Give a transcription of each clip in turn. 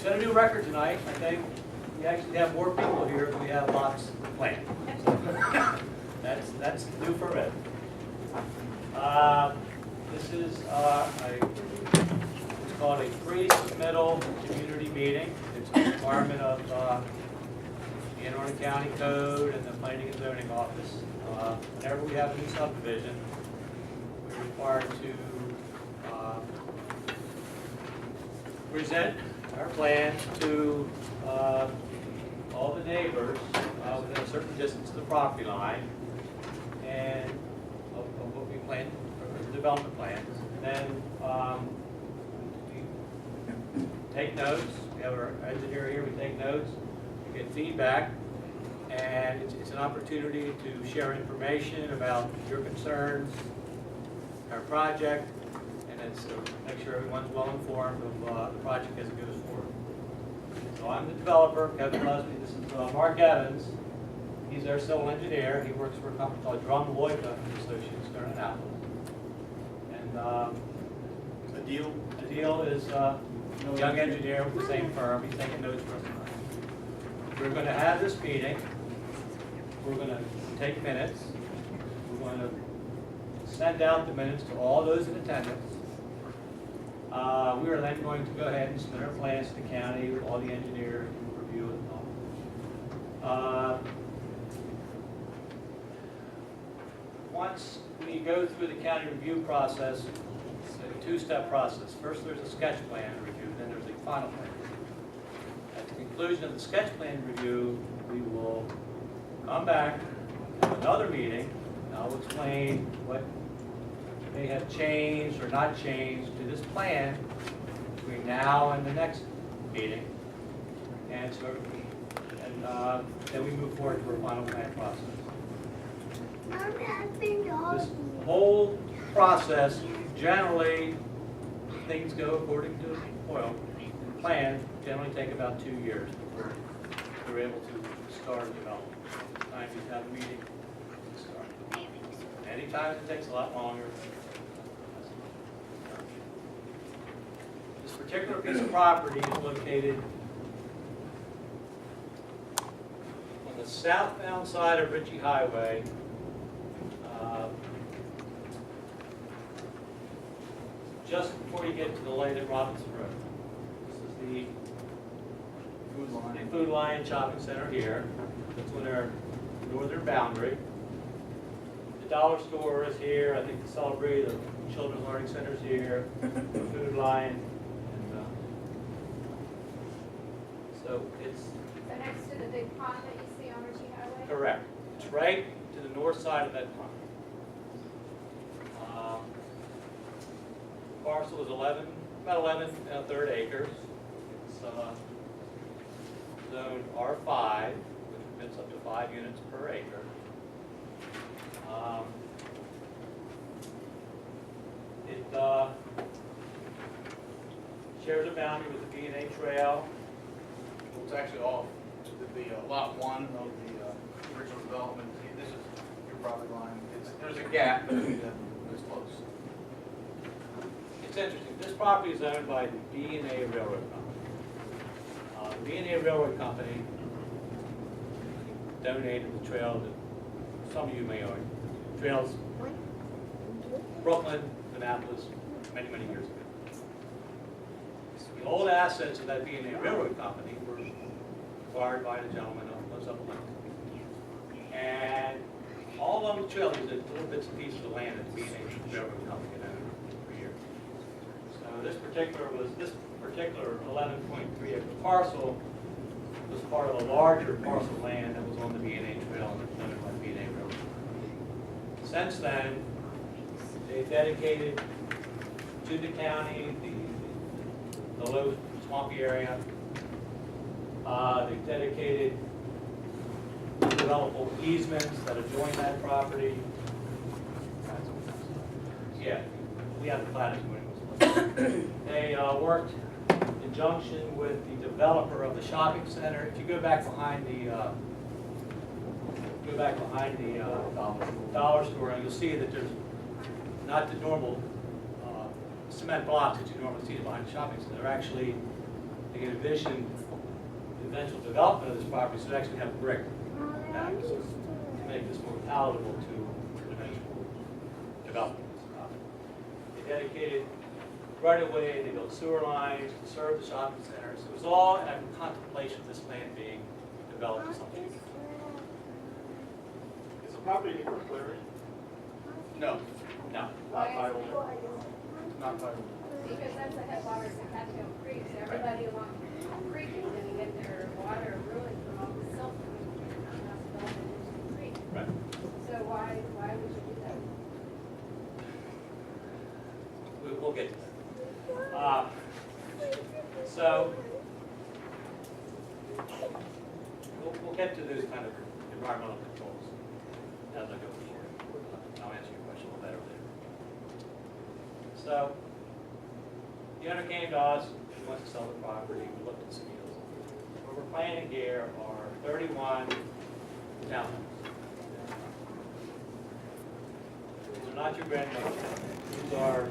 set a new record tonight. I think we actually have more people here than we have lots planned. That's new for it. This is it's called a pre-submittal community meeting. It's a requirement of the Anne Arundel County Code and the Planning and Zoning Office. Whenever we have a new subdivision, we're required to present our plans to all the neighbors within a certain distance of the property line, and of what we plan for the development plans. And then we take notes. We have our engineer here. We take notes. We get feedback, and it's an opportunity to share information about your concerns, our project, and it's to make sure everyone's well informed of the project as it goes forward. So I'm the developer, Kevin Leslie. This is Mark Evans. He's our civil engineer. He works for a company called Drum Loika Associates here in Annapolis. And Adil is a young engineer with the same firm. He's taking notes for us tonight. We're going to have this meeting. We're going to take minutes. We're going to send out the minutes to all those in attendance. We are then going to go ahead and submit our plans to the county with all the engineers who review it and all. Once we go through the county review process, it's a two-step process. First there's a sketch plan review, then there's a final plan review. At the conclusion of the sketch plan review, we will come back, have another meeting, and I'll explain what may have changed or not changed to this plan between now and the next meeting. And so, then we move forward to our final plan process. This whole process, generally, things go according to plan, generally take about 2 years before we're able to start development. Time you have a meeting, start. Anytime it takes a lot longer. This particular piece of property is located on the southbound side of Ritchie Highway, just before you get to the light at Robinson Road. This is the Food Lion Shopping Center here. That's on our northern boundary. The dollar store is here. I think the Celebrate, the Children's Learning Center is here. Food Lion. And, so it's... So next to the big pond that you see on Ritchie Highway? Correct. It's right to the north side of that pond. Parcel is about 11 1/3 acres. It's zone R5, which permits up to 5 units per acre. It shares a boundary with the B&A Trail. It's actually off the lot 1 of the original development. This is your property line. There's a gap between them. It's close. It's interesting. This property is owned by the B&A Railroad Company. The B&A Railroad Company donated the trail that some of you may own. Trails Brooklyn, Annapolis, many, many years ago. The old assets of that B&A Railroad Company were acquired by the gentleman who lives up Lincoln. And all along the trail, there's little bits and pieces of land that the B&A Railroad Company had owned for years. So this particular 11.3 acre parcel was part of a larger parcel of land that was on the B&A Trail and owned by the B&A Railroad. Since then, they dedicated to the county the low swampy area. They dedicated developable easements that adjoin that property. Yeah, we have the plat. They worked in conjunction with the developer of the shopping center. If you go back behind the dollar store, and you'll see that there's not the normal cement blocks that you normally see behind the shopping center. They're actually, they get a envision the eventual development of this property should actually have brick backs to make this more palatable to an eventual development of this property. They dedicated right away, they built sewer lines to serve the shopping centers. It was all in contemplation of this land being developed as something. Is the property equal clearing? No, No. Not title. not title. Because that's the headwaters of Cattail Creek, so everybody along the creek is gonna get their water really from all the silt coming from the creek. Right. So why would you do that? We'll get to that. So, we'll get to those kind of environmental controls as I go forward. I'll answer your question a little better later. So, the owner came to us, he wants to sell the property, we looked at some deals. What we're planning here are 31 townhomes. These are not your brand new townhomes. These are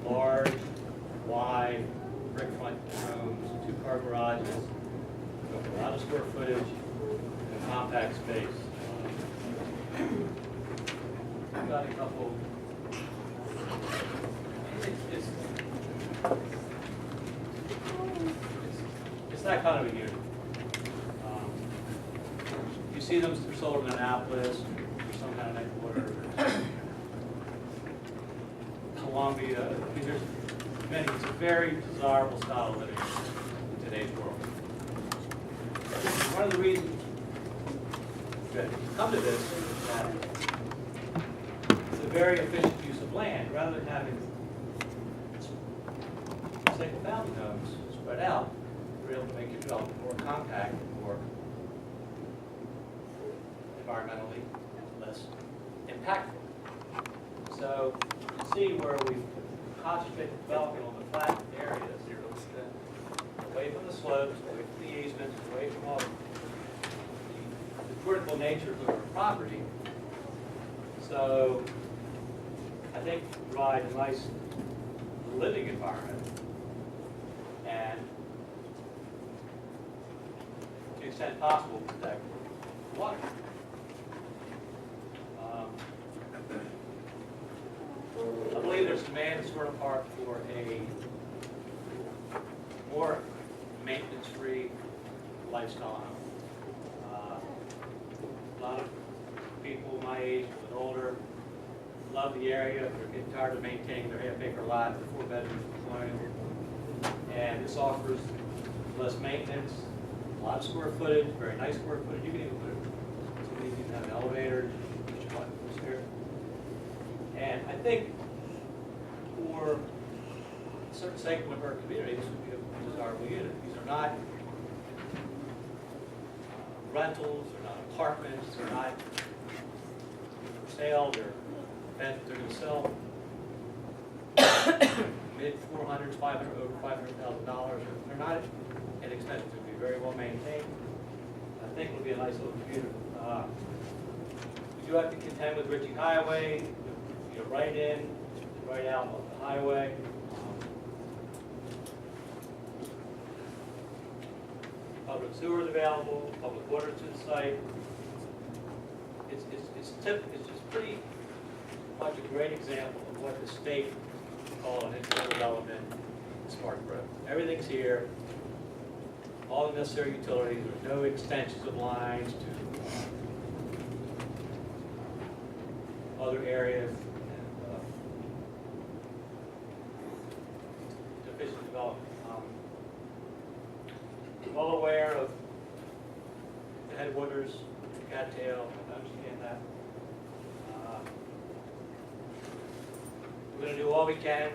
large, wide, brick front homes, two-car garages, with a lot of square footage, and a compact space. I've got a couple. It's that kind of a unit. You see them through solar Minneapolis, or some kind of headquarters. Columbia, I mean, there's many. It's a very desirable style of living in today's world. One of the reasons that we come to this is that it's a very efficient use of land. Rather than having single-family homes spread out, we're able to make your development more compact, more environmentally less impactful. So you can see where we've concentrated development on the flat areas, away from the slopes, away from the easements, away from all the critical nature of our property. So I think provide a nice living environment and to the extent possible protect water. I believe there's demand in Severna Park for a more maintenance-free lifestyle. A lot of people my age and older love the area. They're getting tired of maintaining their half-acre lot, their 4 bedrooms, and this offers less maintenance, a lot of square footage, very nice square footage. You can even put you can have an elevator, which is what was here. And I think for a certain segment of our community, this would be a desirable unit. These are not rentals, they're not apartments, they're not for sale, they're going to sell mid-400s, over $500,000. They're not inexpensive, they'll be very well maintained. I think it'll be a nice little community. We do have to contend with Ritchie Highway, right in, right out of the highway. Public sewer is available, public water to the site. It's just pretty much a great example of what the state call an infill development smart growth. Everything's here, all the necessary utilities, there's no extensions of lines to other areas. Efficient development. I'm well aware of the headwaters, cattail, I understand that. We're going to do all we can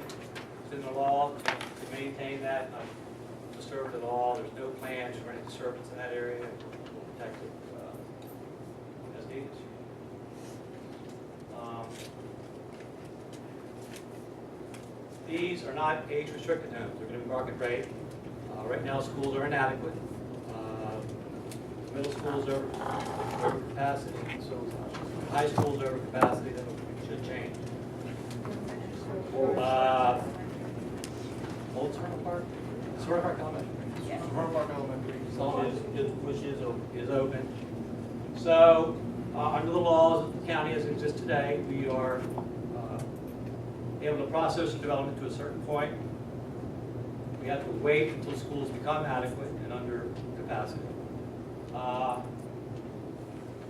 within the law to maintain that, not disturb it at all. There's no plans for any disturbance in that area. We'll protect it as needed. These are not age-restricted homes. They're going to be market rate. Right now, schools are inadequate. Middle schools over capacity. So high schools over capacity. That should change. Old Severna Park? Severna Park Elementary? Severna Park Elementary. which is open. So, under the laws of the county as it exists today, we are able to process the development to a certain point. We have to wait until schools become adequate and under capacity.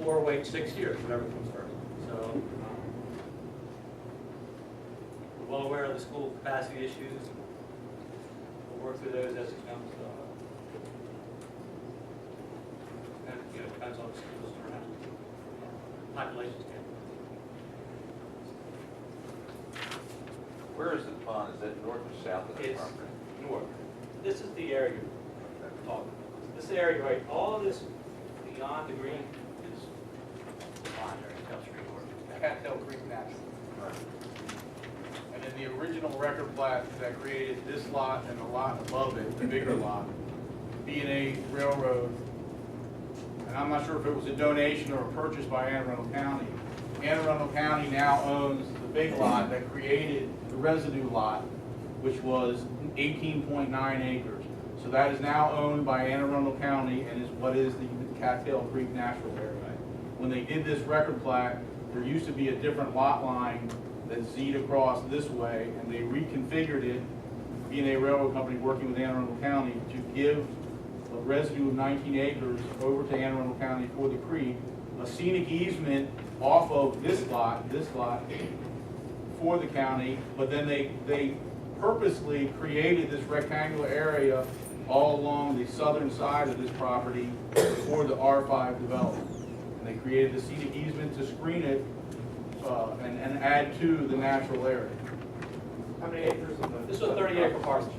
Or wait 6 years, whatever comes first. So, we're well aware of the school capacity issues. We'll work through those as it comes. And, you know, depends on the schools around. Population standpoint. Where is the pond? Is that north or south of the It's property? north. This is the area you're talking about. This area, right, all of this beyond the green is pond area, Tell Street North. Cattail Creek National. Right. And then the original record plat that created this lot and the lot above it, the bigger lot, B&A Railroad, and I'm not sure if it was a donation or a purchase by Anne Arundel County. Anne Arundel County now owns the big lot that created the residue lot, which was 18.9 acres. So that is now owned by Anne Arundel County and is what is the Cattail Creek Natural Area. When they did this record plat, there used to be a different lot line that Z'd across this way, and they reconfigured it, B&A Railroad Company working with Anne Arundel County, to give a residue of 19 acres over to Anne Arundel County for the creek, a scenic easement off of this lot, for the county, but then they purposely created this rectangular area all along the southern side of this property for the R5 development. And they created the scenic easement to screen it and add to the natural area. How many acres of the? This was a 30-acre parcel.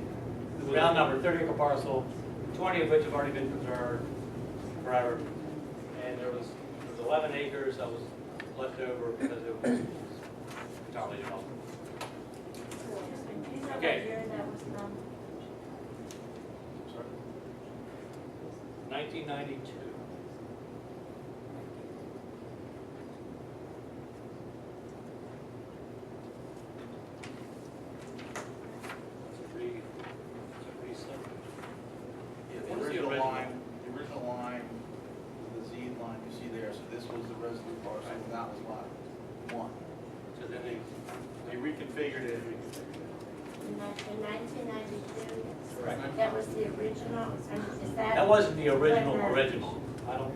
Round number, 30-acre parcel, 20 of which have already been preserved forever. And there was 11 acres that was left over because it was entirely developed. Okay. 1992. The original line, the Z line you see there, so this was the residue parcel, and that was lot 1. So then They reconfigured it. In 1992, correct. that was the original, and is that? That wasn't the original when the- original. I don't,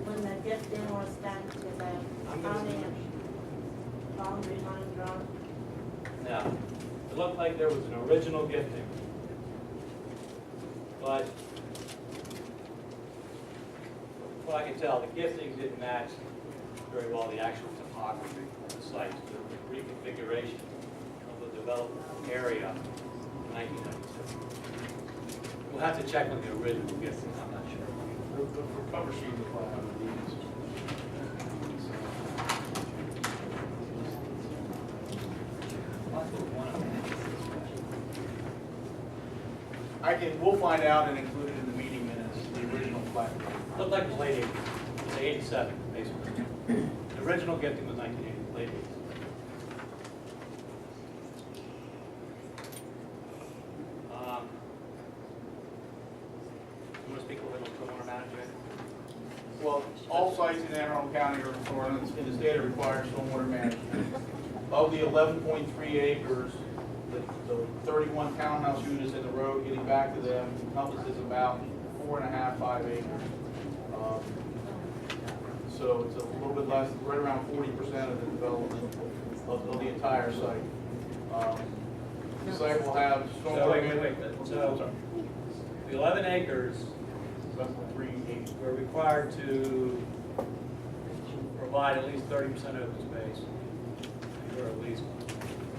When the gifting was done to the county and boundary line drawn? no. It looked like there was an original gifting. But from what I can tell, the gifting didn't match very well the actual topography of the site. The reconfiguration of the developed area in 1992. We'll have to check on the original gifting, I'm not sure. The cover sheet was like one of these. We'll find out and include it in the meeting minutes, the original plat. Looked like the late 80s, it's 87, basically. The original gifting was 1980, late 80s. You want to speak a little to stormwater management? Well, all sites in Anne Arundel County are in the state of required stormwater management. Of the 11.3 acres, the 31 townhouse units in the road getting back to them encompasses about 4.5, 5 acres. So it's a little bit less, right around 40% of the development of the entire site. The site will have So, stormwater. wait. So, the 11 acres, About 3 acres. we're required to provide at least 30% open space, or at least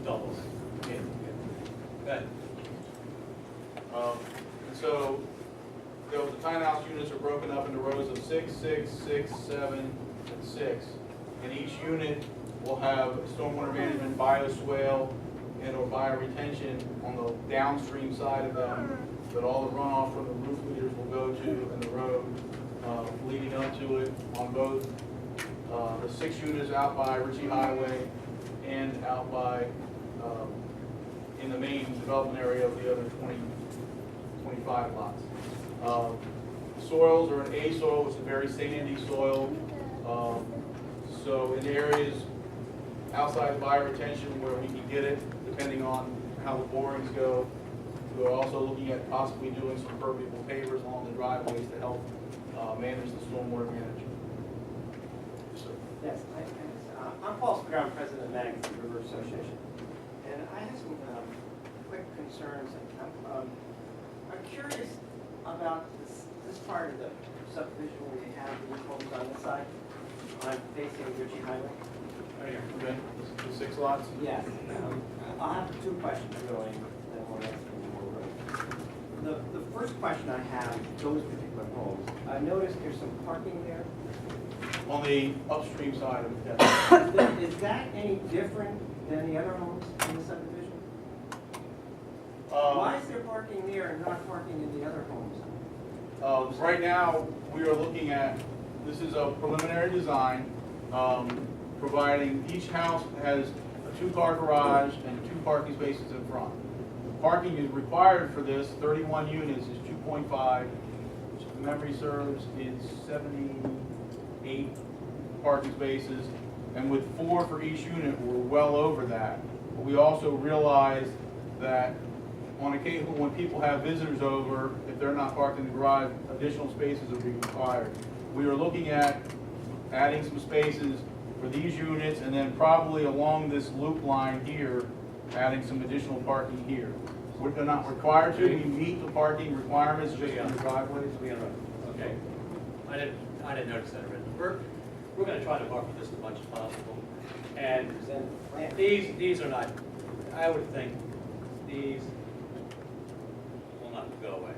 double it. Yeah. Good. And so the townhouse units are broken up into rows of 6, 6, 6, 7, and 6. And each unit will have stormwater management bioswale and or bioretention on the downstream side of them, but all the runoff from the roof leaders will go to in the road leading up to it on both the 6 units out by Ritchie Highway and out by in the main development area of the other 25 lots. Soils are an A soil, which is a very sandy soil. So in areas outside of bioretention where we can get it, depending on how the borings go, we're also looking at possibly doing some permeable pavers along the driveways to help manage the stormwater management. So, Yes, I'm Paul Spigar, I'm president of Magazine River Association. And I have some quick concerns. I'm curious about this part of the subdivision where you have the homes on this side, on facing Ritchie Highway. okay, the 6 lots? Yes. I'll have 2 questions really, then we'll ask them more. The first question I have, those particular homes, I noticed there's some parking there. On the upstream side of it, yes. Is that any different than the other homes in the subdivision? Why is there parking there and not parking in the other homes? Right now, we are looking at, this is a preliminary design, providing each house has a 2-car garage and 2 parking spaces in front. Parking is required for this, 31 units is 2.5, which if memory serves is 78 parking spaces, and with 4 for each unit, we're well over that. But we also realize that on occasion, when people have visitors over, if they're not parked in the garage, additional spaces will be required. We are looking at adding some spaces for these units, and then probably along this loop line here, adding some additional parking here. We're not required to, we meet the parking requirements just in the driveways. Okay. I didn't notice that already. We're gonna try to buffer this as much as possible. And these are not, I would think, these will not go away,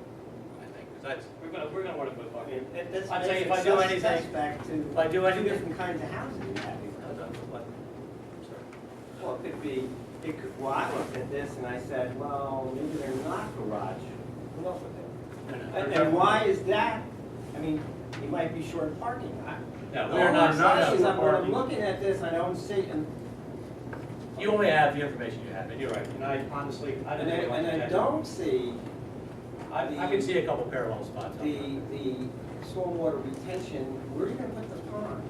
I think. Because we're gonna want to put parking. I'd say if I do anything, Back to if I do anything. 2 different kinds of houses you have here. Well, well, I looked at this and I said, well, maybe they're not garage. Who knows what they are? And why is that? I mean, you might be short parking. No, we're not When I'm parking. looking at this, I don't see, You only have the information you have, and you're right. And I honestly, I didn't really want to and I catch it. don't see I can see a couple parallel spots. the stormwater retention. Where are you gonna put the pond?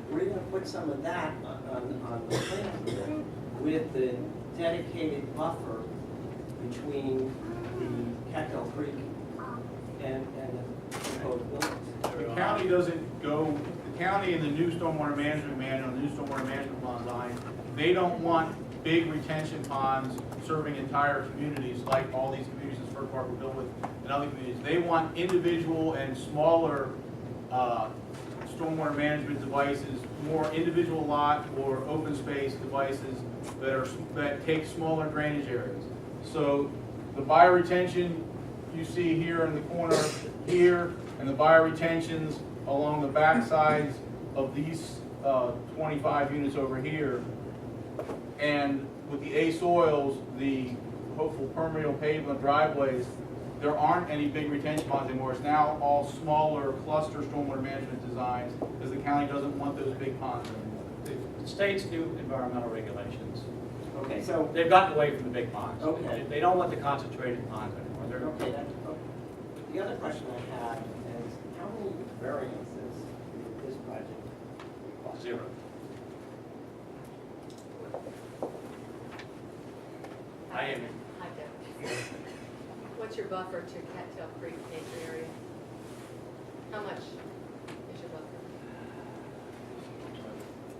Where are you gonna put some of that on the plan here with the dedicated buffer between the Cattell Creek and the proposed buildings? The county doesn't go, the county in the new stormwater management manual, the new stormwater management plan design, they don't want big retention ponds serving entire communities like all these communities in Severna Park were built with and other communities. They want individual and smaller stormwater management devices, more individual lot or open space devices that take smaller drainage areas. So the bioretention you see here in the corner here, and the bioretentions along the back sides of these 25 units over here. And with the A soils, the hopeful permeable pavement driveways, there aren't any big retention ponds anymore. It's now all smaller cluster stormwater management designs because the county doesn't want those big ponds anymore. The state's new environmental regulations, Okay, so, they've gotten away from the big ponds. Okay. They don't want the concentrated ponds anymore. okay, the other question I have is, how many variances did this project require? 0. I am, Hi, Deb. What's your buffer to Cattail Creek nature area? How much is your buffer?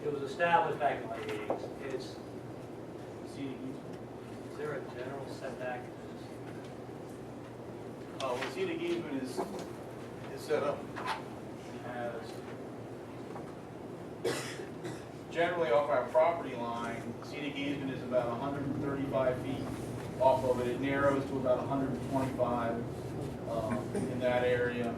it was established back in the 80s. Is there a general setback? Oh, well, scenic easement is set up as generally off our property line. Scenic easement is about 135 feet off of it. It narrows to about 125 in that area.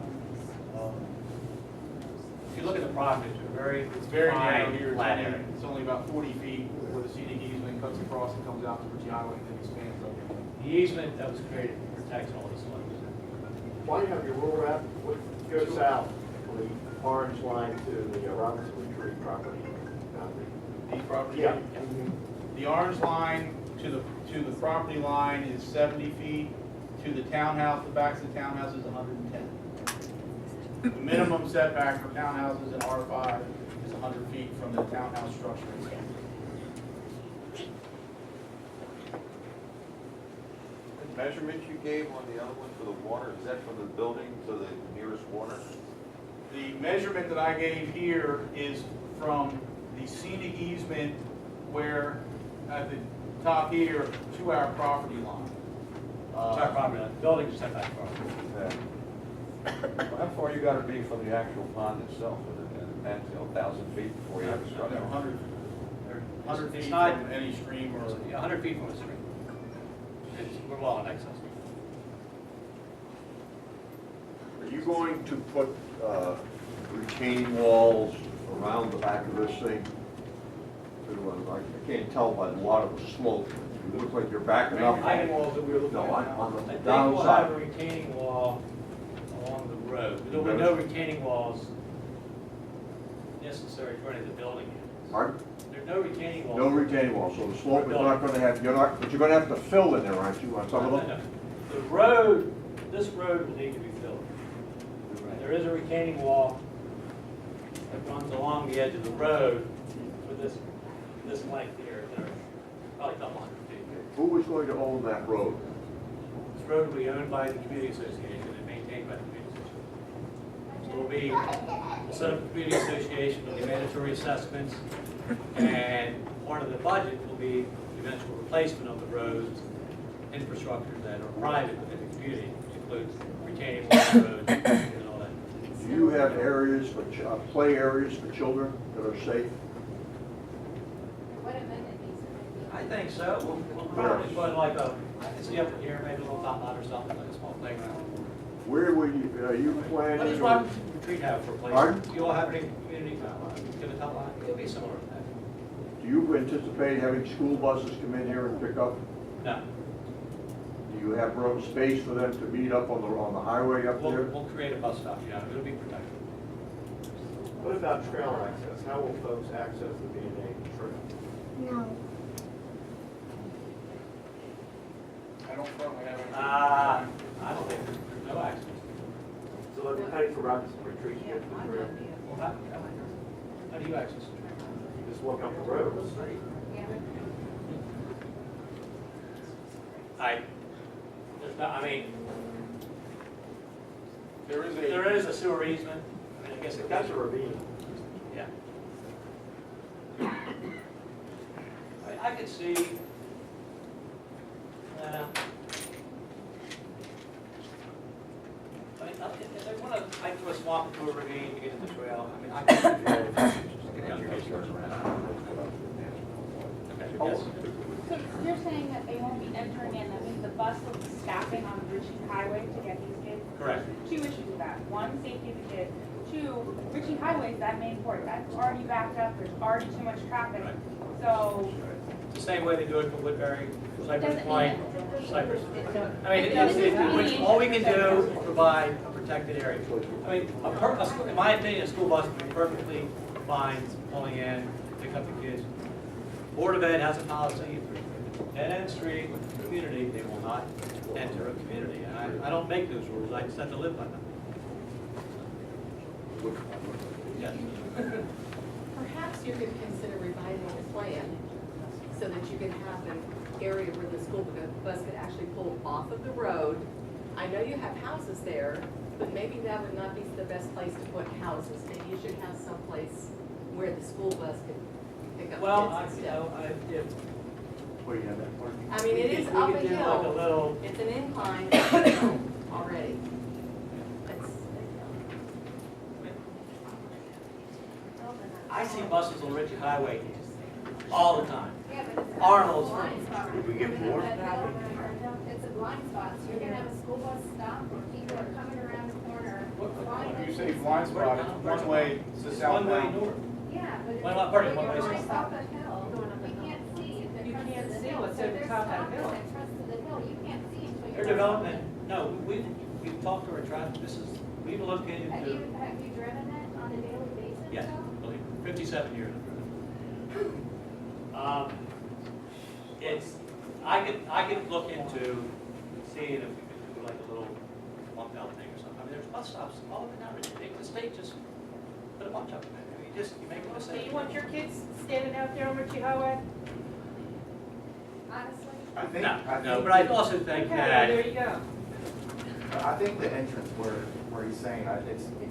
If you look at the property, it's Very narrow fine, here. flat area. It's only about 40 feet where the scenic easement cuts across and comes out to Ritchie Highway and then expands up. The easement that was created protects all this land. Why do you have your rural map? Go south, the orange line to the Robinson Tree property boundary. The property. Yeah. The orange line to the property line is 70 feet. To the townhouse, the back of the townhouse is 110. The minimum setback for townhouses in R5 is 100 feet from the townhouse structure itself. The measurements you gave on the other one for the water, is that from the building to the nearest water? The measurement that I gave here is from the scenic easement where, at the top here, to our property line. It's our property, the building is set back far. Yeah. Well, how far you gotta be from the actual pond itself, and 1,000 feet before you have a structure? 100 It's feet not- from any stream or. Yeah, 100 feet from the street. We're well in excess. Are you going to put retaining walls around the back of this thing? I can't tell by the water slope. It looks like you're backing up. Retaining walls that we were looking No, at now. on I the think we'll have a downside. retaining wall along the road. There will be no retaining walls necessary for any of the building units. Pardon? There are no retaining walls. No retaining wall, so the slope is not gonna have, but you're gonna have to fill in there, aren't you, on some of No, them? no. The road, this road will need to be filled. There is a retaining wall that runs along the edge of the road with this length here, there, probably a couple hundred feet. Who is going to own that road? This road will be owned by the community association and maintained by the community association. So it will be, we'll set up a community association, there'll be mandatory assessments, and part of the budget will be the eventual replacement of the roads, infrastructure that are private within the community, which includes retaining wall roads and all that. Do you have areas for, play areas for children that are safe? What amenities are I think so. We'll probably put like I can see up here, maybe a little top knot or something, like a small playground. Where will you, are you What does planning? Robinson Retreat have for a place? Pardon? Do you all have any community, give a top line? It'll be similar to that. Do you anticipate having school buses come in here and pick up? No, Do you have road space for them to meet up on the highway up there? we'll create a bus stop, yeah, it'll be protected. What about trail access? How will folks access the B&A trail? No. I don't currently have any. I don't think there's no access. So they'll be heading for Robinson Retreat to get to the trail. Well, how do you access it? You just walk up the road. There's not, I mean, There is there is a sewer easement, I mean, I guess it That's does. a ravine. Yeah. I could see, I mean, if they want to hike through a swamp through a ravine to get to the trail, I mean, I can. Okay, yes. So you're saying that they won't be entering in, that means the bus will be stopping on Ritchie Highway to get these kids? Correct. Two issues with that. One, safety of the kids. Two, Ritchie Highway is that main port. That's already backed up. There's already too much traffic. Right. So It's the same way they do it for Woodbury, Cypress doesn't Point, mean Cypress. it- I mean, all we can do is provide a protected area. I mean, in my opinion, a school bus would be perfectly fine pulling in, pick up the kids. Board of Ed has a policy, dead end street with the community, they will not enter a community. And I don't make those rules, I just have to live by them. Yes. Perhaps you could consider revising the plan so that you could have an area where the school bus could actually pull off of the road. I know you have houses there, but maybe that would not be the best place to put houses. Maybe you should have some place where the school bus could pick up Well, kids and stuff. Where you have that parking? I mean, it is We up could a do like a hill. little, It's an incline already. It's- I see buses on Ritchie Highway all the time. Yeah, but it's Arnold's. a blind spot. Did we get more? It's a blind spot, so you're gonna have a school bus stop where people are coming around the corner. When you say blind spot, it's one way to It's south. one way north. Yeah, but Well, not pardon, when one you're way going south. up a hill, you can't see if You they're can't to the see hill. what's So at the they're top of that stopping hill. at crest of the hill, you can't see until Their you're. development, no, we've talked to our traffic, we've looked into. Have you driven it on a daily basis? Yes, though? believe me, 57 years. I could look into seeing if we could do like a little bump out thing or something. I mean, there's bus stops all over down Richie. The state just put a bunch of them in there. You make a So mistake. you want your kids standing out there on Richie Highway? Honestly, I think, No, but I also think Okay, well, there that you go. I think the entrance where he's saying,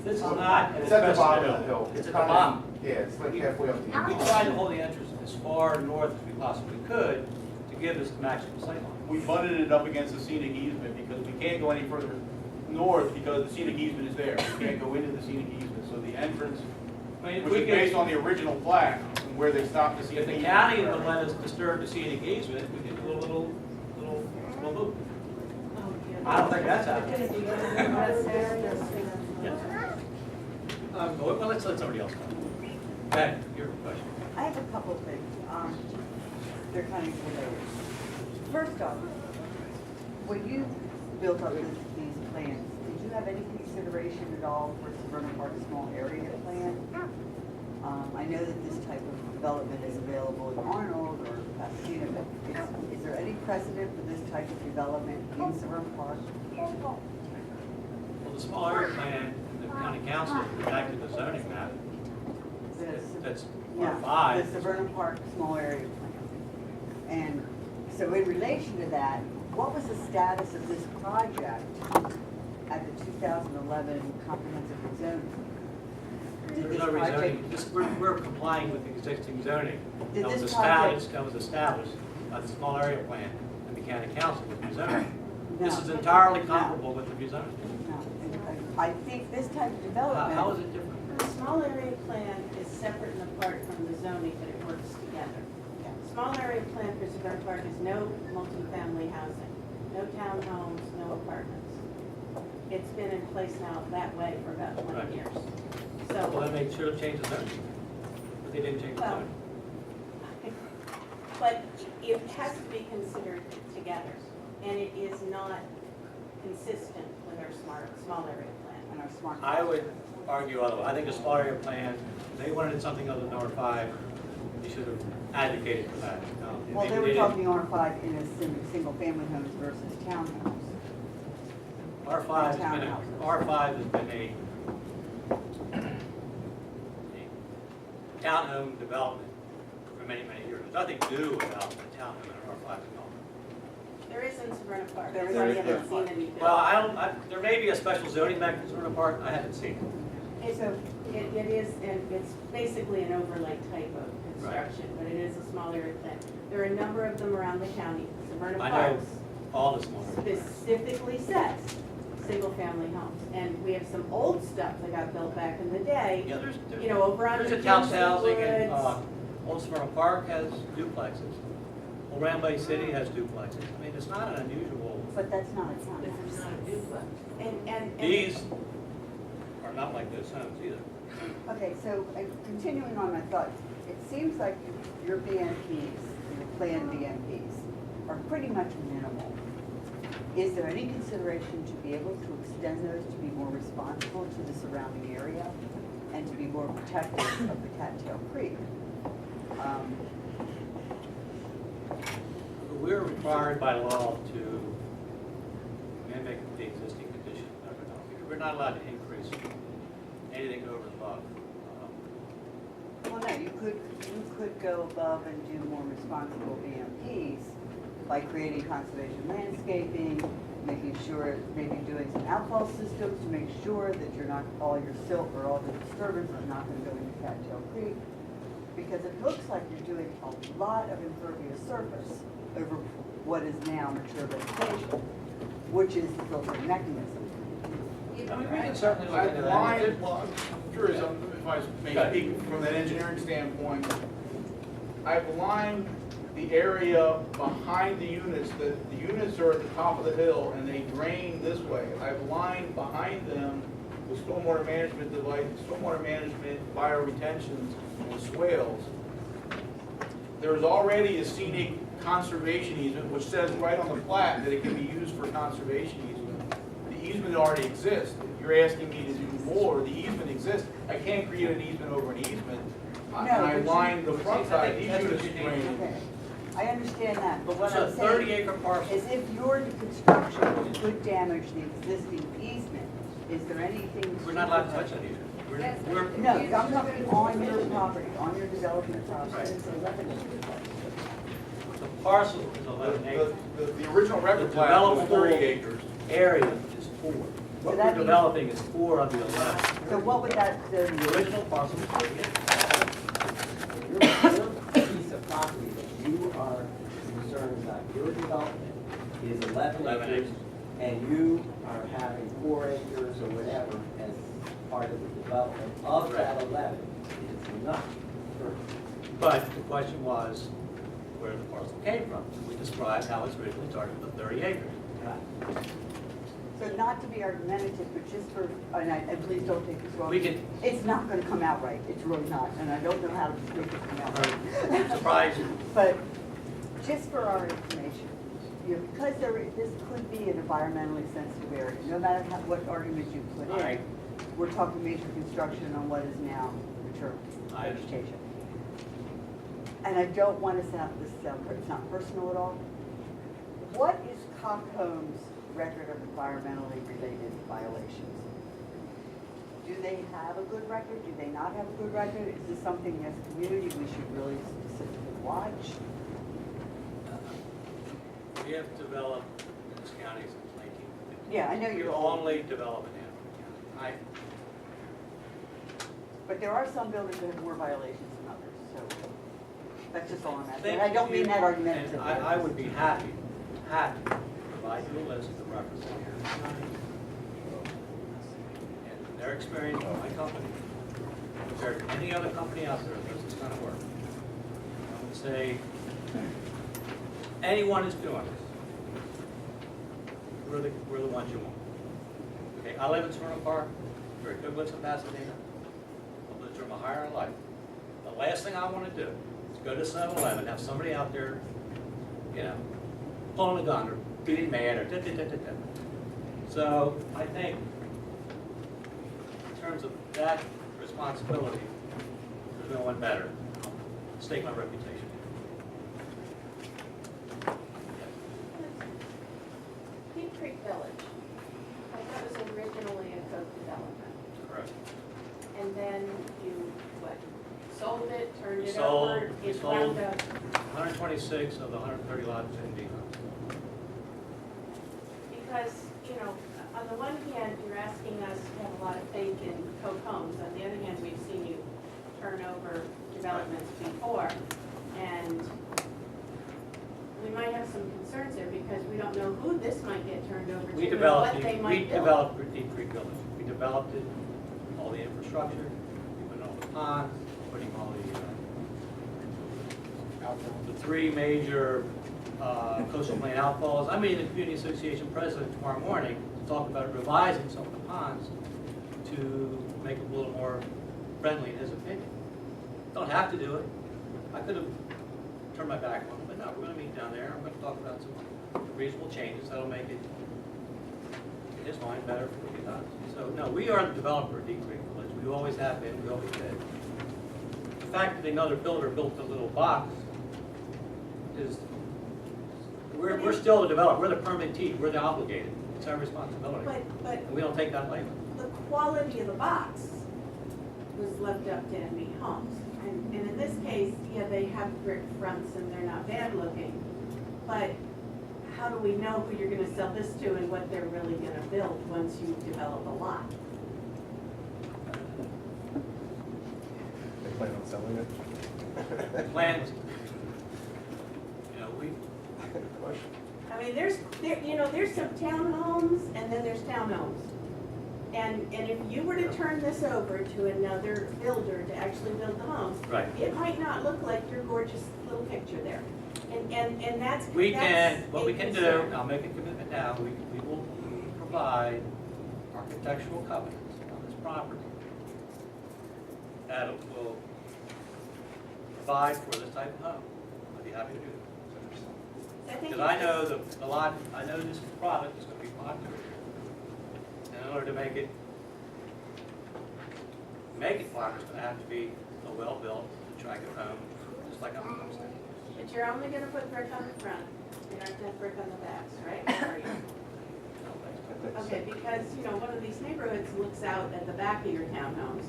this is not an it's at the bottom of the express hill. It's at the kinda- bottom. Yeah, it's like halfway up the We hill. tried to hold the entrance as far north as we possibly could to give us the maximum sight line. we butted it up against the scenic easement because we can't go any further north because the scenic easement is there. We can't go into the scenic easement, so the entrance, I mean, which is based on the original plat, where they stopped the scenic If the easement. county would let us disturb the scenic easement, we could do a little move. I don't think that's happening. Well, let's let somebody else go. Okay, your question. I have a couple of things. They're kind of related. First off, when you built up these plans, did you have any consideration at all for Severna Park small area plan? I know that this type of development is available in Arnold or Pasadena, but is there any precedent for this type of development in Severna Park? Well, the small area plan, the county council enacted the zoning map. That's Yeah, R5. the Severna Park small area plan. And so in relation to that, what was the status of this project at the 2011 comprehensive rezoning? Did There's this no project, rezoning. We're complying with the existing zoning. Did That was this established by the small area plan and the county council with rezoning. This No. is entirely No. comparable with the rezoning. no, I think this type of development. How is it different? The small area plan is separate and apart from the zoning, but it works together. Small area plan for Severna Park is no multifamily housing, no townhomes, no apartments. It's been in place now that way for about 20 Right. years. Well, So, that made sure to change the zoning. But they didn't change the Well, zoning. but it has to be considered together, and it is not consistent with our small area plan. And our smart. I would argue otherwise. I think the small area plan, if they wanted something other than R5, they should have advocated for that. Well, Maybe they were didn't. talking R5 in a single family homes versus townhomes. R5 has been Townhouses. R5 has been a townhome development for many, many years. There's nothing new about a townhome and an R5 development. There is in Severna Park. There I is just in haven't Severna seen any. Well, there may be a special zoning mechanism in the park. I haven't seen it. It is, and it's basically an overlay type of construction, but it is a small area plan. There are a number of them around the county. Severna I Park know all the small areas. specifically says single-family homes. And we have some old stuff that got built back in the day, Yeah, there's you know, over on there's the a town's Jensen housing and Woods. Old Severna Park has duplexes. Old Ramblay City has duplexes. I mean, it's not an unusual. But that's not a This townhouse. is not a duplex. And These are not like those homes either. Okay, so continuing on my thought, it seems like your BMPs, your planned BMPs, are pretty much minimal. Is there any consideration to be able to extend those to be more responsible to the surrounding area and to be more protective of the Cattail Creek? We're required by law to mimic the existing condition of the development. We're not allowed to increase anything over and above. Well, no, you could go above and do more responsible BMPs by creating conservation landscaping, making sure, maybe doing some outfall systems to make sure that you're not, all your silt or all the disturbance is not gonna go into Cattail Creek. Because it looks like you're doing a lot of impervious surface over what is now mature vegetation, which is the filtering mechanism. I mean, we can certainly look into Why, that. well, I'm curious, if I may speak from an engineering standpoint, I've lined the area behind the units, the units are at the top of the hill and they drain this way. I've lined behind them with stormwater management device, stormwater management, bioretentions, and swales. There's already a scenic conservation easement, which says right on the plat that it can be used for conservation easement. The easement already exists. If you're asking me to do more, the easement exists. I can't create an easement over an easement. And I but you- lined the front I side, think these that's what units you need. drain. Okay, I understand that, but what It's a I'm saying 30-acre parcel. is if your construction could damage the existing easement, is there anything? We're not allowed to touch it either. We're, No, I'm talking on your property, on your development property. the parcel is 11 acres. The original The record plat was 30 developable acres. area is 4. So What that we're means- developing is 4 of the 11. So what would that, The the, original parcel was 30 acres. Your piece of property that you are concerned about, your development is 11 11 acres, acres. and you are having 4 acres or whatever as part of the development of that 11. It's not. But the question was where the parcel came from. We described how it's originally started with 30 acres. so not to be argumentative, but just for, and please don't take this wrong. We can- It's not gonna come out right, it's really not, and I don't know how to make it come out right. Surprise. But just for our information, because this could be an environmentally sensitive area, no matter what argument you put in, Right. we're talking major construction on what is now mature I understand. vegetation. And I don't want to sound, it's not personal at all. What is Cockholm's record of environmentally related violations? Do they have a good record? Do they not have a good record? Is this something as a community we should really specifically watch? We have developed in this county since 1950. Yeah, I know We're you're old, only developing in County. but there are some buildings that have more violations than others, so that's just all I'm asking. Think I don't mean you- that argumentatively. and I would be happy to provide you a list of the references here. And their experience with my company, compared to any other company out there that does this kind of work. I would say, anyone is doing this. We're the ones you want. Okay, I live in Severna Park, very good lives in Pasadena. I've lived through my higher life. The last thing I want to do is go to 7-Eleven, have somebody out there, you know, pulling a gun or beating mad or da-da-da-da-da. So I think in terms of that responsibility, there's no one better. Stake my reputation. Deep Creek Village, like that was originally a code development. Correct. And then you, what, sold it, turned We it sold- over? we It sold- wound up- 126 of the 130 lots in B. Because, you know, on the one hand, you're asking us to have a lot of faith in Coke Homes. On the other hand, we've seen you turn over developments before. And we might have some concerns there because we don't know who this might get turned over to We and developed, what they we might build. developed Deep Creek Village. We developed it, all the infrastructure, we put all the ponds, putting all the 3 major coastal plain outfalls. I'm meeting the community association president tomorrow morning to talk about revising some of the ponds to make them a little more friendly in his opinion. Don't have to do it. I could have turned my back on it, but no, we're going to meet down there. I'm going to talk about some reasonable changes that'll make it, in his mind, better for what he does. So, no, we are the developer of Deep Creek Village. We always have been, we always did. The fact that another builder built a little box is, we're still the developer. We're the permittee. We're the obligated. It's our responsibility. But And we don't take that lightly. the quality of the box was left up to NB Homes. And in this case, yeah, they have brick fronts and they're not bad looking. But how do we know who you're gonna sell this to and what they're really gonna build once you develop a lot? They plan on selling it? Plans, you know, we, I mean, there's some townhomes and then there's townhomes. And if you were to turn this over to another builder to actually build the homes, right. it might not look like your gorgeous little picture there. And that's, We can, that's what a we can do, concern. I'll make a commitment now, we will provide architectural covenants on this property that will provide for this type of home. I'd be happy to do that. Because I know the lot, I know this product is going to be popular here. And in order to make it popular, it's going to have to be a well-built, attractive home, just like I'm going to say. But you're only gonna put brick on the front, you're not gonna brick on the backs, right? Or are you? Okay, because, you know, one of these neighborhoods looks out at the back of your townhomes.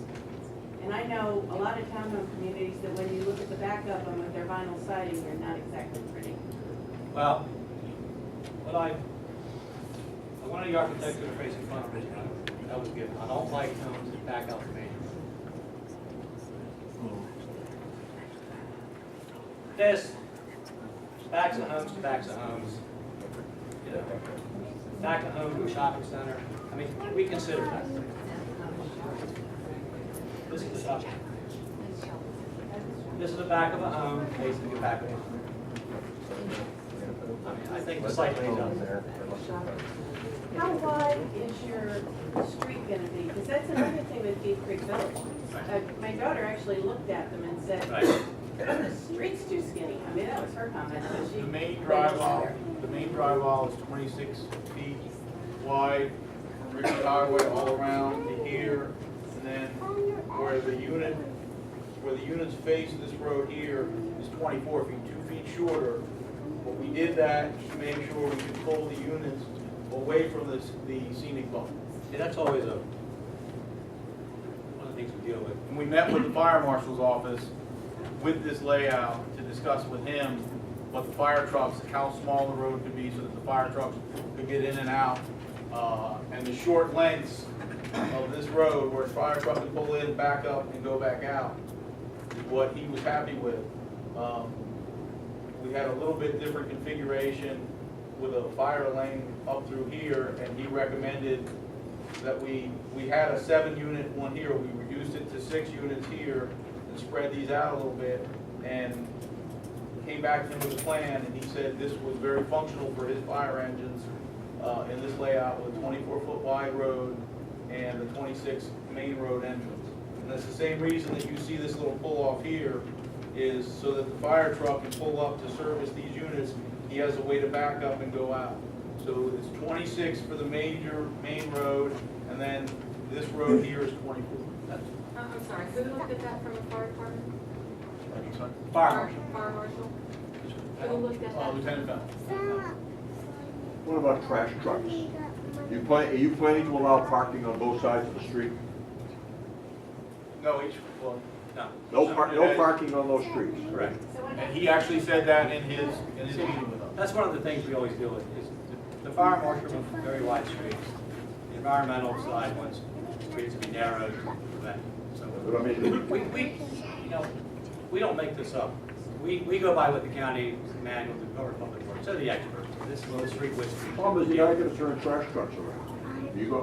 And I know a lot of townhome communities that when you look at the back of them with their vinyl siding, they're not exactly pretty. Well, I wanted the architecture to face in front of me, that was good. I don't like homes that back out from me. This, backs of homes to backs of homes. You know, back of home to a shopping center. I mean, we consider that. This is the shopping. This is the back of a home, facing the back of a home. I mean, I think the site lays out there. How wide is your street gonna be? Because that's another thing with Deep Creek Village. My daughter actually looked at them and said, Right. the street's too skinny. I mean, that was her comment, so she. The main drive aisle is 26 feet wide, from Ritchie Highway all around to here, and then where the units face this road here is 24 feet, 2 feet shorter. But we did that to make sure we could pull the units away from the scenic buffer. See, that's always one of the things we deal with. And we met with the fire marshal's office with this layout to discuss with him what the fire trucks, how small the road could be so that the fire trucks could get in and out. And the short lengths of this road where a fire truck can pull in, back up, and go back out is what he was happy with. We had a little bit different configuration with a fire lane up through here, and he recommended that we had a 7-unit one here. We reduced it to 6 units here and spread these out a little bit, and came back to him with a plan, and he said this was very functional for his fire engines in this layout with a 24-foot wide road and the 26 main road entrance. And that's the same reason that you see this little pull-off here, is so that the fire truck can pull up to service these units. He has a way to back up and go out. So it's 26 for the main road, and then this road here is 24. I'm sorry, who looked at that from the fire department? Fire marshal. Fire marshal? Who looked at that? Lieutenant Bell. What about trash trucks? Are you planning to allow parking on both sides of the street? No, No parking on those streets? Correct. and he actually said that in his meeting with us. That's one of the things we always deal with, is the fire marshal wants very wide streets. The environmental side wants streets to be narrow to prevent. But I mean, We don't make this up. We go by what the county manual, the Department of Public Works, they're the experts. This is the street width. the problem is you gotta get a certain trash trucks around.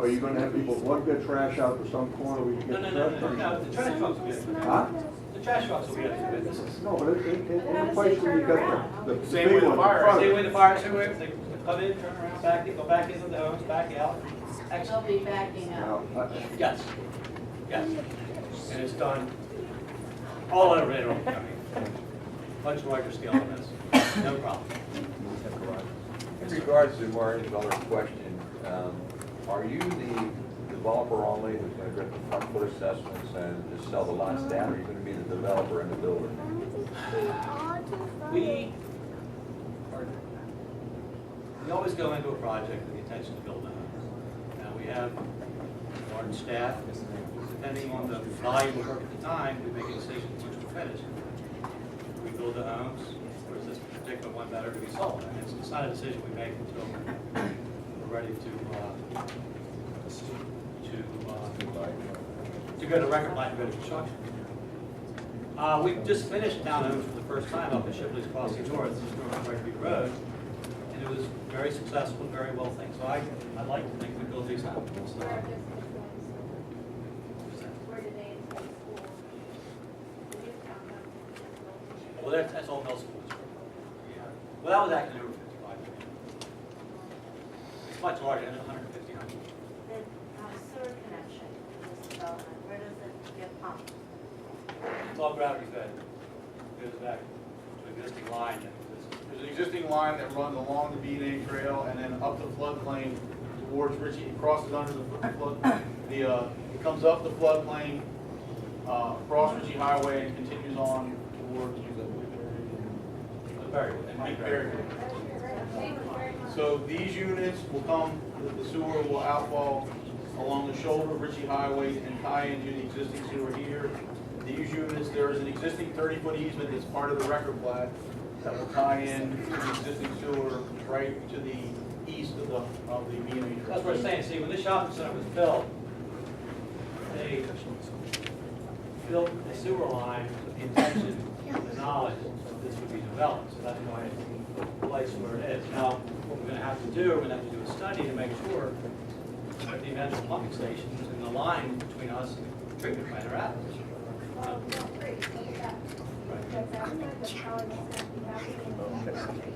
Are you gonna have people lug their trash out to some corner where you can No, get no, the no, trash no, trucks? the trash trucks will be able to. Huh? The trash trucks will be able to do this. No, but in a place where you got the Same big way the ones in fire- front of Same it. way the fire, same way, they come in, turn around, go back into the homes, back out. They'll Actually, be backing up. Now, yes, yes. And it's done all over Antelope County. Much larger scale than this, no problem. In regards to Maureen's other question, are you the developer only who's going to get the front foot assessments and just sell the lots down, or are you going to be the developer and the builder? We always go into a project with the intention to build a home. Now, we have large staff, depending on the volume of work at the time, we make a decision which will finish. We build the homes, or is this particular one better to be sold? I mean, it's not a decision we make until we're ready to go to record line, to go to construction. We just finished Townhouse for the first time up at Shipley's Crossing North, this is North Gregory Road, and it was very successful, very well thing. So I'd like to think we build these houses. Where do they attend school? The new townhouse. Well, that's all middle schools. Well, that was actually over 55 million. It's much larger than 150 homes. The sewer connection, this development, where does it get pumped? It's all gravity fed. It goes back to an existing line that exists. There's an existing line that runs along the B&A Trail and then up the floodplain towards Ritchie. It crosses under the flood. It comes up the floodplain, across Ritchie Highway, and continues on towards The Berry. Meat Berry. So these units will come the sewer will outfall along the shoulder of Ritchie Highway and tie into the existing sewer here. These units, there is an existing 30-foot easement that's part of the record plat that will tie in to the existing sewer right to the east of the B&H. That's what I'm saying, see, when this shopping center was built, they built the sewer line with the intention, the knowledge that this would be developed, so that's why it's the place where it is. Now, what we're gonna have to do, we're gonna have to do a study to make sure that the eventual pumping stations and the line between us and the treatment plant are adequate. Well, no, great, look at that. Because that's not the power that's going to be happening in the country.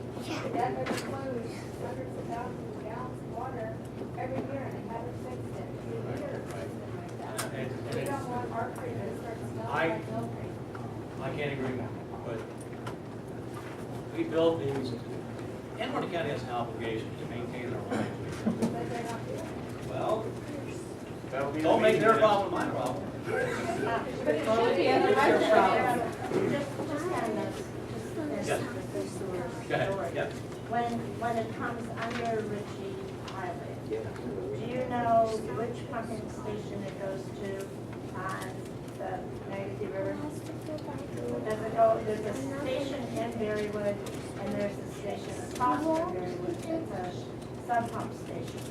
That overflows hundreds of thousands of gallons of water every year, and they haven't fixed it in years, something like that. We don't want our creek to start smelling like Mill Creek. I can't agree more, but we built these, Anne Arundel County has an obligation to maintain their lines. But they're not doing it. Well, That'll be the don't make meeting their minutes. problem my problem. But it should be in the residential. Yes. Go ahead, yes. When it comes under Ritchie Highway, do you know which pumping station it goes to on the Magazine River? Does it go, there's a station in Berrywood and there's a station across from Berrywood. It's a sub pump station.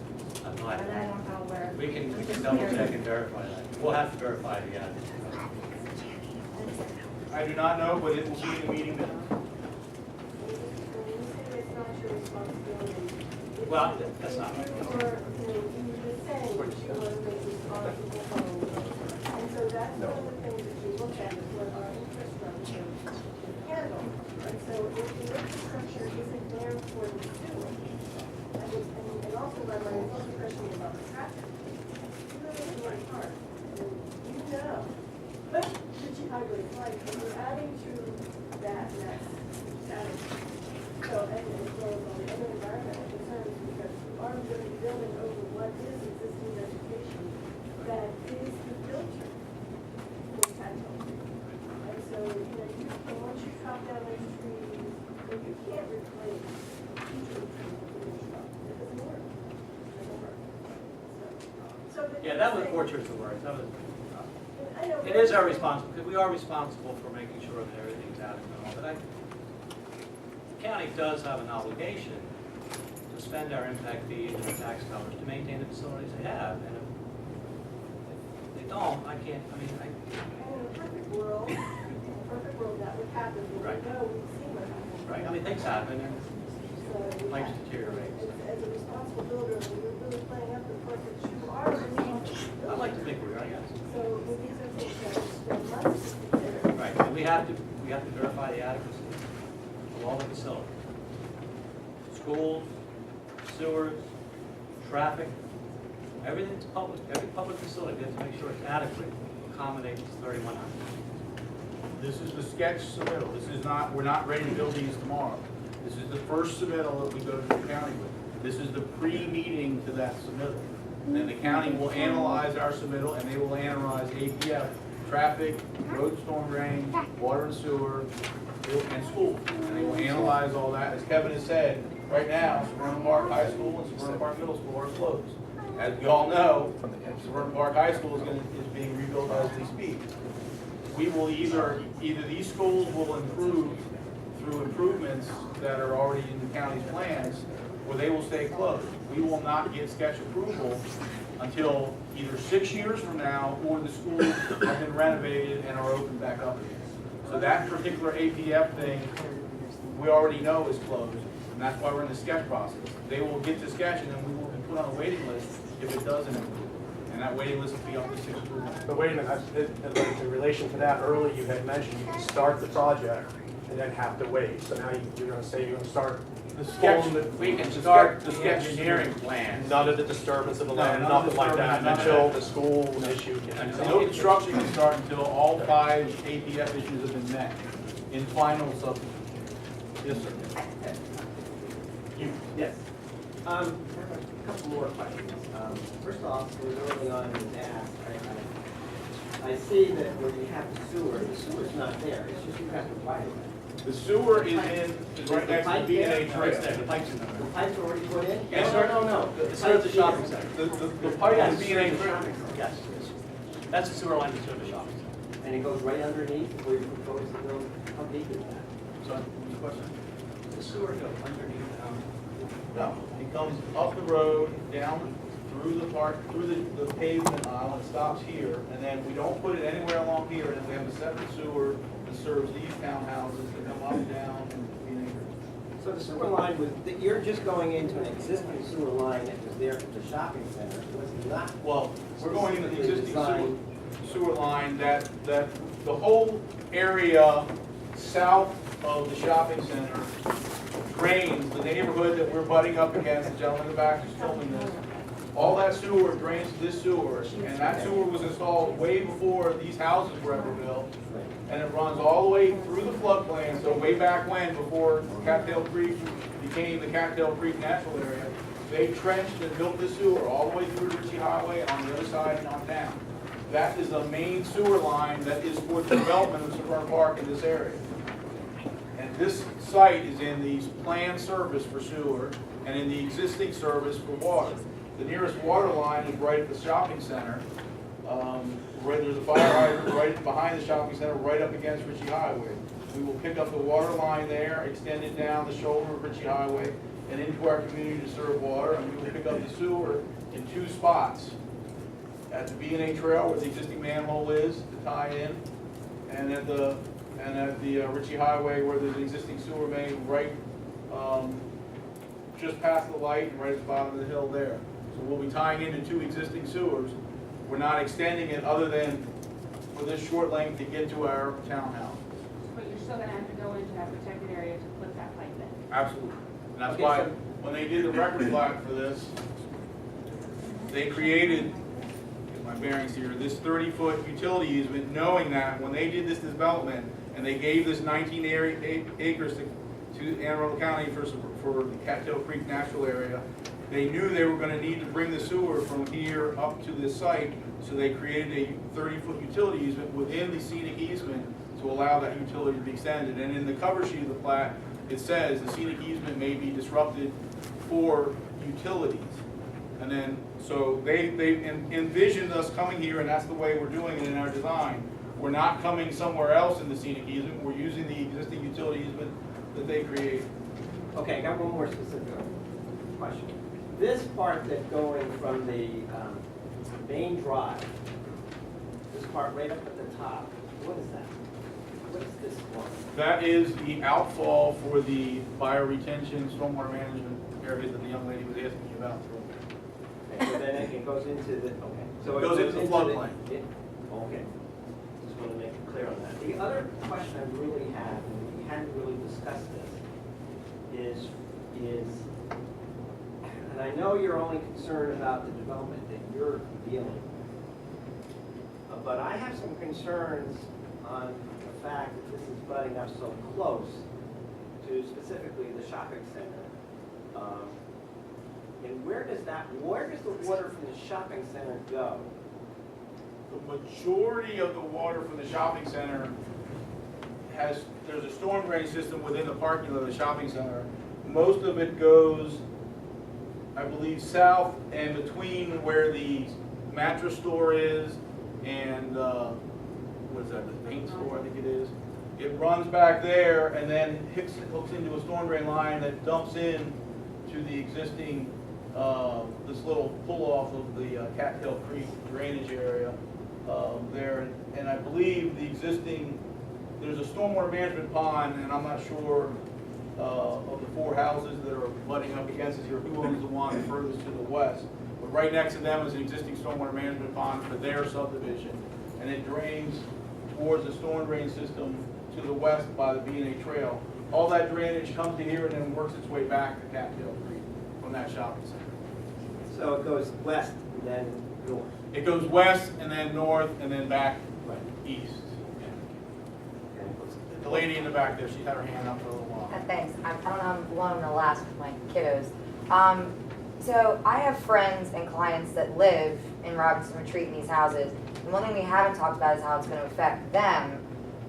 I'm But not- I don't know where. We can double check and verify that. We'll have to verify it again. I do not know, but it will be in the meeting minutes. When you say it's not your responsibility, Well, that's not right. you were just saying that you were responsible for. And so that's one of the things that you look at is what our infrastructure can handle. And so if the infrastructure isn't there for the sewer, and also by my own question about the traffic, it's really, really hard. And you know, but Ritchie Highway is like, when you're adding to that, that's adding. So, and as well as all the other environmental concerns, because you are going to be building over what is existing vegetation that is the filter potential. And so, and once you chop down those trees, then you can't replace future trees with a truck. It doesn't work. It doesn't work. So Yeah, that was poor choice of words. That was, I know. it is our responsibility, because we are responsible for making sure that everything's adequate and all, but the county does have an obligation to spend our impact fees and our tax dollars to maintain the facilities they have, and if they don't, I can't, I mean, And in a perfect world, that would happen, but Right. we know we've seen what happens. right, I mean, things happen, and So we pipes have- deteriorate. As a responsible builder, when you're really playing up the part that you are responsible. I'd like to think we are, yes. So these are things that must be considered. Right, and we have to verify the adequacy of all the facilities. Schools, sewers, traffic, everything's public, every public facility, we have to make sure it's adequate to accommodate this 3,100. This is the sketch submittal. This is not, we're not ready to build these tomorrow. This is the first submittal that we go to the county with. This is the pre-meeting to that submittal. Then the county will analyze our submittal, and they will analyze APF, traffic, road storm drain, water and sewer, and school. And they will analyze all that. As Kevin has said, right now, Severna Park High School and Severna Park Middle School are closed. As we all know, Severna Park High School is being rebuilt as we speak. We will either these schools will improve through improvements that are already in the county's plans, or they will stay closed. We will not get sketch approval until either 6 years from now, or the schools have been renovated and are opened back up again. So that particular APF thing, we already know is closed, and that's why we're in the sketch process. They will get the sketch, and then we will be put on a waiting list if it doesn't improve. And that waiting list will be up to 6 approvals. But wait a minute, in relation to that, earlier you had mentioned you can start the project and then have to wait. So now you're gonna say you're gonna start The sketch, we can start the engineering plan. none of the disturbance of the No, land, none of nothing like that, disturbance, until none of the school issue can. No construction can start until all 5 APF issues have been met in final subdivision. Yes, sir. Yes. A couple more questions. First off, we're early on in the past, I see that where you have the sewer's not there, it's just you have the right of way. The sewer is right next to the B&A No, trail. it's there, the pipe's in The there. pipe's already put in? Yes, No, sir. no, no. It serves the shopping center. The pipe Yes, is B&A the trail. shopping center. Yes, yes. That's the sewer line that serves the shopping center. And it goes right underneath where you propose to build, how deep is that? So, what's the question? The sewer goes underneath, No, it comes up the road, down through the park, through the pavement aisle, and stops here, and then we don't put it anywhere along here, and we have a separate sewer that serves these townhouses that come up, down, and B&A. So the sewer line was, you're just going into an existing sewer line that was there for the shopping center, it was not. Well, we're going into the specifically existing designed- sewer line that the whole area south of the shopping center drains the neighborhood that we're butting up against. The gentleman in the back is filming this. All that sewer drains to this sewer, and that sewer was installed way before these houses were ever built. And it runs all the way through the floodplain, so way back when, before Cattail Creek became the Cattail Creek Natural Area, they trenched and built this sewer all the way through Ritchie Highway on the other side and on down. That is the main sewer line that is for the development of Severna Park in this area. And this site is in the planned service for sewer and in the existing service for water. The nearest water line is right at the shopping center. Right, there's a fire hydrant right behind the shopping center, right up against Ritchie Highway. We will pick up the water line there, extend it down the shoulder of Ritchie Highway and into our community to serve water, and we will pick up the sewer in two spots. At the B&A trail where the existing manhole is to tie in, and at the Ritchie Highway where there's an existing sewer main right just past the light and right at the bottom of the hill there. So we'll be tying into two existing sewers. We're not extending it other than for this short length to get to our townhouse. But you're still gonna have to go into that protected area to put that pipe in. Absolutely. And that's Okay, why, so- when they did the record plat for this, they created, get my bearings here, this 30-foot utility easement, knowing that when they did this development, and they gave this 19 acres to Anne Arundel County for the Cattail Creek Natural Area, they knew they were gonna need to bring the sewer from here up to this site, so they created a 30-foot utility easement within the scenic easement to allow that utility to be extended. And in the cover sheet of the plat, it says the scenic easement may be disrupted for utilities. And then, so they envisioned us coming here, and that's the way we're doing it in our design. We're not coming somewhere else in the scenic easement, we're using the existing utility easement that they created. Okay, I got one more specific question. This part that's going from the main drive, this part right up at the top, what is that? What is this one? That is the outfall for the bioretention, stormwater management area that the young lady was asking me about. Okay, so then it goes into the, okay. So It goes into the floodplain. Okay. Just want to make it clear on that. The other question I really have, and we hadn't really discussed this, is, and I know you're only concerned about the development that you're dealing with, but I have some concerns on the fact that this is butting up so close to specifically the shopping center. And where does the water from the shopping center go? The majority of the water from the shopping center there's a storm drain system within the parking lot of the shopping center. Most of it goes, I believe, south and between where the mattress store is and, what is that, the paint store, I think it is. It runs back there and then hooks into a storm drain line that dumps in to the existing, this little pull-off of the Cattail Creek drainage area there. And I believe the existing, there's a stormwater management pond, and I'm not sure of the four houses that are butting up against us here, who owns the one furthest to the west. But right next to them is an existing stormwater management pond for their subdivision. And it drains towards the storm drain system to the west by the B&A trail. All that drainage comes to here and then works its way back to Cattail Creek from that shopping center. So it goes west and then north. It goes west and then north and then back east. The lady in the back there, she had her hand up for a little while. Thanks. I don't know, I'm alone the last with my kiddos. So I have friends and clients that live in Robinson Retreat in these houses, And one thing we haven't talked about is how it's gonna affect them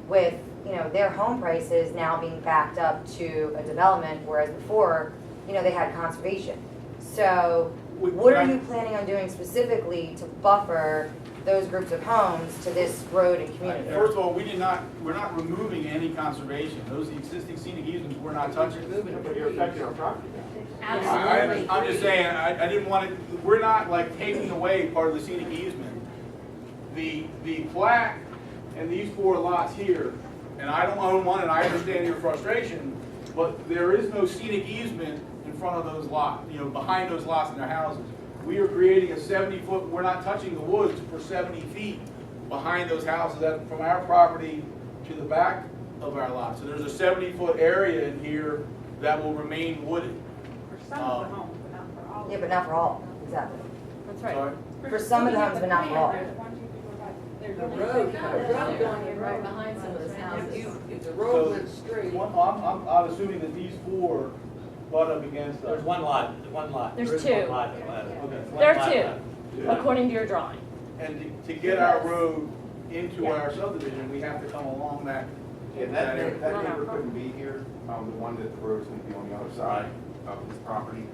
with, you know, their home prices now being backed up to a development, whereas before, you know, they had conservation. So what are you planning on doing specifically to buffer those groups of homes to this road and community? First of all, we're not removing any conservation. Those existing scenic easements we're not touching. But you're affecting our property. I'm just saying, I didn't want to, we're not like taking away part of the scenic easement. The plat and these 4 lots here, and I don't own one and I understand your frustration, but there is no scenic easement in front of those lots, you know, behind those lots in their houses. We are creating a 70-foot, we're not touching the woods for 70 feet behind those houses, that from our property to the back of our lot. So there's a 70-foot area in here that will remain wooded. For some of the homes, but not for all. Yeah, but not for all, exactly. That's Sorry? For some of the homes, but not for all. There's 1, 2, 3, 4, 5. There's The only road, six the houses. road going in right behind some of those houses. If the road went straight. I'm assuming that these 4 butt up against us. There's one lot. There's There is two. one lot that left. Okay, one There are lot 2, left. according to your drawing. And to get our road into our subdivision, we have to come along that. Yeah, that area. that neighbor couldn't be here, the one that the road's gonna be on the other side of his property.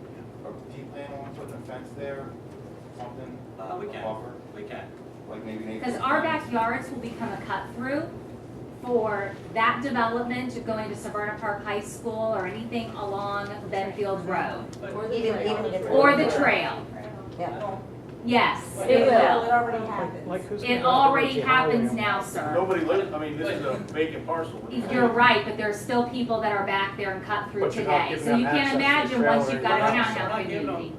Do you plan on putting a fence there, something? We a can. buffer? We can. Like maybe neighbors? Because our backyards will become a cut through for that development going to Severna Park High School or anything along Benfield Road. Or the trail. Yeah. Yes, It it will. will. It already happened. It already happens now, sir. Nobody lives, I mean, this is a vacant parcel. You're right, but there's still people that are back there and cut through But you're not today. giving So them you access can't to the imagine trail once or you've got a anything. townhouse community.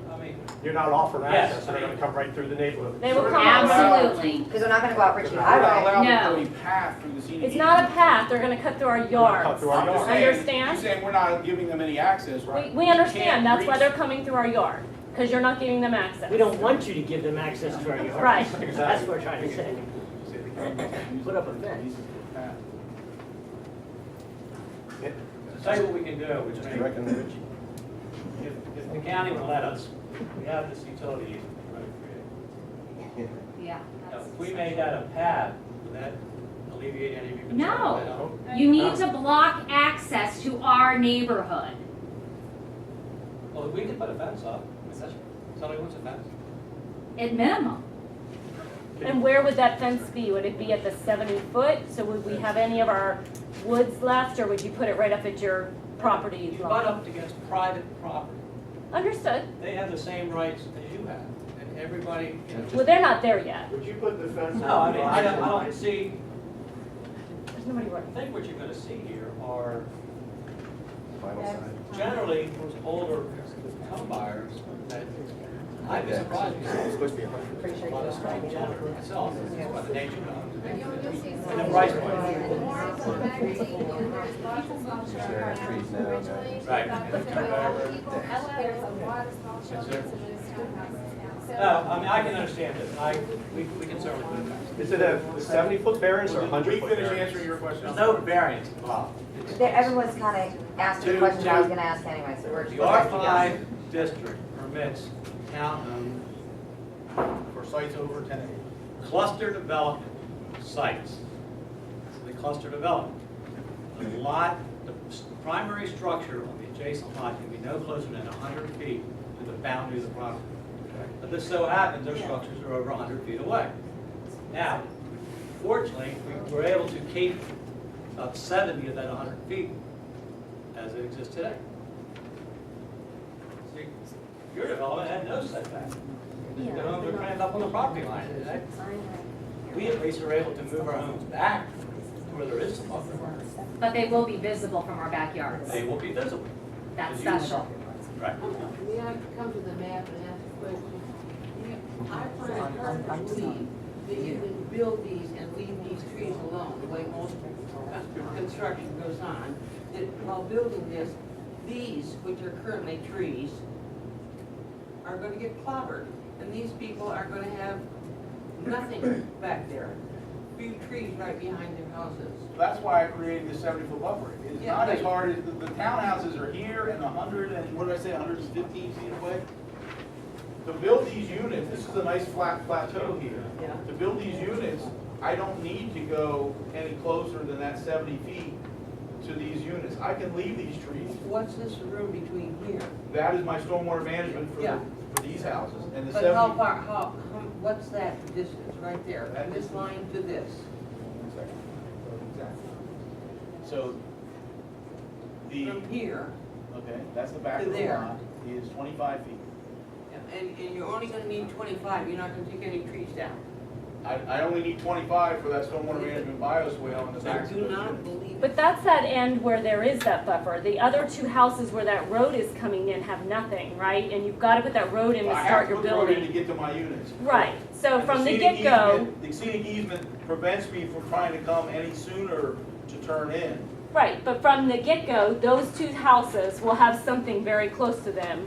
You're not offering Yes. access, so they're gonna come right through the neighborhood. They will come Absolutely. Because we're not gonna go out Ritchie We're not Highway. allowed No. to put a path through the scenic It's not a easement. path, they're gonna cut through our yards. Cut through our I'm just yards. saying- Understand? You're saying we're not giving them any access, right? We You understand, can't that's why reach- they're coming through our yard, because you're not giving them access. We don't want you to give them access to our yard. Right. That's what we're trying to say. Put up a fence. To tell you what we can do, which if the county will let us, we have this utility easement we're going to create. Yeah. Now, if we made that a path, would that alleviate any of your concerns? No, you need to block access to our neighborhood. Well, we can put a fence up. Somebody wants a fence. At minimum. And where would that fence be? Would it be at the 70 foot? So would we have any of our woods left, or would you put it right up at your property You butt line? up against private property. Understood. They have the same rights as you have, and everybody, you know. Well, they're not there yet. Would you put the fence? No, I mean, I don't see, There's nobody I working. think what you're gonna see here are Vinyl sign. generally older home buyers that, I'd be surprised if you supposed to be 100. see a lot of strong gentlemen myself, this is what the nature of and the price point. There are trees now, okay. Right. No, I mean, I can understand this, we can certainly do that. Is it a 70-foot variance or a We 100-foot finish variance? answering your question. There's no variance involved. Everyone's kind of asking the questions I was gonna ask anyway, so we're The just letting you go. R5 district permits townhomes For sites over 10 acres. cluster development sites. The cluster development. The lot, the primary structure on the adjacent lot can be no closer than 100 feet to the boundary of the property. But this so happens, their structures are over 100 feet away. Now, fortunately, we were able to keep about 70 of that 100 feet as it exists today. See, your development had no setback. The homes are crammed up on the property line today. We at least are able to move our homes back to where there is some buffer. But they will be visible from our backyards. They will be visible. That's As you- special. Right. We have to come to the map and ask a question. I find it hard to believe that you can build these and leave these trees alone, the way most construction goes on. That while building this, these, which are currently trees, are gonna get clobbered. And these people are gonna have nothing back there. Few trees right behind their houses. That's why I created this 70-foot buffer. It's Yeah, not as but- hard as, the townhouses are here and 100 and, what did I say, 115 feet away? to build these units, this is a nice flat plateau here. Yeah. To build these units, I don't need to go any closer than that 70 feet to these units. I can leave these trees. What's this room between here? That is my stormwater management Yeah. for these houses. And the But 70. how far, what's that distance right there, from this line to this? One second. So the, From here, okay, that's the back To of the there. lot, is 25 feet. and you're only gonna need 25, you're not gonna take any trees down. I only need 25 for that stormwater management bioswale in the back I of do those not units. believe. But that's that end where there is that buffer. The other two houses where that road is coming in have nothing, right? And you've got to put that road in to I have start to your put the road in building. to get to my units. Right, so And from the scenic get-go, easement- The scenic easement prevents me from trying to come any sooner to turn in. right, but from the get-go, those two houses will have something very close to them,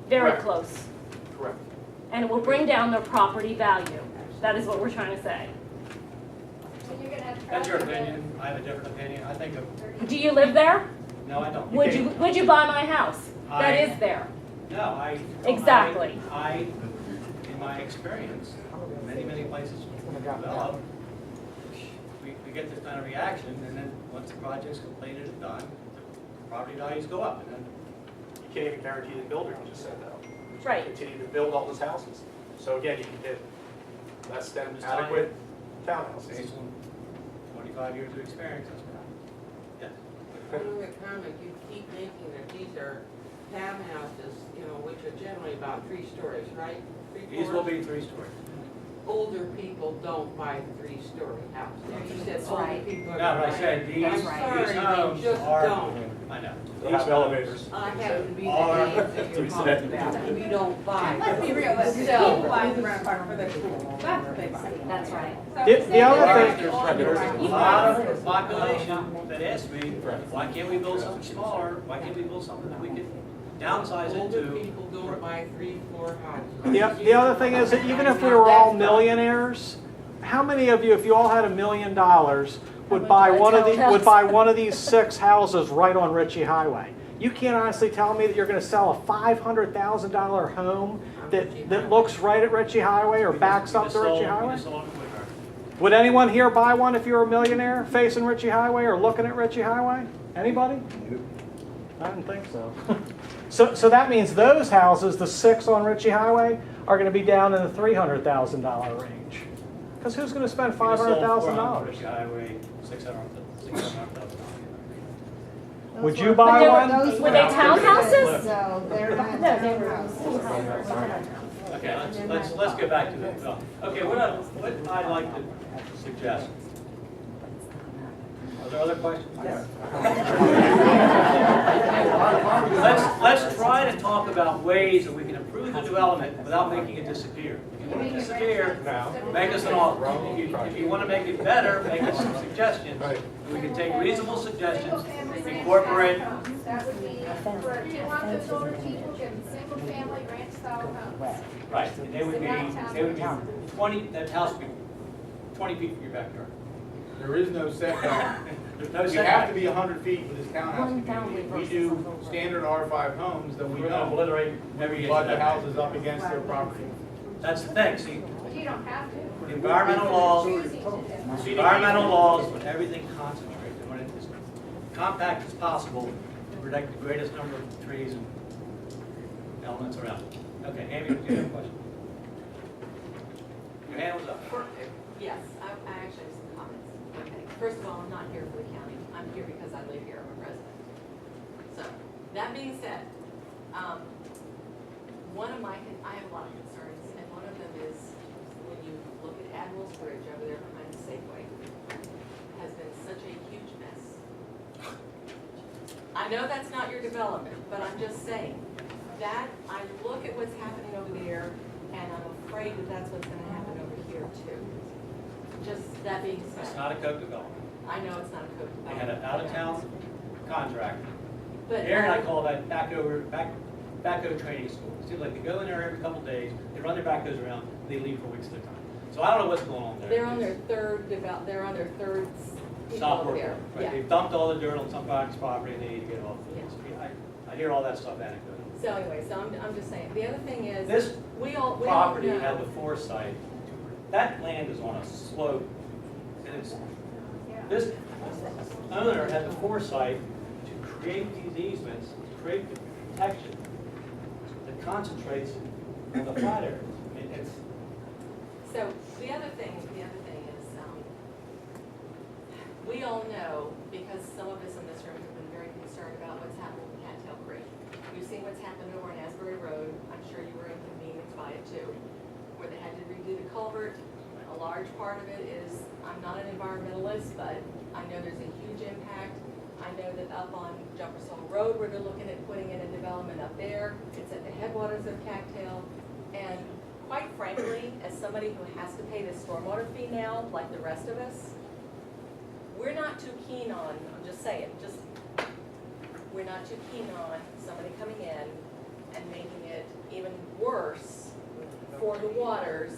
very Correct. close. Correct. And it will bring down their property value. That is what we're trying to say. That's your opinion, I have a different opinion, I think, Do you live there? no, I don't. Would you buy my house? That I- is there. No, I. Exactly. I, in my experience, many places develop, we get this kind of reaction, and then once the project's completed and done, the property values go up, and then You can't even guarantee the builder can just set that up. Right. Continue to build all those houses. So again, you can get less than Just telling adequate townhouses. based on 25 years of experience, that's what happens. Yeah. Another comment you keep making that these are townhouses, you know, which are generally about 3 stories, right? These will be 3-story. Older people don't buy 3-story houses. You said older right. people are. No, but I said these, I'm these sorry, they homes just are, don't. I know. They'll These have homes elevators. I happen to be the Are- age that you're talking about. We don't buy. Let's be realistic, people buy the rent park for their school, that's what they buy. That's right. So The if they other buy thing- the older There's ones, a lot of population that asks me, why can't we build something smaller? Why can't we build something that we can downsize Older into? people don't buy 3, 4 houses. The other thing is that even if we were all millionaires, how many of you, if you all had $1 million, would buy one of these 6 houses right on Ritchie Highway? You can't honestly tell me that you're going to sell a $500,000 home that looks right at Ritchie Highway or backs up to Ritchie Highway? Would anyone here buy one if you were a millionaire facing Ritchie Highway or looking at Ritchie Highway? Anybody? I didn't think so. So that means those houses, the 6 on Ritchie Highway, are going to be down in the $300,000 range. Because who's going to spend $500,000? Highway, $600,000. Would you buy one? Were they townhouses? So they're not No, they were. townhouses. Okay, let's get back to it. Okay, what I'd like to suggest. Are there other questions? Let's try to talk about ways that we can improve the development without making it disappear. If you want it to disappear, make us an offer. If you want to make it better, make us some suggestions. We can take reasonable suggestions, incorporate. That would be, for, if you want those older people, get single family ranch style homes. Right, and they would be 20, that house would be 20 feet from your backyard. There is no setback. There's no You setback. have to be 100 feet for this townhouse community. If we do standard R5 homes, then we We're gonna don't. obliterate every inch But of the that. house is up against their property. That's the thing, see, You don't have to. environmental laws, Choosing to do. environmental laws, put everything concentrated, we want it as compact as possible to protect the greatest number of trees and elements around it. Okay, Amy, do you have a question? Your hand was up. Yes, I actually have some comments. Okay, first of all, I'm not here for the county. I'm here because I live here, I'm a resident. So, that being said, I have a lot of concerns, and one of them is when you look at Admiral's Bridge over there behind the Safeway, has been such a huge mess. I know that's not your development, but I'm just saying, that, I look at what's happening over there, and I'm afraid that that's what's gonna happen over here too. Just that being said. It's not a code development. I know it's not a code They development. had an out-of-town contractor. But Aaron, I call that backhoe training school. It seems like they go in there every couple of days, they run their backhoes around, they leave for weeks at a time. So I don't know what's going on there. they're on their third people Stop over work there. order. Right, Yeah. they've dumped all the dirt on somebody's property and they need to get it off. Yeah. I hear all that stuff anecdotally. So anyway, so I'm just saying, the other thing is, This we all property know. had the foresight, that land is on a slope, and it's, this owner had the foresight to create these easements, to create the protection that concentrates on the flat areas. I mean, it's, So the other thing is, we all know, because some of us in this room have been very concerned about what's happened with Cattail Creek. You've seen what's happened over on Asbury Road. I'm sure you were inconvenienced by it too, where they had to redo the culvert. A large part of it is, I'm not an environmentalist, but I know there's a huge impact. I know that up on Jumpers Hole Road, where they're looking at putting in a development up there, it's at the headwaters of Cattail. And quite frankly, as somebody who has to pay the stormwater fee now, like the rest of us, we're not too keen on, I'm just saying, we're not too keen on somebody coming in and making it even worse for the waters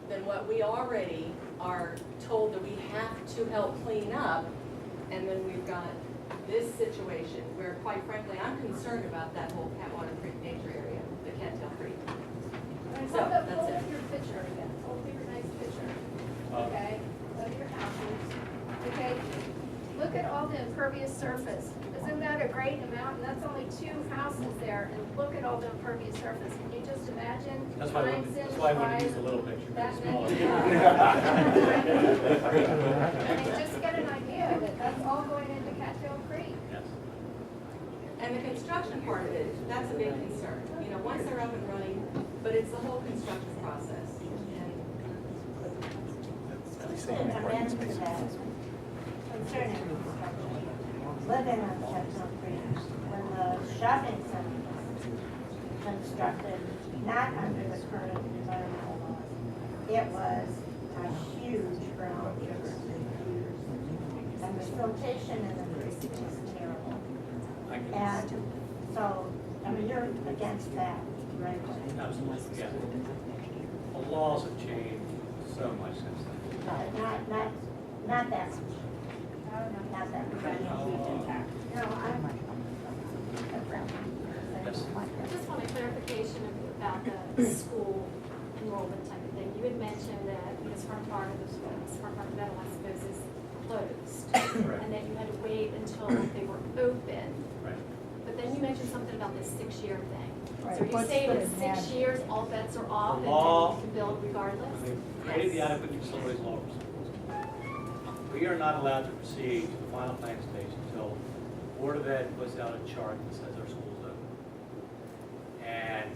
than what we already are told that we have to help clean up. And then we've got this situation where, quite frankly, I'm concerned about that whole Catwater Creek nature area, the Cattail Creek. So, that's Hold it. up your picture again, hold up your nice picture, okay, of your houses, okay? Look at all the impervious surface, isn't that a great amount? And that's only 2 houses there, and look at all the impervious surface, can you just imagine? that's why I wouldn't use the little picture, That it's many. smaller. I mean, just get an idea that that's all going into Cattail Creek. Yes. And the construction part of it, that's a big concern. You know, once they're up and running, but it's the whole construction process. And Come into that concerning construction, living on Chestnut Creek, when the shopping center was constructed, not under the current environmental laws, it was a huge ground river, huge. And the siltation in the creek is terrible. And so, I mean, you're against that, right? Absolutely, yeah. The laws have changed so much since then. Not that much. Not that much. No, Yes. I just want a clarification about the school enrollment type of thing. You had mentioned that this front part of the school, this front part of that one, suppose is closed. Right. And that you had to wait until they were open. Right. But then you mentioned something about this 6-year thing. Right. So are you What's saying the in 6 magic? years, all bets are off and The then law- you can build regardless? When they created the adequate facilities law, we are not allowed to proceed to the final planning stage until the Board of Ed puts out a chart that says our school's open. And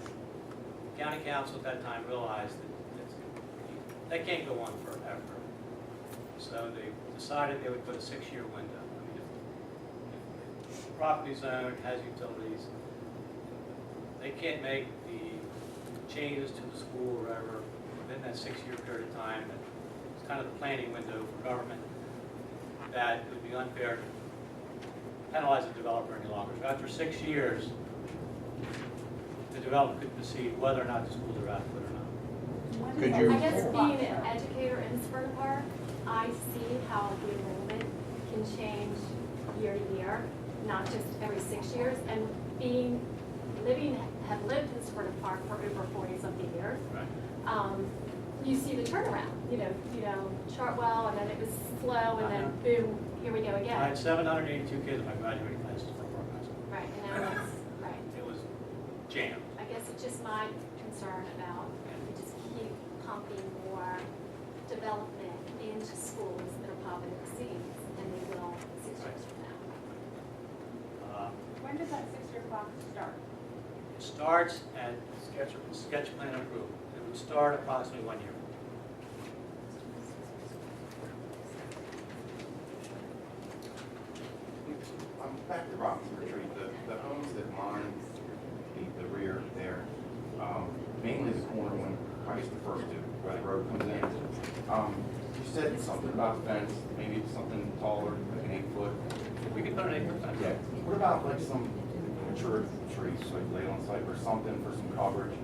county council at that time realized that can't go on forever. So they decided they would put a 6-year window. I mean, if the property's owned, has utilities, they can't make the changes to the school or whatever within that 6-year period of time. It's kind of the planning window for government, that it would be unfair to penalize the developer any longer. So after 6 years, the developer could proceed whether or not the schools are adequate or not. Could you? I guess being an educator in Severna Park, I see how the enrollment can change year to year, not just every 6 years. And have lived in Severna Park for over 40-something years. Right. You see the turnaround, you know, Chartwell, and then it was slow, and then boom, here we go I again. had 782 kids in my graduating class from Park High School. Right, and now it's, right. It was jammed. I guess it's just my concern about, we just keep pumping more development into schools that are poverty seeds, and they will 6 years from now. When does that 6-year clock start? It starts at sketch plan approval. It would start approximately 1 year. Back to Robinson Retreat, the homes that line the rear there, mainly the corner one, I guess the first two, where the road comes in. You said something about the fence, maybe it's something taller, like an 8-foot. We could put an 8-foot fence. Yeah. What about like some mature trees, like laid on site or something for some coverage?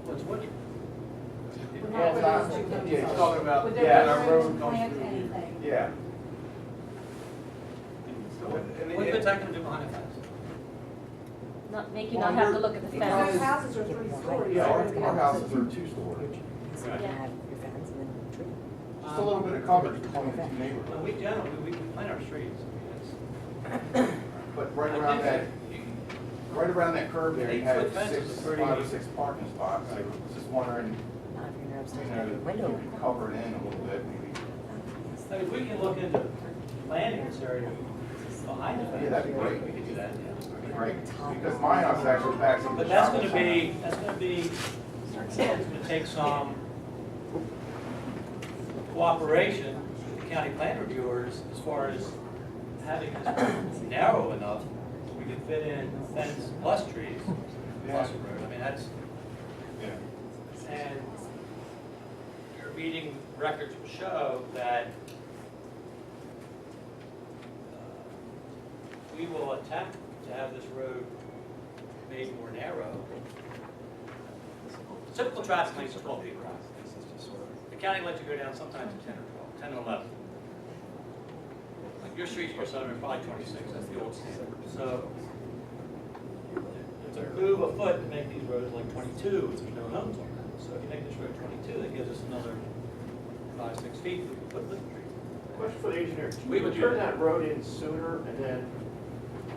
What's what? Well, it's not, yeah, He's talking about, Would yeah, there that be road room to comes plant through. anything? Yeah. What good's that going to do behind a fence? make you not have to look at the Because fence. houses are 3 stories. Yeah, our houses are 2-story. Yeah. Just a little bit of coverage between the two neighborhoods. Well, we generally, we plant our streets. I mean, that's- But right around that curve there, you 8-foot had fence is pretty- 5 or 6 parking spots. I was just wondering, you know, cover it in a little bit, maybe. I mean, if we can look into planning this area behind the fence. Yeah, that'd be great. We could do that, yeah. Right, because my house actually backs up. But that's gonna be, it's gonna take some cooperation with the county plan reviewers as far as having this narrow enough, we can fit in fence plus trees, plus a road. I mean, that's, Yeah. and your meeting records will show that we will attempt to have this road made more narrow. Typical traffic lanes are 12 feet wide. The county lets you go down sometimes to 10 or 12, 10 or 11. Like your streets, your southern are probably 26, that's the old standard. So it's a move a foot to make these roads like 22 if there's no homes on them. So if you make this road 22, that gives us another 5, 6 feet we can put little trees. Question for the engineer. We Can would you do turn that. that road in sooner and then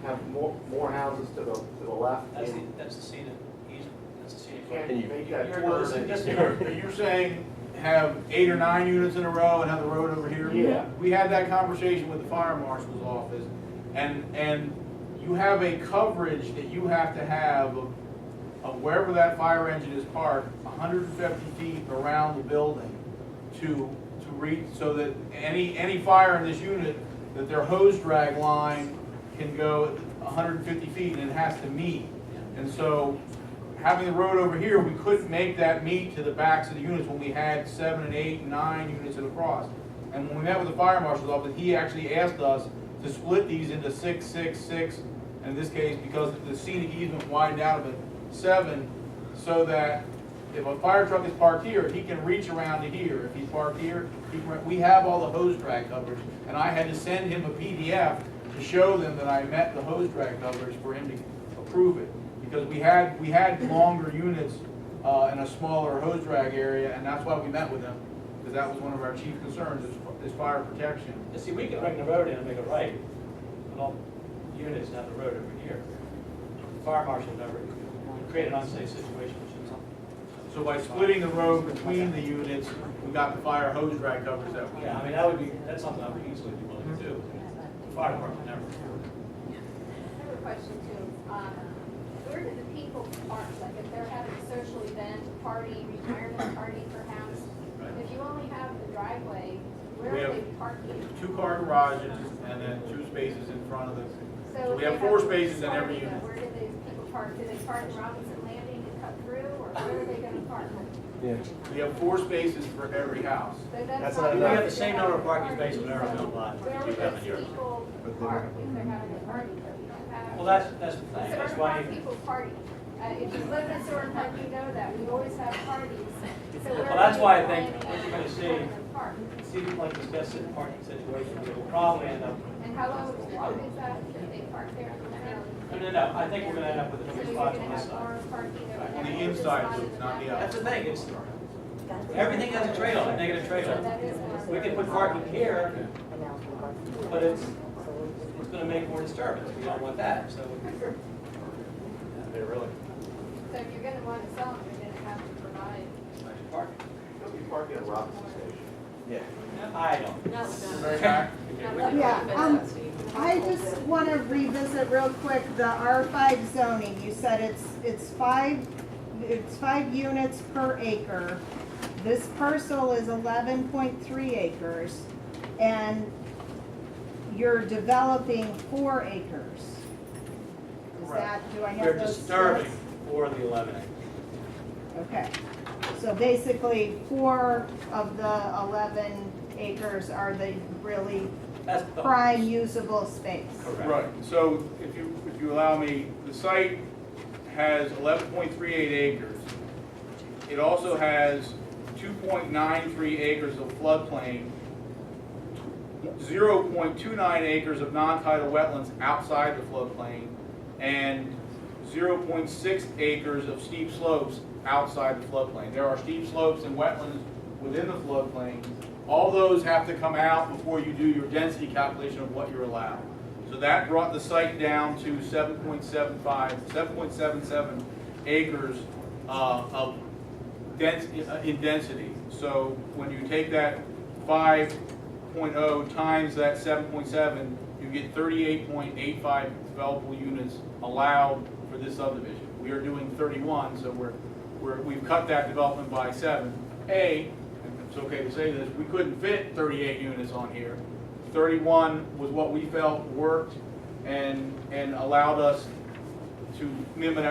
have more houses to the left? That's the scenic easement, that's the scenic. Can't you make that You're turn? listening, just- You're saying have 8 or 9 units in a row and have the road over here? Yeah. We had that conversation with the fire marshal's office, and you have a coverage that you have to have of wherever that fire engine is parked, 150 feet around the building to reach, so that any fire in this unit, that their hose drag line can go 150 feet and it has to meet. And so having the road over here, we couldn't make that meet to the backs of the units when we had 7 and 8 and 9 units across. And when we met with the fire marshal's office, he actually asked us to split these into 6, 6, 6, in this case, because the scenic easement widened out of it, 7, so that if a fire truck is parked here, he can reach around to here. If he's parked here, we have all the hose drag coverage, and I had to send him a PDF to show them that I met the hose drag coverage for him to approve it. Because we had longer units in a smaller hose drag area, and that's why we met with them, because that was one of our chief concerns, is fire protection. You see, we can bring the road in and make it right, but all units have the road over here. The fire marshal never create an unsafe situation. So by splitting the road between the units, we got the fire hose drag coverage that we Yeah, I mean, that's something I would easily be willing to do. The fire department never. I have a question too. Where do the people park? Like if they're having a social event, party, retirement party perhaps, if you only have the driveway, where We are have they parking? 2-car garages and then 2 spaces in front of the, so we if have they 4 a spaces in every party, unit. Where do the people park? Do they park in Robinson Landing and cut through, or where are they gonna park? We have 4 spaces for every house. So That's not not We enough. have the same number of parking spaces in our own lot Where that would you have those in yours. people park if they're having a party that we don't have? Well, that's the thing, that's Severna why. Park people party. If you live in Severna Park, you know that, we always have parties. So where Well, that's are why I people think planning what you're on gonna see, having them park? see like this best sitting parking situation, we will probably end up, And how long is that, if they park there? no, I think we're gonna end up with So a you're spots gonna on this have side. more parking over On there. the or just inside not in loop, the not the back? That's the thing, it's, everything has a trade-off, negative trade-off. That is more. We can put parking here, but it's gonna make more disturbance, we don't want that, so. They really. So if you're gonna wanna sell them, you're gonna have to provide. Parking. They'll be parking at Robinson Station. I don't. Very back. Yeah, I just want to revisit real quick the R5 zoning. You said it's 5 units per acre. This parcel is 11.3 acres, and you're developing 4 acres. Is that, do I have We're those disturbing stats? for the 11 acres. Okay, so basically 4 of the 11 acres are the really That's the. prime usable space. Correct. Right, so if you allow me, the site has 11.38 acres. It also has 2.93 acres of floodplain, 0.29 acres of non-tidal wetlands outside the floodplain, and 0.6 acres of steep slopes outside the floodplain. There are steep slopes and wetlands within the floodplain. All those have to come out before you do your density calculation of what you're allowed. So that brought the site down to 7.77 acres in density. So when you take that 5.0 times that 7.7, you get 38.85 developable units allowed for this subdivision. We are doing 31, so we've cut that development by 7. And it's okay to say this, we couldn't fit 38 units on here. 31 was what we felt worked and allowed us to limit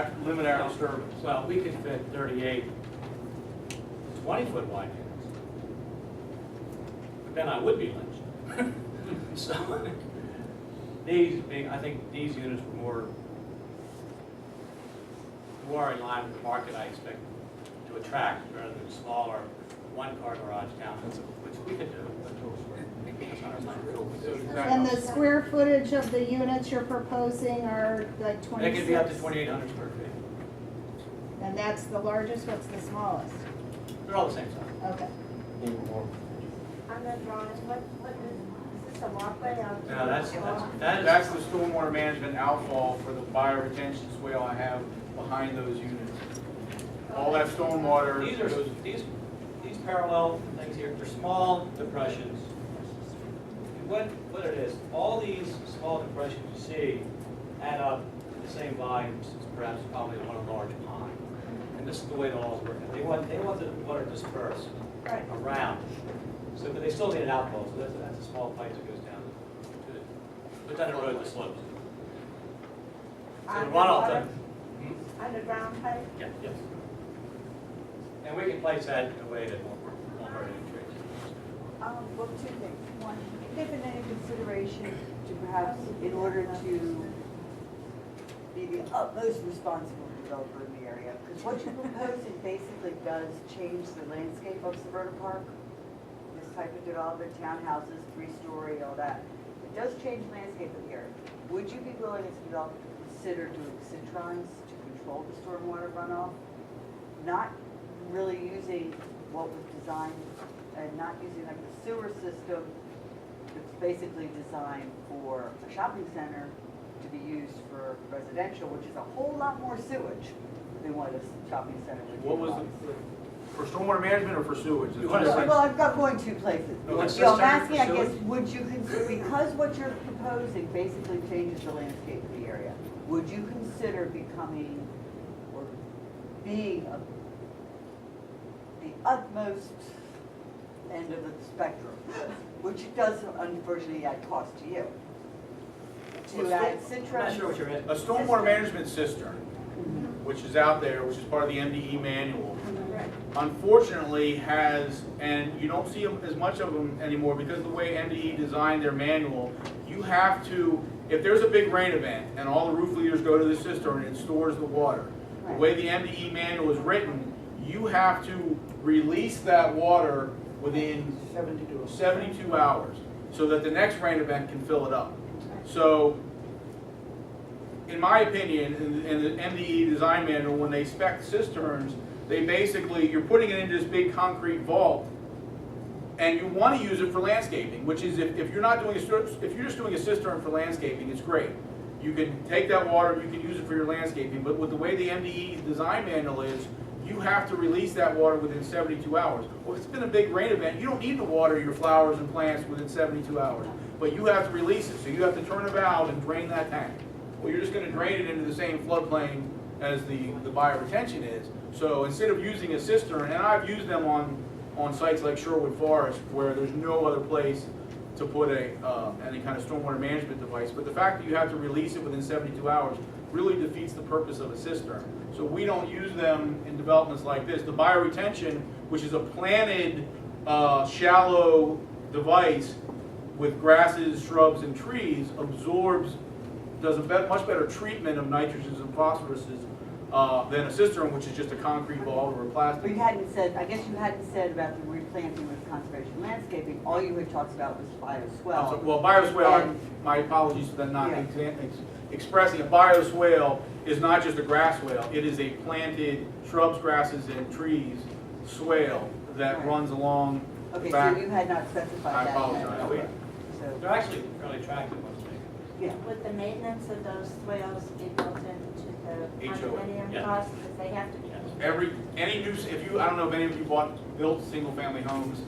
our disturbance. Well, we could fit 38 20-foot wide units. But then I would be lynched. So, I think these units were more in line with the market I expect to attract rather than smaller one-car garage townhouses, which we could do, but that's not our plan. And the square footage of the units you're proposing are like 26? They could be up to 2,800 square feet. And that's the largest, what's the smallest? They're all the same size. Okay. On the drawing, what is this, a walkway out? No, that's the stormwater management outfall for the bioretention swale I have behind those units. All that stormwater. These parallel things here, they're small depressions. What it is, all these small depressions you see add up to the same volumes as perhaps probably one large pond. And this is the way the laws work. They want the water dispersed around. So, but they still need an outflow. So that's a small pipe that goes down to the, but down the road the slopes. So the runoff doesn't. Underground pipe? Yeah, yes. And we can place that in a way that won't hurt any trees. Well, two things. One, given any consideration to perhaps, in order to be the utmost responsible developer in the area, because what you're proposing basically does change the landscape of Severna Park. This type of development, townhouses, 3-story, all that. It does change the landscape of the area. Would you be willing as a developer to consider doing citrons to control the stormwater runoff? Not really using what was designed, and not using like the sewer system that's basically designed for a shopping center to be used for residential, which is a whole lot more sewage than what a shopping center would do. What was for stormwater management or for sewage? Well, I've got going 2 places. I'm asking, I guess, would you consider, because what you're proposing basically changes the landscape of the area, would you consider becoming or being the utmost end of the spectrum, which does unfortunately add cost to you? To add citrus. I'm not sure what you're asking. A stormwater management cistern, which is out there, which is part of the MDE manual, unfortunately has, and you don't see as much of them anymore because the way MDE designed their manual, you have to, if there's a big rain event and all the roof leaders go to the cistern and it stores the water, the way the MDE manual is written, you have to release that water within 72 hours so that the next rain event can fill it up. So, in my opinion, in the MDE design manual, when they spec cisterns, they basically, you're putting it into this big concrete vault, and you want to use it for landscaping, which is if you're not doing if you're just doing a cistern for landscaping, it's great. You can take that water, you can use it for your landscaping, but with the way the MDE design manual is, you have to release that water within 72 hours. Well, if it's been a big rain event, you don't need to water your flowers and plants within 72 hours, but you have to release it. So you have to turn a valve and drain that tank. Well, you're just going to drain it into the same floodplain as the bioretention is. So instead of using a cistern, and I've used them on sites like Sherwood Forest where there's no other place to put any kind of stormwater management device, but the fact that you have to release it within 72 hours really defeats the purpose of a cistern. So we don't use them in developments like this. The bioretention, which is a planted shallow device with grasses, shrubs, and trees, does a much better treatment of nitrogens and phosphoruses than a cistern, which is just a concrete ball or a But plastic. you hadn't said, I guess you hadn't said about the replanting with conservation landscaping, all you had talked about was bioswale. Well, bioswale, And- my apologies for not Yeah. expressing, a bioswale is not just a grass swale, it is a planted shrubs, grasses, and trees swale that Right. runs along the Okay, so back. you had not specified I that. apologize. yet. So, They're actually fairly attractive, once they. yeah. Would the maintenance of those swales be built into the HOA, condominium yeah. costs, because they have to be? Any new, I don't know if any of you built single-family homes,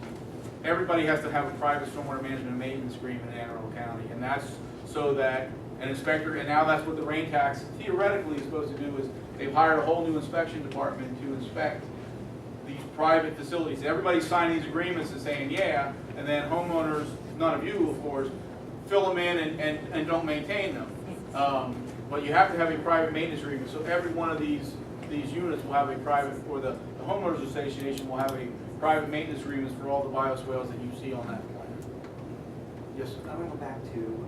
everybody has to have a private stormwater management and maintenance agreement in Anne Arundel County, and that's so that an inspector, and now that's what the rain tax theoretically is supposed to do, is they've hired a whole new inspection department to inspect these private facilities. Everybody's signing these agreements and saying, yeah, and then homeowners, none of you, of course, fill them in and don't maintain them. But you have to have a private maintenance agreement, so every one of these units will have a private, or the homeowners association will have a private maintenance agreements for all the bioswales that you see on that plan. Yes, sir. I want to go back to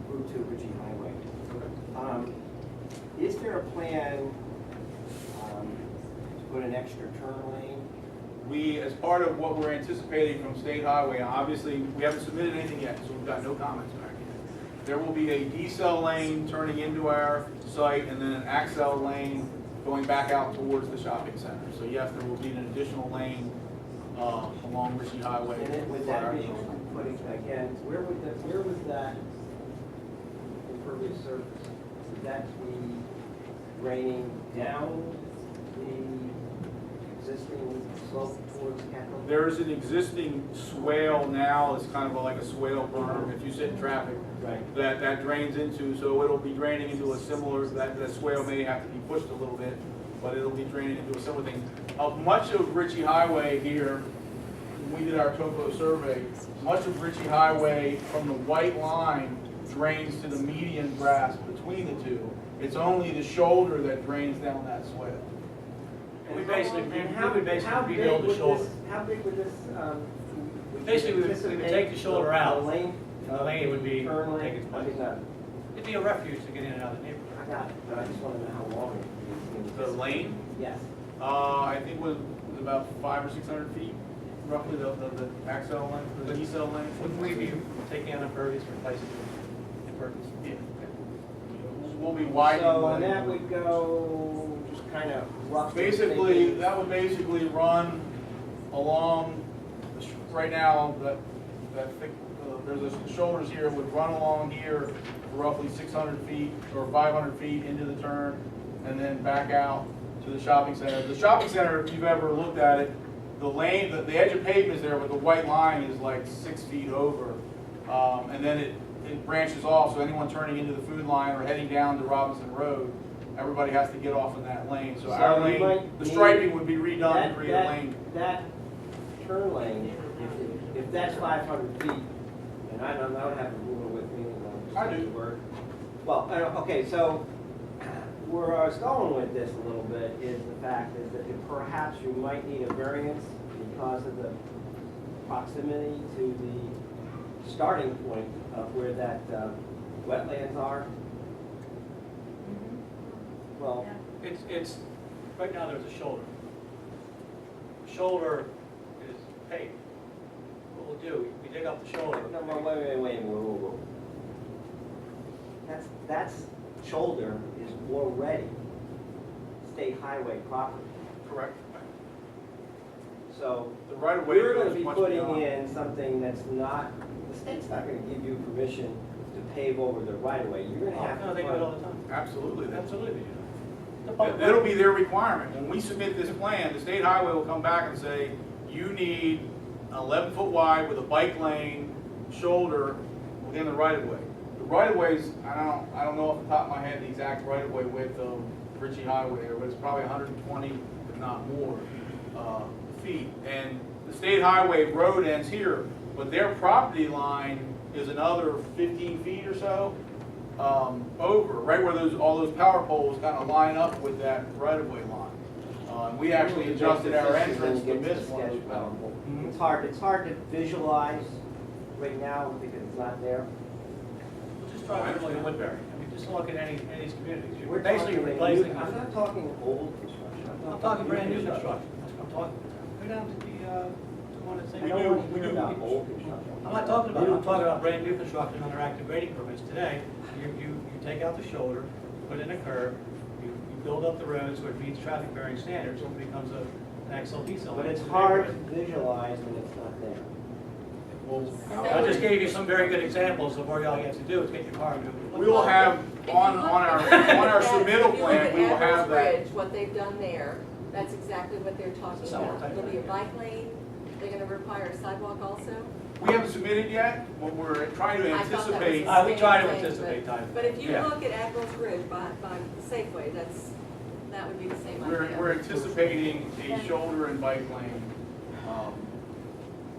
Route 2 Ritchie Highway. Is there a plan to put an extra turn lane? We, as part of what we're anticipating from State Highway, obviously, we haven't submitted anything yet, so we've got no comments back yet. There will be a decel lane turning into our site, and then an accel lane going back out towards the shopping center. So yes, there will be an additional lane along Ritchie Highway. And then would that be putting, again, where would that impervious surface, would that be draining down the existing slope towards Capitol? There's an existing swale now, it's kind of like a swale berm, if you sit in traffic, Right. that drains into, so it'll be draining into a similar, that swale may have to be pushed a little bit, but it'll be draining into a similar thing. Much of Ritchie Highway here, when we did our topo survey, much of Ritchie Highway from the white line drains to the median grass between the two. It's only the shoulder that drains down that swale. We basically, how we would basically big rebuild the would shoulder. How big would this, Basically, we would take the shoulder out. The lane? And the lane would be Turn lane? taken place. It'd be a refuge to get in and out of the neighborhood. I got it, but I just want to know how long it would be. The lane, Yes. I think was about 500 or 600 feet, roughly the axle length, the decel length. Wouldn't we be taking out impervious for replacing impervious? Yeah. We'll be widening. So, and that would go just kind of roughly. Basically, thinking- that would basically run along, right now, that thick, there's the shoulders here, would run along here for roughly 600 feet or 500 feet into the turn, and then back out to the shopping center. The shopping center, if you've ever looked at it, the lane, the edge of pavement is there, but the white line is like 6 feet over. And then it branches off, so anyone turning into the food line or heading down to Robinson Road, everybody has to get off in that lane. So our So you lane, might the need striping would be redone to create a that- lane. That turn lane, if that's 500 feet, and I don't have a ruler with me, and I I'm just do. the word. Well, okay, so where I was going with this a little bit is the fact is that perhaps you might need a variance because of the proximity to the starting point of where that wetlands are. Well, It's, right now there's a shoulder. Shoulder is paved. What we'll do, we dig up the shoulder. no, wait, whoa. That's shoulder is already state highway property. Correct. So The right of way we're going goes to be much putting beyond. in something that's not, the state's not going to give you permission to pave over the right of way. You're going to have No, to they do it all put. the time. Absolutely. Absolutely. That'll be their requirement. When we submit this plan, the state highway will come back and say, you need an 11-foot wide with a bike lane shoulder within the right of way. The right of ways, I don't know off the top of my head the exact right of way width of Ritchie Highway there, but it's probably 120, if not more, feet. And the state highway road ends here, but their property line is another 15 feet or so over, right where all those power poles kind of line up with that right-of-way line. We actually adjusted our entrance to miss one of those power poles. It's hard to visualize right now because it's not there. try to look at Woodbury. I mean, just look at any of these communities. You're We're basically talking replacing. I'm not talking old construction. I'm talking brand new construction. That's what I'm talking about. Go down to the one that's. I don't want to hear about old construction. I'm not talking about, I'm talking about brand new construction under active grading permits today. You take out the shoulder, put in a curb, you build up the road so it meets traffic bearing standards, and it becomes an axle decel. But it's hard to visualize when it's not there. I just gave you some very good examples of where all you have to do is get your car and do it. We will have, on our submittal plan, we will have that. Bridge, what they've done there, that's exactly what they're talking about. There'll be a bike lane, they're gonna require a sidewalk also. We haven't submitted yet, but we're trying to I thought that was anticipate. the We try to same thing, anticipate but- time. But if you Yeah. look at Admiral's Ridge by Safeway, that would be the same idea. We're anticipating a shoulder and bike lane.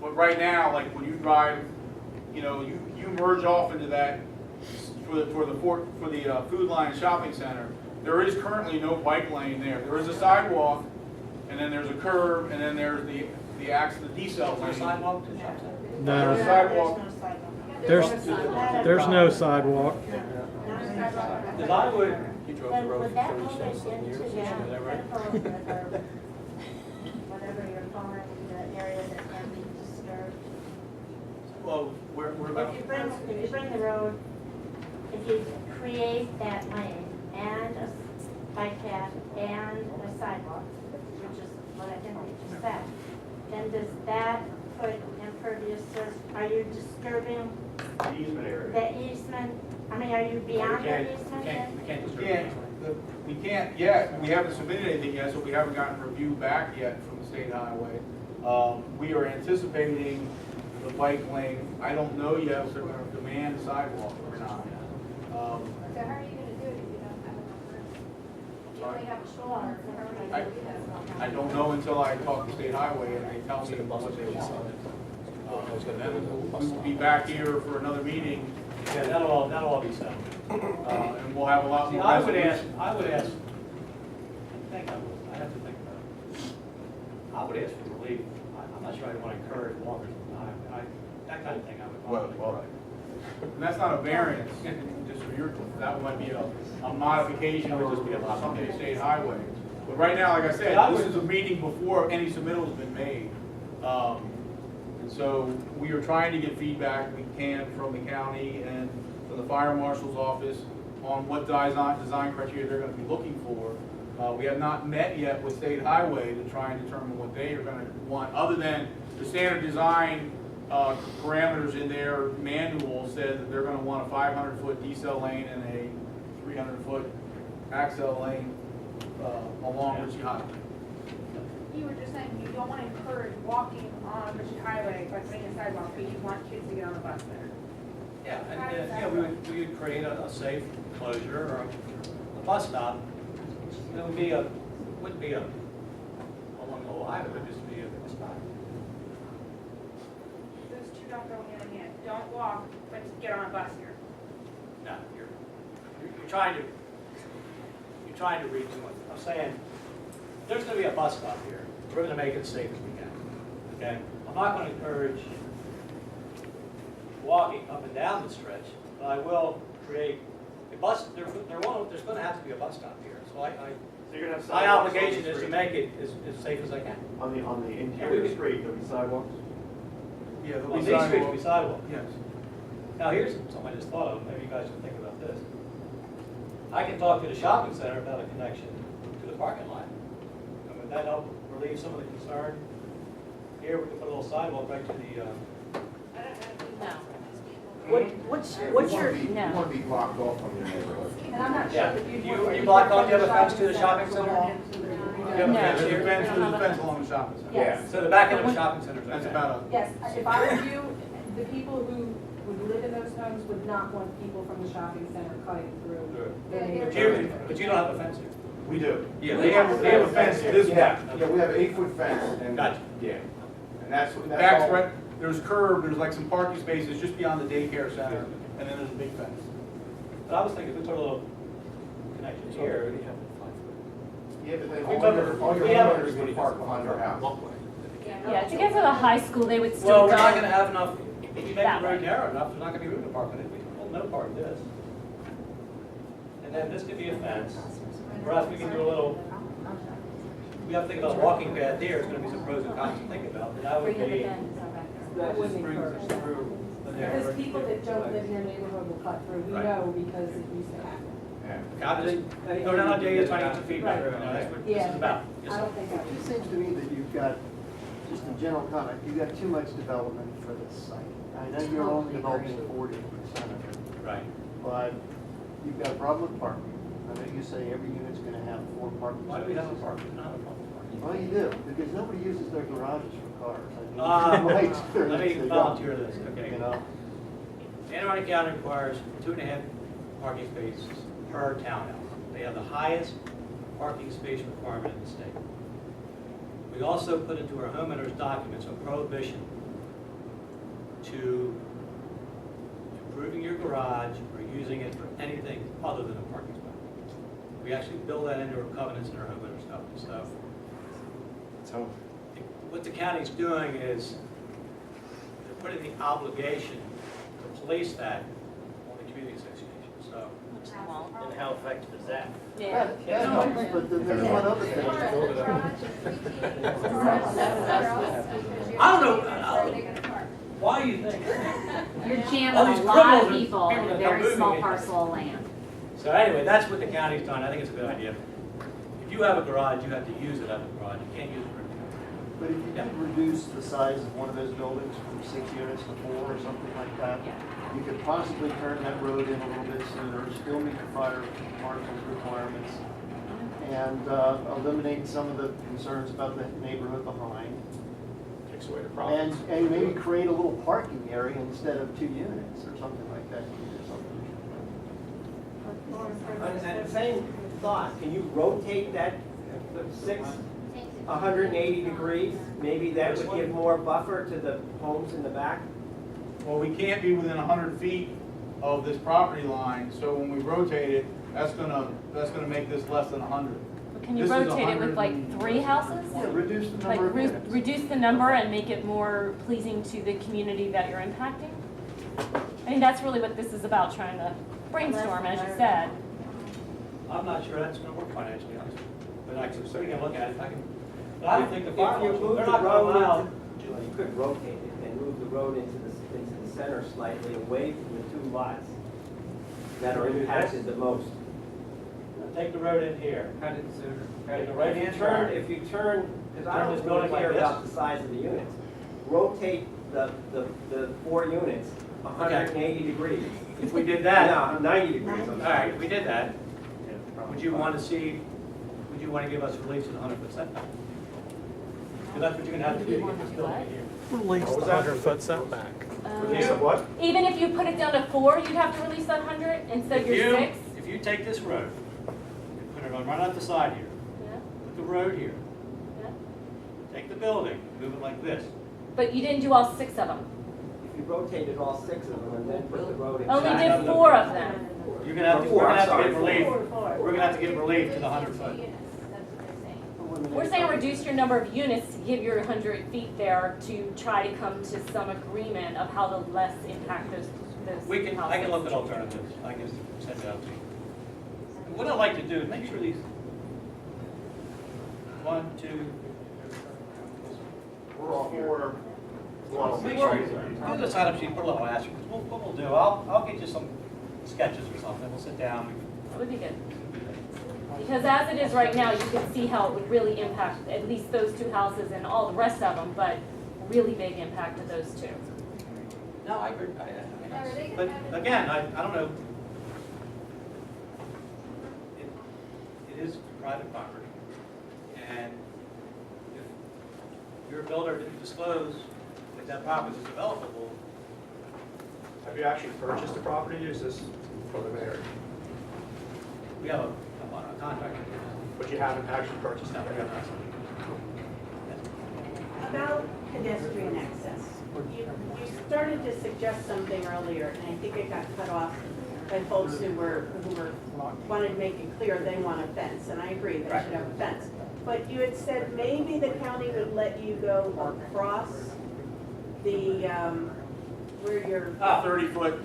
But right now, like when you drive, you know, you merge off into that for the Food Lion Shopping Center. There is currently no bike lane there. There is a sidewalk, and then there's a curb, and then there's the decel lane. Sidewalk to shop center? No, There's a sidewalk. there's no sidewalk. Because I would. Then would that move it into the whatever you're calling the area that can be disturbed? Well, we're about. If you bring the road, if you create that lane and a bike path and a sidewalk, which is what I think you just said, then does that put impervious surface, are you disturbing The easement area. the easement? I mean, are you beyond the easement then? We can't disturb We can't, we can't yet, we haven't submitted anything yet, so we haven't gotten review back yet from the state highway. We are anticipating the bike lane, I don't know yet if they're gonna demand a sidewalk or not. So how are you gonna do it if you don't have enough room? You only have a shoulder, so how are you gonna do that? I don't know until I talk to state highway and they tell me what they want. And then we will be back here for another meeting, Yeah, that'll all be settled. and we'll have a lot See, more. I would ask, resolution. I have to think about it. I would ask for relief. I'm not sure I'd want to encourage walkers. That kind of thing I would want. And that's not a variance, just for your, that might be a modification, would just be something to state highway. But right now, like I said, this is a meeting before any submittal's been made. And so we are trying to get feedback we can from the county and from the fire marshal's office on what design criteria they're gonna be looking for. We have not met yet with state highway to try and determine what they are gonna want, other than the standard design parameters in their manual said that they're gonna want a 500-foot decel lane and a 300-foot axle lane along Ritchie Highway. You were just saying you don't want to encourage walking on Ritchie Highway by putting a sidewalk, but you want kids to get on the bus there. Yeah, and, yeah, we would create a safe closure or a bus stop. It would be wouldn't be along the whole highway, it would just be a spot. Those two don't go hand in hand. Don't walk, but get on a bus here. No, you're trying to read too much. I'm saying, there's gonna be a bus stop here. We're gonna make it safe as we can, okay? I'm not gonna encourage walking up and down the stretch, but I will create a bus, there's gonna have to be a bus stop here. So So you're gonna have my sidewalks on the obligation is to street. make it as safe as I can. On the interior street, there'll be sidewalks? Yeah, there'll On be these streets will sidewalk. be sidewalks. Yes. Now, here's something I just thought of, maybe you guys should think about this. I can talk to the shopping center about a connection to the parking lot. And would that help relieve some of the concern? Here, we can put a little sidewalk right to the, No. What's your, You want to be blocked off from your neighborhood. And I'm not yeah. sure if You block off the other fence to the shopping center? You have a fence, No. there's a fence along the shopping center. Yes. So the back end of the shopping center is That's okay. about Yes, if I were you, the people who would live in those homes would not want people from the shopping center cutting through. their neighborhood. But you don't have a fence here. We do. Yeah, they have a fence this way. Yeah, we have an 8-foot fence and. Gotcha. Yeah. And that's Back's all. right, there's curb, there's like some parking spaces just beyond the daycare center, and then there's a big fence. But I was thinking, if we put a little connection here. Yeah, but then We all took- your we have- homeowners can park behind your house. Yeah, to get to the high school, they would Well, still we're not go. gonna have enough, if you make That the road way. narrow enough, there's not gonna be room to park on it. Well, no part of this. and then this could be a fence. Perhaps we can do a little, we have to think about a walking path here, there's gonna be some pros and cons to think about, but that would be. That just brings us through. Because people that don't live in your neighborhood will cut through, we Right. know because it used to happen. I'll just go down on day 20 to feedback, you know, that's what this is about. Yes, sir. It just seems to me that you've got, just a general comment, you've got too much development for this site. I know you're only developing 40% of it, Right. but you've got a problem with parking. I know you say every unit's gonna have 4 parking spaces. Why do we have a park? We don't have a problem with parking. Well, you do, because nobody uses their garages for cars. I mean, Ah, my let experience, me they don't, volunteer this, okay. You know? Anne Arundel County requires 2.5 parking spaces per townhouse. They have the highest parking space requirement in the state. We also put into our homeowners documents a prohibition to improving your garage or using it for anything other than a parking spot. We actually build that into our covenants and our homeowners covenants. So what the county's doing is they're putting the obligation to police that on the community association. So And how effective is that? Yeah. That helps, but then there's one other thing. I don't know. Why do you think? You're All jamming these a lot of criminals people are in a people that very are small moving it. parcel of land. So anyway, that's what the county's done. I think it's a good idea. If you have a garage, you have to use it as a garage. You can't use it for anything else. But if you did reduce the size of one of those buildings from 6 units to 4 or something like that, you could possibly turn that road in a little bit sooner, still meet the fire marshal's requirements, and eliminate some of the concerns about the neighborhood behind. Takes away the problem. And maybe create a little parking area instead of 2 units or something like that. And the same thought, can you rotate that 180 degrees? Maybe that would give more buffer to the homes in the back? Well, we can't be within 100 feet of this property line, so when we rotate it, that's gonna make this less than 100. But can you This is rotate it with like 3 houses? Yeah, reduce the Like number of units. reduce the number and make it more pleasing to the community that you're impacting? I mean, that's really what this is about, trying to brainstorm, as you said. I'm not sure that's going to work financially, honestly. But I can certainly look at it. But I don't think the fire If you marshal, move they're the not going to road allow. into, well, you could rotate it and move the road into the center slightly away from the 2 lots that are impacted the most. Take the road in here. Cut it Take the right hand turn. If you turn, because I Turn don't this really building like care this. about the size of the units, rotate the 4 units 180 degrees. If we did that, No, 90 degrees. all right, if we did that, would you want to give us relief to the 100-foot setback? Because that's what you're going to have to do to get this building in here. Release the 100-foot setback. Release of what? Even if you put it down to 4, you'd have to release that 100 instead of your 6? If you take this road, and put it on right out the side here, Yeah, put the road here, yeah. take the building, move it like this. But you didn't do all 6 of them. If you rotated all 6 of them and then put the road in. Only did 4 of them. You're going to have to, we're going to have to give relief. We're going to have to give relief to the 100-foot. We're saying reduce your number of units to give your 100 feet there to try to come to some agreement of how to less impact those We can, I can houses. look at alternatives. I can send it out to you. What I'd like to do is make sure these, 1, 2, We're all here. make sure you do the sign up sheet, put a little asterisk. What we'll do, I'll get you some sketches or something. We'll sit down. That would be good. Because as it is right now, you can see how it would really impact at least those 2 houses and all the rest of them, but really big impact to those 2. No, I agree. But again, I don't know. It is private property. And if your builder didn't disclose that that property is developable, Have you actually purchased the property, or is this preliminary? we have a contract. But you haven't actually purchased No, it? we have not. About pedestrian access, you started to suggest something earlier, and I think it got cut off by folks who wanted to make it clear they want a fence, and I agree, they should have a fence. But you had said maybe the county would let you go across the, where you're. 30-foot.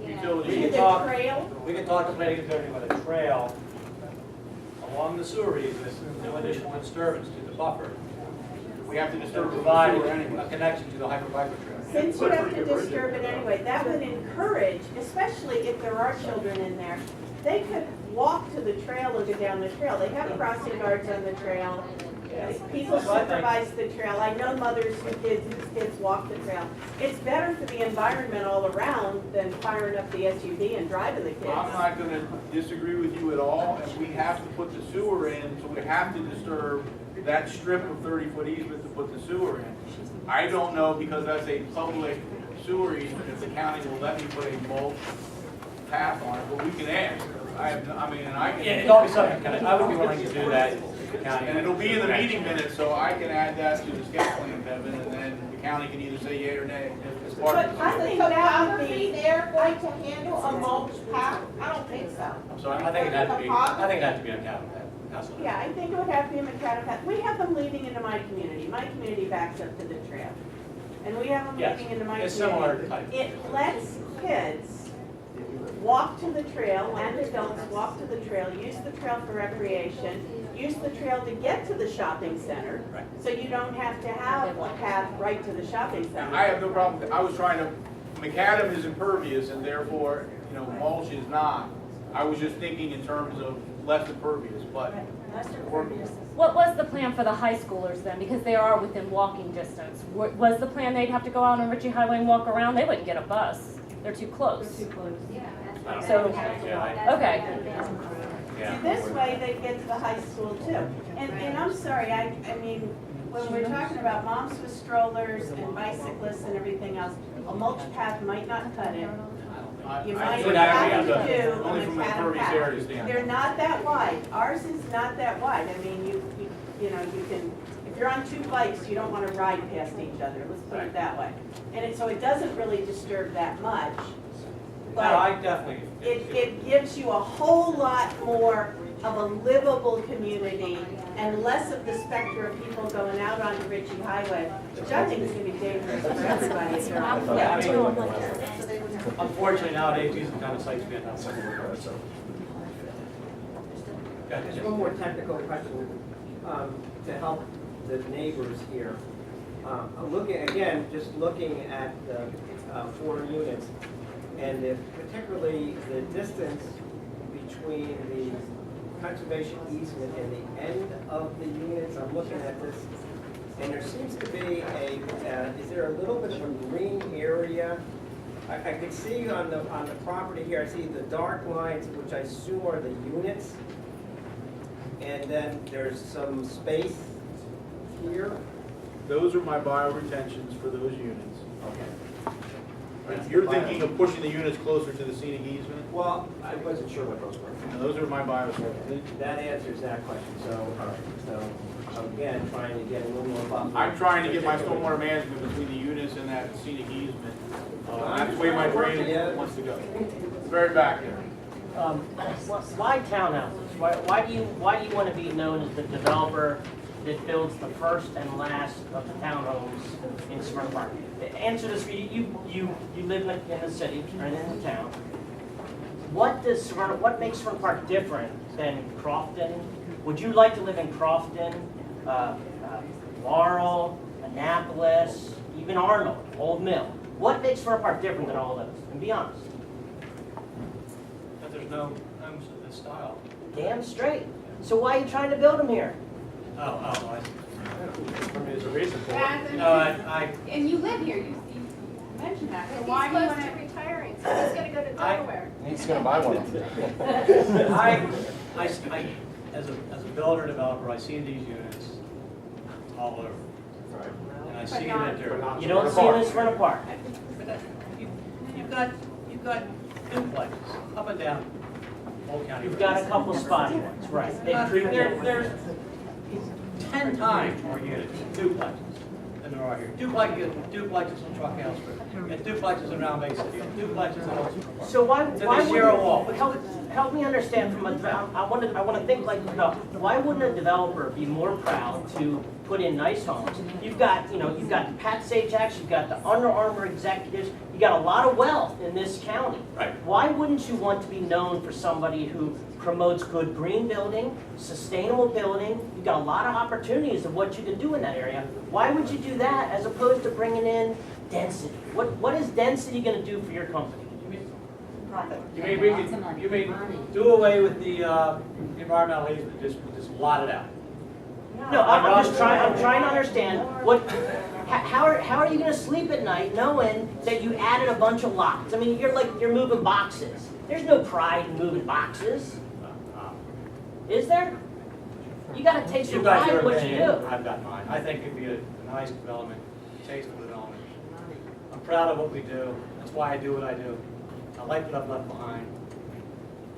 utility. We can The talk, trail? we can talk to planning and zoning about a trail along the sewer easements, no additional disturbance to the buffer. We have to disturb the Provide sewer a anyway. connection to the hyperbiker trail. Since you have to disturb it anyway, that would encourage, especially if there are children in there, they could walk to the trail or go down the trail. They have crossing guards on the trail. People supervise the trail. I know mothers whose kids walk the trail. It's better for the environment all around than firing up the SUV and driving the kids. I'm not gonna disagree with you at all, and we have to put the sewer in, so we have to disturb that strip of 30-foot easement to put the sewer in. I don't know, because that's a public sewer easement, if the county will let me put a mulch path on it, but we can ask. I mean, and I can. Yeah, it's always something, I would be willing to do that if the county. And it'll be in the meeting minutes, so I can add that to the sketch plan, Kevin, and then the county can either say yea or nay as part But of the I sewer. think that would be, they're going to handle a mulch path? I don't think so. So I think it had to be, I think it had to be a county path. Yeah, I think it would have to be a macadam path. We have them leading into my community. My community backs up to the trail. And we have them Yes, leading into my it's community. similar type. It lets kids walk to the trail and adults walk to the trail, use the trail for recreation, use the trail to get to the shopping center. Right. So you don't have to have a path right to the shopping center. I have no problem, I was trying to, macadam is impervious, and therefore, you know, mulch is not. I was just thinking in terms of less impervious, but. What was the plan for the high schoolers then? Because they are within walking distance. Was the plan they'd have to go out on Ritchie Highway and walk around? They wouldn't get a bus. They're too close. So, okay. Yeah. This way they get to the high school too. And I'm sorry, I mean, when we're talking about moms with strollers and bicyclists and everything else, a mulch path might not cut it. You might would have have to to be do only a from an macadam impervious path. area standpoint. They're not that wide. Ours is not that wide. I mean, you know, you can, if you're on two bikes, you don't want to ride past each other, let's put it that way. And so it doesn't really disturb that much. No, I But definitely. it gives you a whole lot more of a livable community and less of the specter of people going out on the Ritchie Highway, which I think is going to be dangerous for everybody. Yeah, I mean, unfortunately nowadays, these are the kind of sites we end up with. Just one more technical question, to help the neighbors here. I'm looking, again, just looking at the 4 units, and particularly the distance between the conservation easement and the end of the units. I'm looking at this, and there seems to be is there a little bit of a green area? I could see on the property here, I see the dark lines, which I assume are the units. And then there's some space here. Those are my bioretentions for those units. Okay. You're thinking of pushing the units closer to the scenic easement? Well, I wasn't sure what those were. And those are my bioretentions. That answers that question. So, all right. So again, trying to get a little more buffer. I'm trying to get my stormwater management between the units and that scenic easement. That's the way my drainage wants to go. It's very back there. Why townhouses? Why do you want to be known as the developer that builds the first and last of the townhomes in Severna Park? Answer this for you. You live in the city or in the town. What makes Severna Park different than Crofton? Would you like to live in Crofton, Laurel, Annapolis, even Arnold, Old Mill? What makes Severna Park different than all those? And be honest. But there's no homes of this style. Damn straight. So why are you trying to build them here? I see. For me, there's a reason for Rather it. than- And you live here, you mentioned that, so why do you want to? He's close to retiring, so he's gonna go to Delaware. He's gonna buy one. As a builder developer, I see these units all over. And I see that they're. You don't see them in Severna Park. You've got duplexes up and down Old County. You've got a couple spotty ones, right? There's 10 times more units in duplexes than there are here. Duplexes in Truck House Road, and duplexes in Round Bay City, and duplexes in Old Park. So why To the zero wall. wouldn't, help me understand from I want to think like, why wouldn't a developer be more proud to put in nice homes? You've got the Pat Sajak's, you've got the Under Armour executives, you got a lot of wealth in this county. Right. Why wouldn't you want to be known for somebody who promotes good green building, sustainable building? You've got a lot of opportunities of what you can do in that area. Why would you do that as opposed to bringing in density? What is density going to do for your company? You may do away with the environmental easement, just blot it out. No, I'm trying to understand how are you going to sleep at night knowing that you added a bunch of lots? I mean, you're moving boxes. There's no pride in moving boxes. Is there? You got to take some pride in what you do. I've got mine. I think it'd be a nice development, tasteful development. I'm proud of what we do. That's why I do what I do. I like what I've left behind.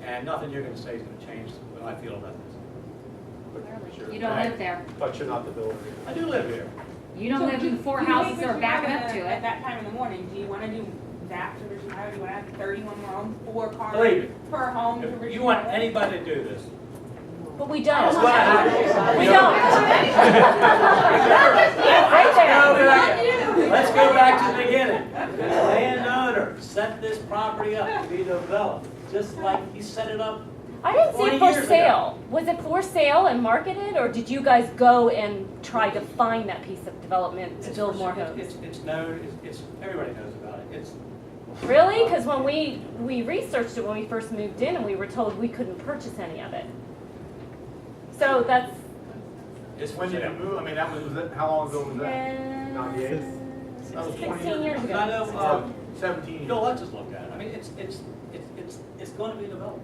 And nothing you're going to say is going to change what I feel about this. You don't live there. But you're not the builder. I do live here. You don't live in 4 houses that are backing up to At it. that time in the morning, do you want to do that to Richie Highway? Do you want to have 31 more homes, 4 cars Believe me. per home to If Richie you want Highway? anybody to do this, But we don't. That's what I- We don't. Right there. let's go back to the beginning. The landowner set this property up to be developed, just like he set it up. I didn't see 20 it for years ago. sale. Was it for sale and marketed, or did you guys go and try to find that piece of development to build more homes? It's known, everybody knows about it. It's, Really? Because when we researched it when we first moved in, and we were told we couldn't purchase any of it. So that's. it's When did it move? I mean, how long ago was that? 98? That was 16 years ago. I know, 17. no, let's just look at it. I mean, it's going to be developed.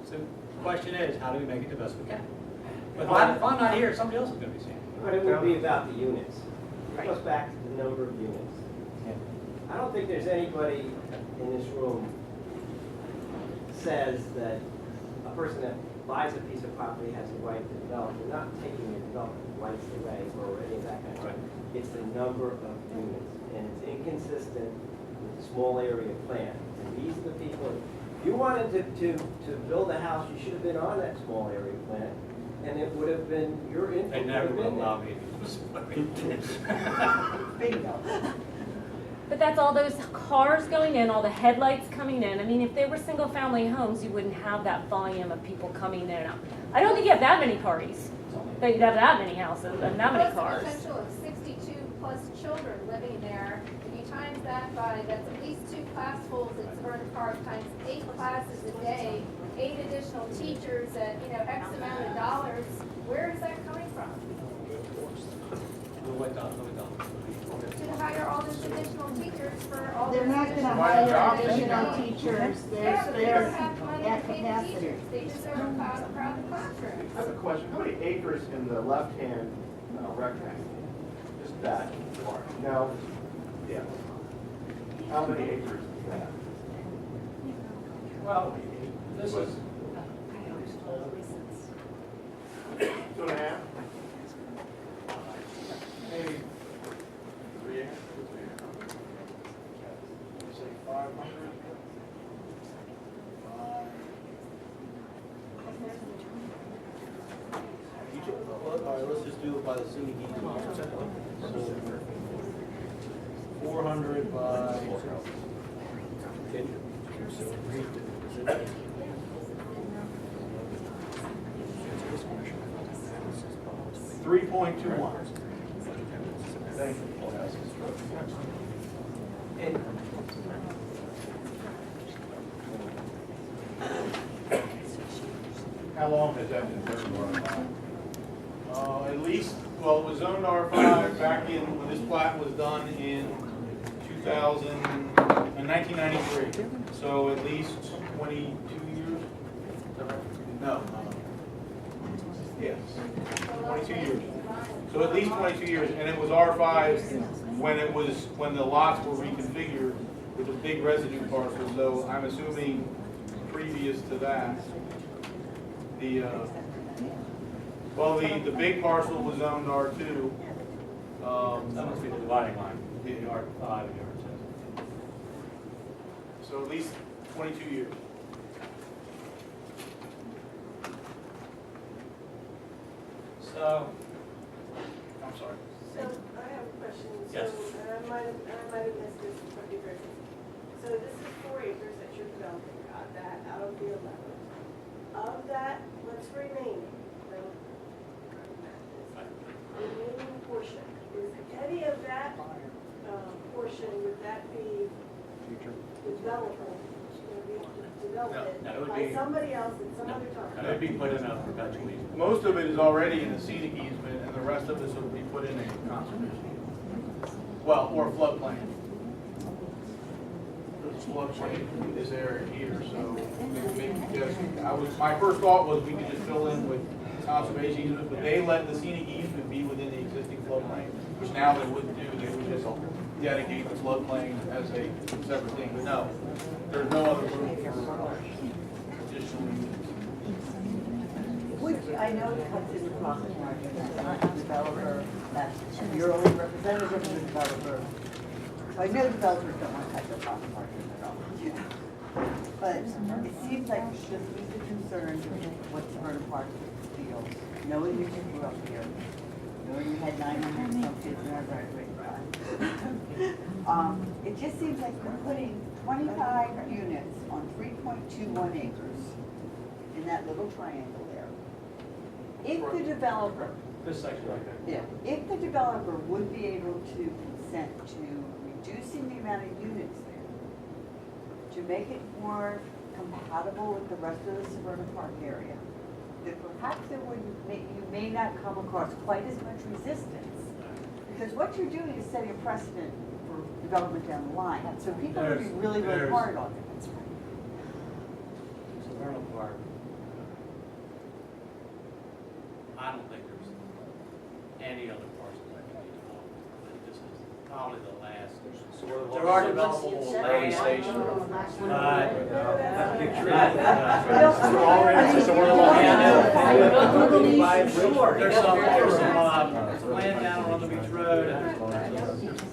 So the question is, how do we make it the best we can? But if I'm not here, somebody else is going to be seeing it. But it would be about the units. It Right. goes back to the number of units. I don't think there's anybody in this room says that a person that buys a piece of property has the right to develop. They're not taking your development rights away or any of that kind of thing. It's the number of units, and it's inconsistent with the small area plan. And these are the people, if you wanted to build a house, you should have been on that small area plan, and it would have been, your input They would never have will been allow there. me to. But that's all those cars going in, all the headlights coming in. I mean, if they were single-family homes, you wouldn't have that volume of people coming in and out. I don't think you have that many parties. That you'd have that many houses and that many cars. Plus the potential of 62 plus children living there. If you times that by, that's at least 2 classfuls at Severna Park times 8 classes a day, 8 additional teachers at, X amount of dollars. Where is that coming from? To hire all these additional teachers for all They're those not gonna additional- hire additional teachers, Yeah, but they don't there's have money that to pay the capacity. teachers. They deserve a crowded classroom. I have a question. How many acres in the left-hand rectangle? Just that part. No. Yeah. How many acres is that? Well, this is, 2.5? maybe 3 acres. Say 500. All right, let's just do it by the city deed. 400 by. 3.21. Thank you. And How long has that been zoned R5? At least, well, it was zoned R5 back when this plat was done in 1993. So at least 22 years? No. Yes, 22 years. So at least 22 years, and it was R5 when the lots were reconfigured with a big residue parcel. So I'm assuming previous to that, the big parcel was zoned R2. That must be the dividing line, between the R5 and the R6. So at least 22 years. So, I'm sorry. So I have a question. Yes. So, and I might have missed this, but be very quick. So this is 4 acres that you're developing, out of the 11. Of that, what's remaining? The remaining portion, is any of that portion, would that be developable? No, it would By be- somebody else at some other time? It would be put in a perpetual easement. Most of it is already in the scenic easement, and the rest of this would be put in a conservation. Well, or floodplain. This floodplain in this area here, so maybe just, my first thought was we could just fill in with conservation easement, but they let the scenic easement be within the existing floodplain, which now they wouldn't do, they would just dedicate the floodplain as a separate thing, but no, there's no other room for additional units. Which I know cuts into profit margin, that's the developer, that's, you're only representative of the developer. So I know developers don't want to cut their profit margin at all, you know. But it seems like this was the concern with what Severna Park feels, knowing you grew up here, knowing you had 900 some kids in our graduating class. It just seems like we're putting 25 units on 3.21 acres in that little triangle there. If the developer, This section right there. yeah, if the developer would be able to consent to reducing the amount of units there, to make it more compatible with the rest of the Severna Park area, that perhaps it would make, you may not come across quite as much resistance. Because what you're doing is setting a precedent for development down the line. So people are going to be really, really There's- hard on it. Severna Park. I don't think there's any other parcel that can be developed. I think this is probably the last. There are developable land. There's some land down on the beach road.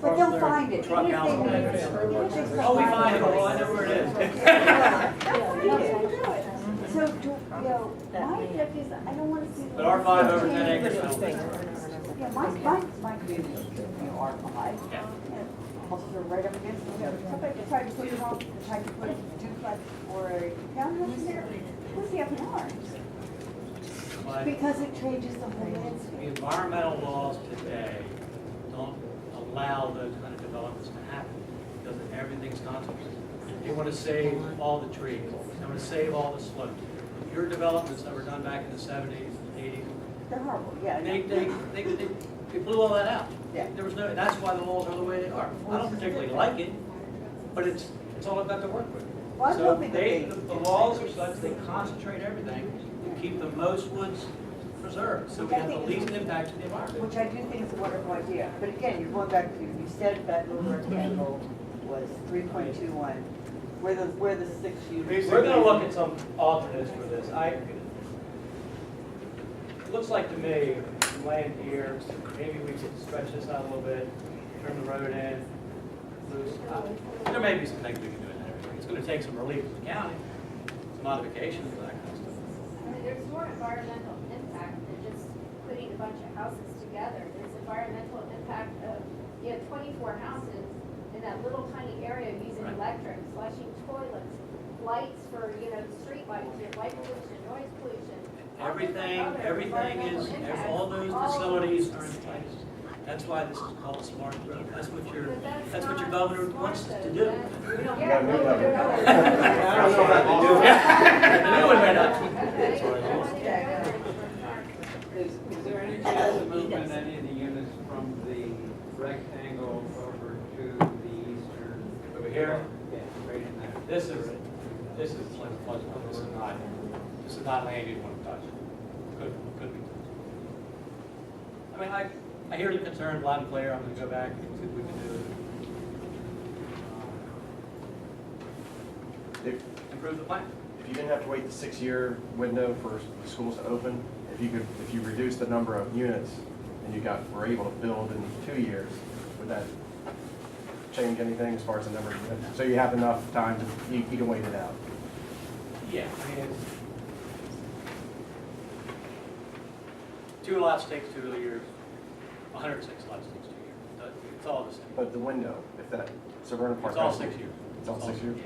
But they'll find it. Truck house. Oh, we find it, well, I know where it is. So, you know, my tip is, I don't want to see. But our 5 over 10 acres. Yeah, my community, you know, R5. Yeah. Houses are right up against each other. Somebody tried to put it on, tried to put a duplex or a townhouse there. What's the up in arms? Because it changes the whole The landscape. environmental laws today don't allow those kind of developments to happen because everything's concentrated. They want to save all the trees. They want to save all the slopes. Your developments that were done back in the 70s, 80s, They're horrible, yeah. they blew all that out. Yeah. There was no, that's why the laws are the way they are. I don't particularly like it, but it's all I've got to work with. Well, I'm So hoping that the laws are such, they concentrate everything to keep the most woods preserved, so we have the least impact to the environment. Which I do think is a wonderful idea. But again, you're going back to, you said that little rectangle was 3.21, where the 6 units. We're gonna look at some alternates for this. It looks like to me, land here, maybe we could stretch this out a little bit, turn the road in, there may be some things we can do in there. It's gonna take some relief from the county, some modifications, and that kind of stuff. I mean, there's more environmental impact than just putting a bunch of houses together. There's environmental impact of, you have 24 houses in that little tiny area using electric, flushing toilets, lights for, you know, street lights, you have light pollution, noise pollution. Everything is, all those facilities are in place. That's why this is called smart growth. That's what your governor wants us to do. We don't Yeah. have to do I don't know about the new one. The new one may not. Is there any chance of moving any of the units from the rectangle over to the eastern? Over here? Yeah, right in there. This is flood, this is not land you'd want to touch. Could be touched. I mean, I hear the concern loud and clear. I'm gonna go back and see if we can do it. Improve the plan. If you didn't have to wait the 6-year window for the schools to open, if you reduce the number of units and were able to build in 2 years, would that change anything as far as the number of units? So you have enough time to, you can wait it out. Yeah, I mean, 2 lots takes 2 years, 106 lots takes 2 years. It's all the same. But the window, if that Severna Park. It's all High 6 School- years. It's all 6 years?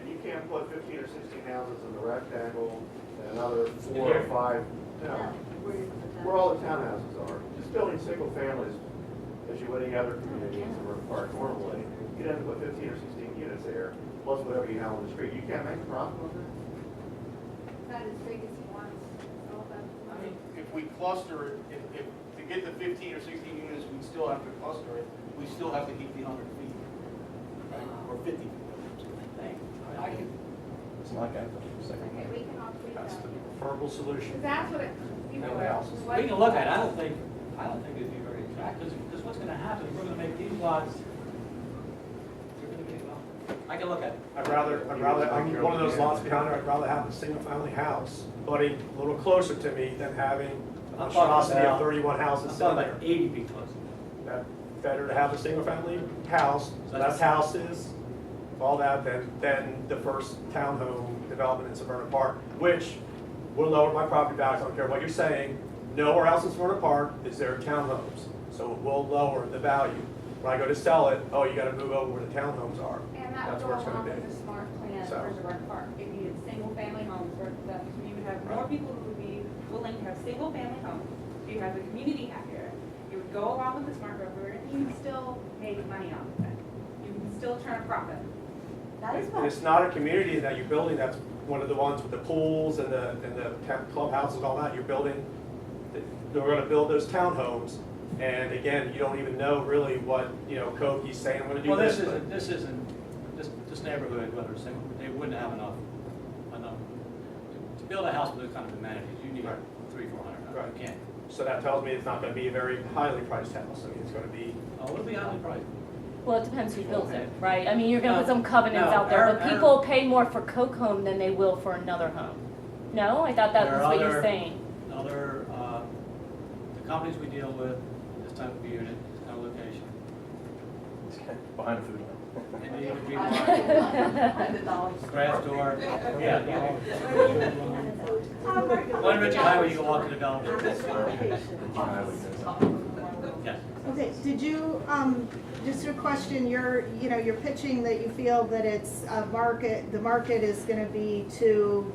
And you can't put 15 or 16 houses in the rectangle and another 4 In or here? 5, no, where all the townhouses are. Just building single families, as you would any other community in Severna Park normally, you'd have to put 15 or 16 units there, plus whatever you have on the street. You can't make a profit on that? Not as big as he wants. All about the I money. mean, if we cluster it, if to get the 15 or 16 units, we still have to cluster it. We still have to keep the 100 feet, right? Or 50 feet. I can, It's not going to. Okay, we can all tweet That's that. the preferable solution. Because that's what it, you know, Nobody else. what- We can look at it, I don't think it'd be very exact, because what's gonna happen, is we're gonna make these lots, they're gonna be, well, I can look at it. I'd rather, I'm one of those lots behind there, I'd rather have a single-family house, budding a little closer to me than having a I'm talking monstrosity of about- 31 houses I'm sitting talking there. about 80 feet close. That- Better to have a single-family house, less houses, all that, than the first townhome development in Severna Park, which will lower my property values, I don't care what you're saying. Nowhere else in Severna Park is there townhomes, so it will lower the value. When I go to sell it, oh, you gotta move over where the townhomes are. And that That's would where go it's gonna along be. with the smart plan So- for Severna Park. If you had single-family homes, you would have more people who would be willing to have single-family homes. You have the community happier. You would go along with the smart road, and you can still make money off of it. You can still turn a profit. That is And it's not a community that you're building, that's one of the ones with the pools and the clubhouses and all that, you're building, they're gonna build those townhomes, and again, you don't even know really what, Kobe's saying, I'm gonna do Well, this. this isn't, this neighborhood, whether it's single, they wouldn't have enough. To build a house with those kind of amenities, you need Right. 300-400, Right. you can't. So that tells me it's not gonna be a very highly priced house, I mean, it's gonna be, Oh, it'll be highly priced. Well, it depends who builds it, right? I mean, you're gonna put some covenants No, out there, but our- people pay more for Coke Home than they will for another home. No? I thought that There was are what you're other- saying. The companies we deal with, this type of unit, this kind of location, Behind a food line. and they need to be more craft store, yeah. One Richie Highway, you can walk to the dollar. Yes. Okay, did you, just a question, you're pitching that you feel that it's a market, the market is gonna be to,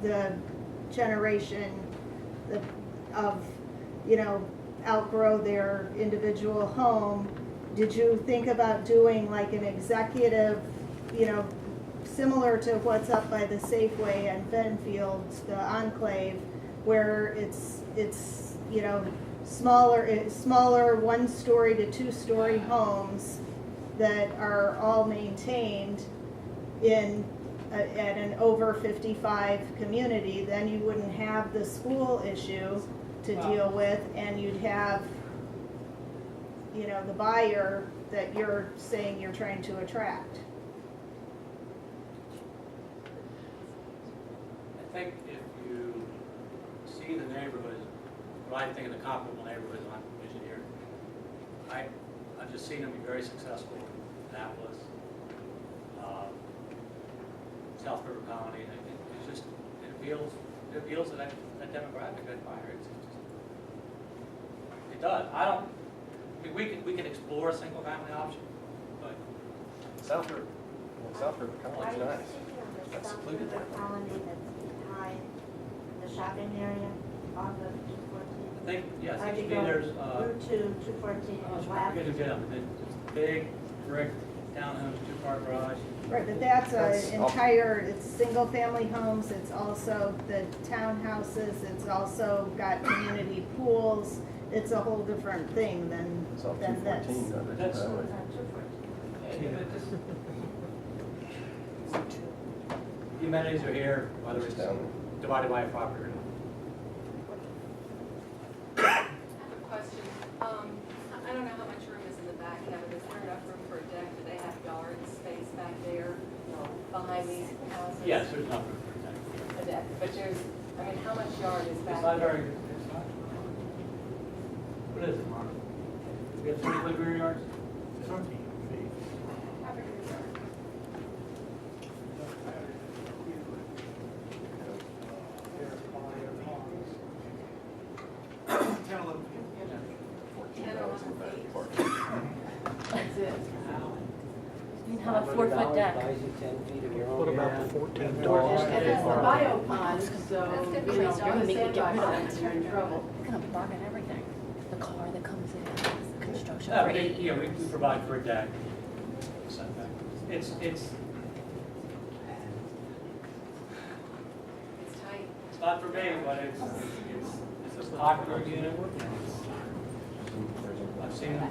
the generation of, outgrow their individual home. Did you think about doing like an executive, similar to what's up by the Safeway and Benfield, the Enclave, where it's smaller 1-story to 2-story homes that are all maintained in at an over 55 community, then you wouldn't have the school issue to deal with, and you'd have, the buyer that you're saying you're trying to attract. I think if you see the neighborhoods, what I think of the comparable neighborhoods on Vision here, I've just seen them be very successful in Annapolis, South River Colony, and it's just, it appeals to that demographic, that buyer. It does. We can explore a single family option, but South River College, nice. That's South included River there. Colony that's behind the shopping area off of 214. I think, yes, How'd you usually go? there's, Route 214 it's left. good to get them. It's big brick townhomes, 2-car garage. Right, but that's That's a it's single-family homes, it's also the townhouses, it's also got community pools, it's a whole different thing than It's off this. 214, not Ridge Highway. The amenities are here, whether it's Down divided by a property or not. I have a question. I don't know how much room is in the back of it. Is there enough room for a deck? Do they have yard space back there behind these houses? Yes, there's enough room for that. A deck, but how much yard is back It's not there? very, it's not. What is it, Mark? We have 20 foot rear yards? 13 feet. How big is it? Have a 4-foot deck. Buys you 10 feet of your own. What about the 14 And doors? it's the bio pond, so, That's gonna be you know, raised if you're on gonna the make it get rid of sandbox. it, you're in trouble. They're gonna bargain everything. The car that comes in, construction No, for we, 8 yeah, years. we provide for a deck. Setback. It's It's tight. not for me, but it's a popular unit. I've seen it.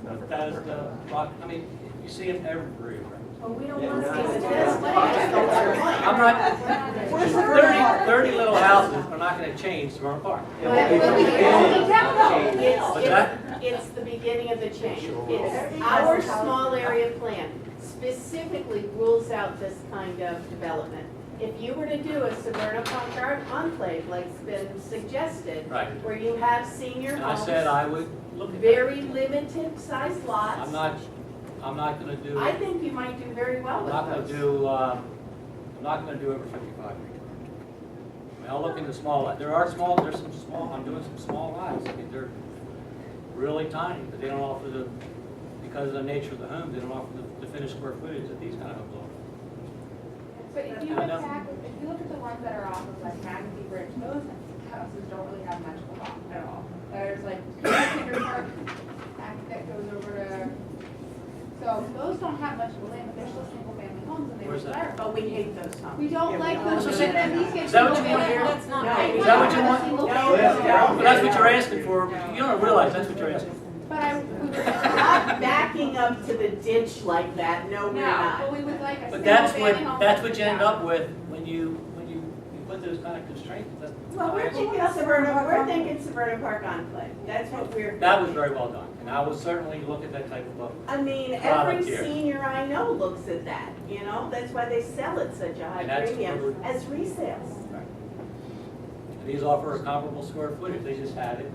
But that is the rock, I mean, you see it everywhere. Oh, we don't Yeah, want to no, see it's- this. I'm not, 30 little houses are not gonna change Severna Park. It's the beginning of the change. It's our small area plan specifically rules out this kind of development. If you were to do a Severna Park enclave, like's been suggested, Right. where you have senior And I homes, said I would look at that. very limited sized lots. I'm not gonna do, I think you might do very well I'm with not gonna those. do, I'm not gonna do over 55 acre. I mean, I'll look into small, there's some small, I'm doing some small lots. I mean, they're really tiny, but they don't offer because of the nature of the homes, they don't offer the finished square footage that these kind of homes offer. But if you look at the ones that are off of like Magazine Bridge, those houses don't really have much of a lot at all. There's like Kinder Park, that goes over to, so those don't have much of a land, but they're still single family homes and they Where's that? retire. But we hate those homes. We don't like those, Is but then these get Is that what single you want family here? homes. No, Is that what you want? Single No, family. But that's what you're asking for, you don't realize that's what you're asking for. But we would, Not backing up to the ditch like that, no, we're no, not. but we would like a But single that's family home. what you end up with when you put those kind of constraints. Well, we're thinking Severna Park Enclave, that's what we're. That was very well done, and I will certainly look at that type of book. I mean, every Product here. senior I know looks at that, you know, that's why they sell it such a high And that's premium where as resales. And these offer a comparable square footage, they just had it.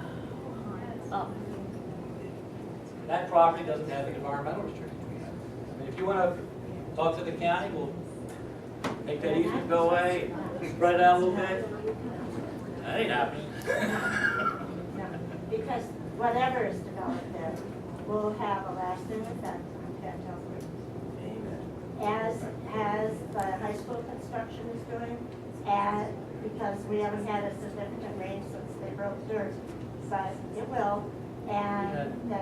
That property doesn't have the environmental restriction. I mean, if you want to talk to the county, we'll make that easement go away, spread it out a little bit. That ain't happening. Because whatever is developed there will have a lasting effect on Cattail Creek. As the high school construction is doing, and because we haven't had a significant rain since they broke dirt, but it will, and the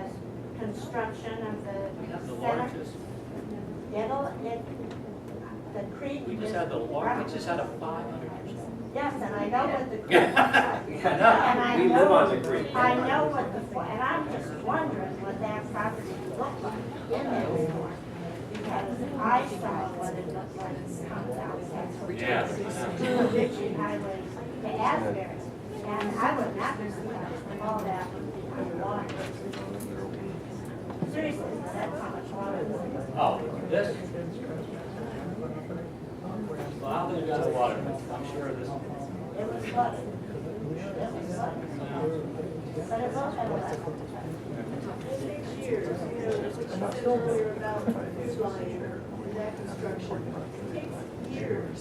construction of We have the the center, largest, the creek we is. just had the largest, we just had a 500 years. Yes, and I know what the creek looks like. Yeah, I know. We live on the creek. I know what and I'm just wondering what that property looked like in that storm. Because I saw what it looked like coming out. Yeah. Through Ritchie Highway to Asbury. And I would not receive all that would be underwater. Seriously, that's how much water is in this. Oh, this? Well, I don't think we got the water, but I'm sure this. It was flooded. It was flooded. But it will have a lesson. It takes years, you know, what you said earlier about food line and that construction. It takes years,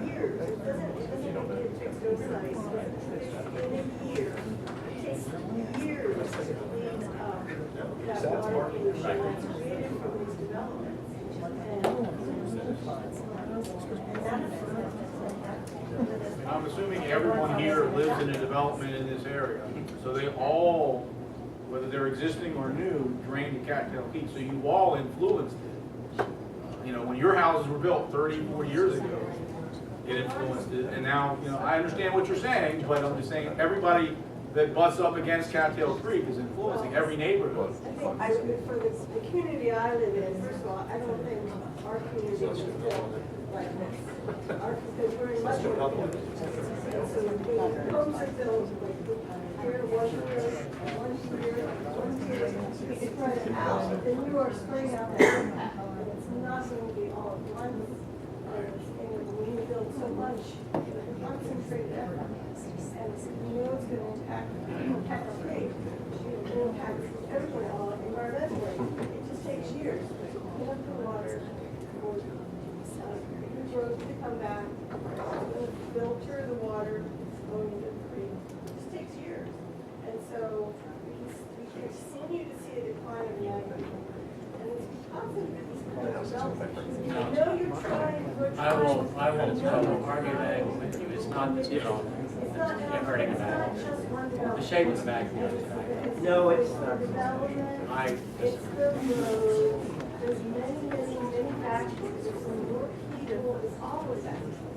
years. It doesn't mean it takes overnight, but in a year. It takes years to clean up that water pollution that's created from these developments. And I'm assuming everyone here lives in a development in this area, so they all, whether they're existing or new, drain to Cattail Creek, so you all influenced it. You know, when your houses were built 30, 40 years ago, it influenced it, and now, you know, I understand what you're saying, but I'm just saying, everybody that butts up against Cattail Creek is influencing every neighborhood. I think for the community I live in, first of all, I don't think our community was built like this. Because we're in much more community. So the homes are built here, one here, spread it out. Then you are spreading out that impact. And it's not going to be all at once. And when you build so much, concentrated effort. And you know it's going to impact the rate. It will impact everywhere, all environmentally. It just takes years. You have the water, for huge roads to come back, filter the water going into the creek. It just takes years. And so we continue to see a decline in the agriculture. And it's because of these development. I know you're trying, we're I will trying. argue that with you, it's not this development. You're hurting the back. The shape of the back. No, it's not. I It's the road, there's many factors, there's some work here, it's all of that.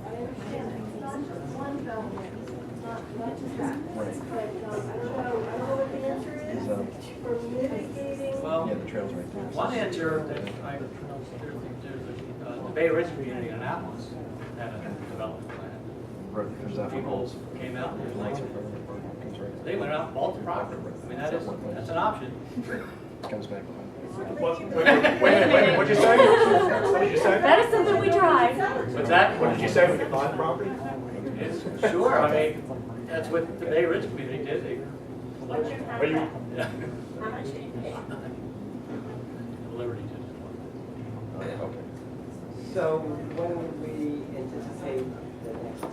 I understand that, it's not just one development, it's not just that. But, I don't know what the answer is for mitigating. Well, Yeah, the trail's right there. one answer that the Bay Ridge community in Annapolis had a development plan. There's that one. People came out and like, they went out and bought the property. I mean, that's an option. Comes back behind. Wait a minute, what'd you say? What did you say? That is something we tried. What's that? What did you say, we could buy the property? Sure, I mean, that's what the Bay Ridge community did. They, What's your Are you- contract? How much do you pay? Liberty did. Okay. So when would we anticipate the next?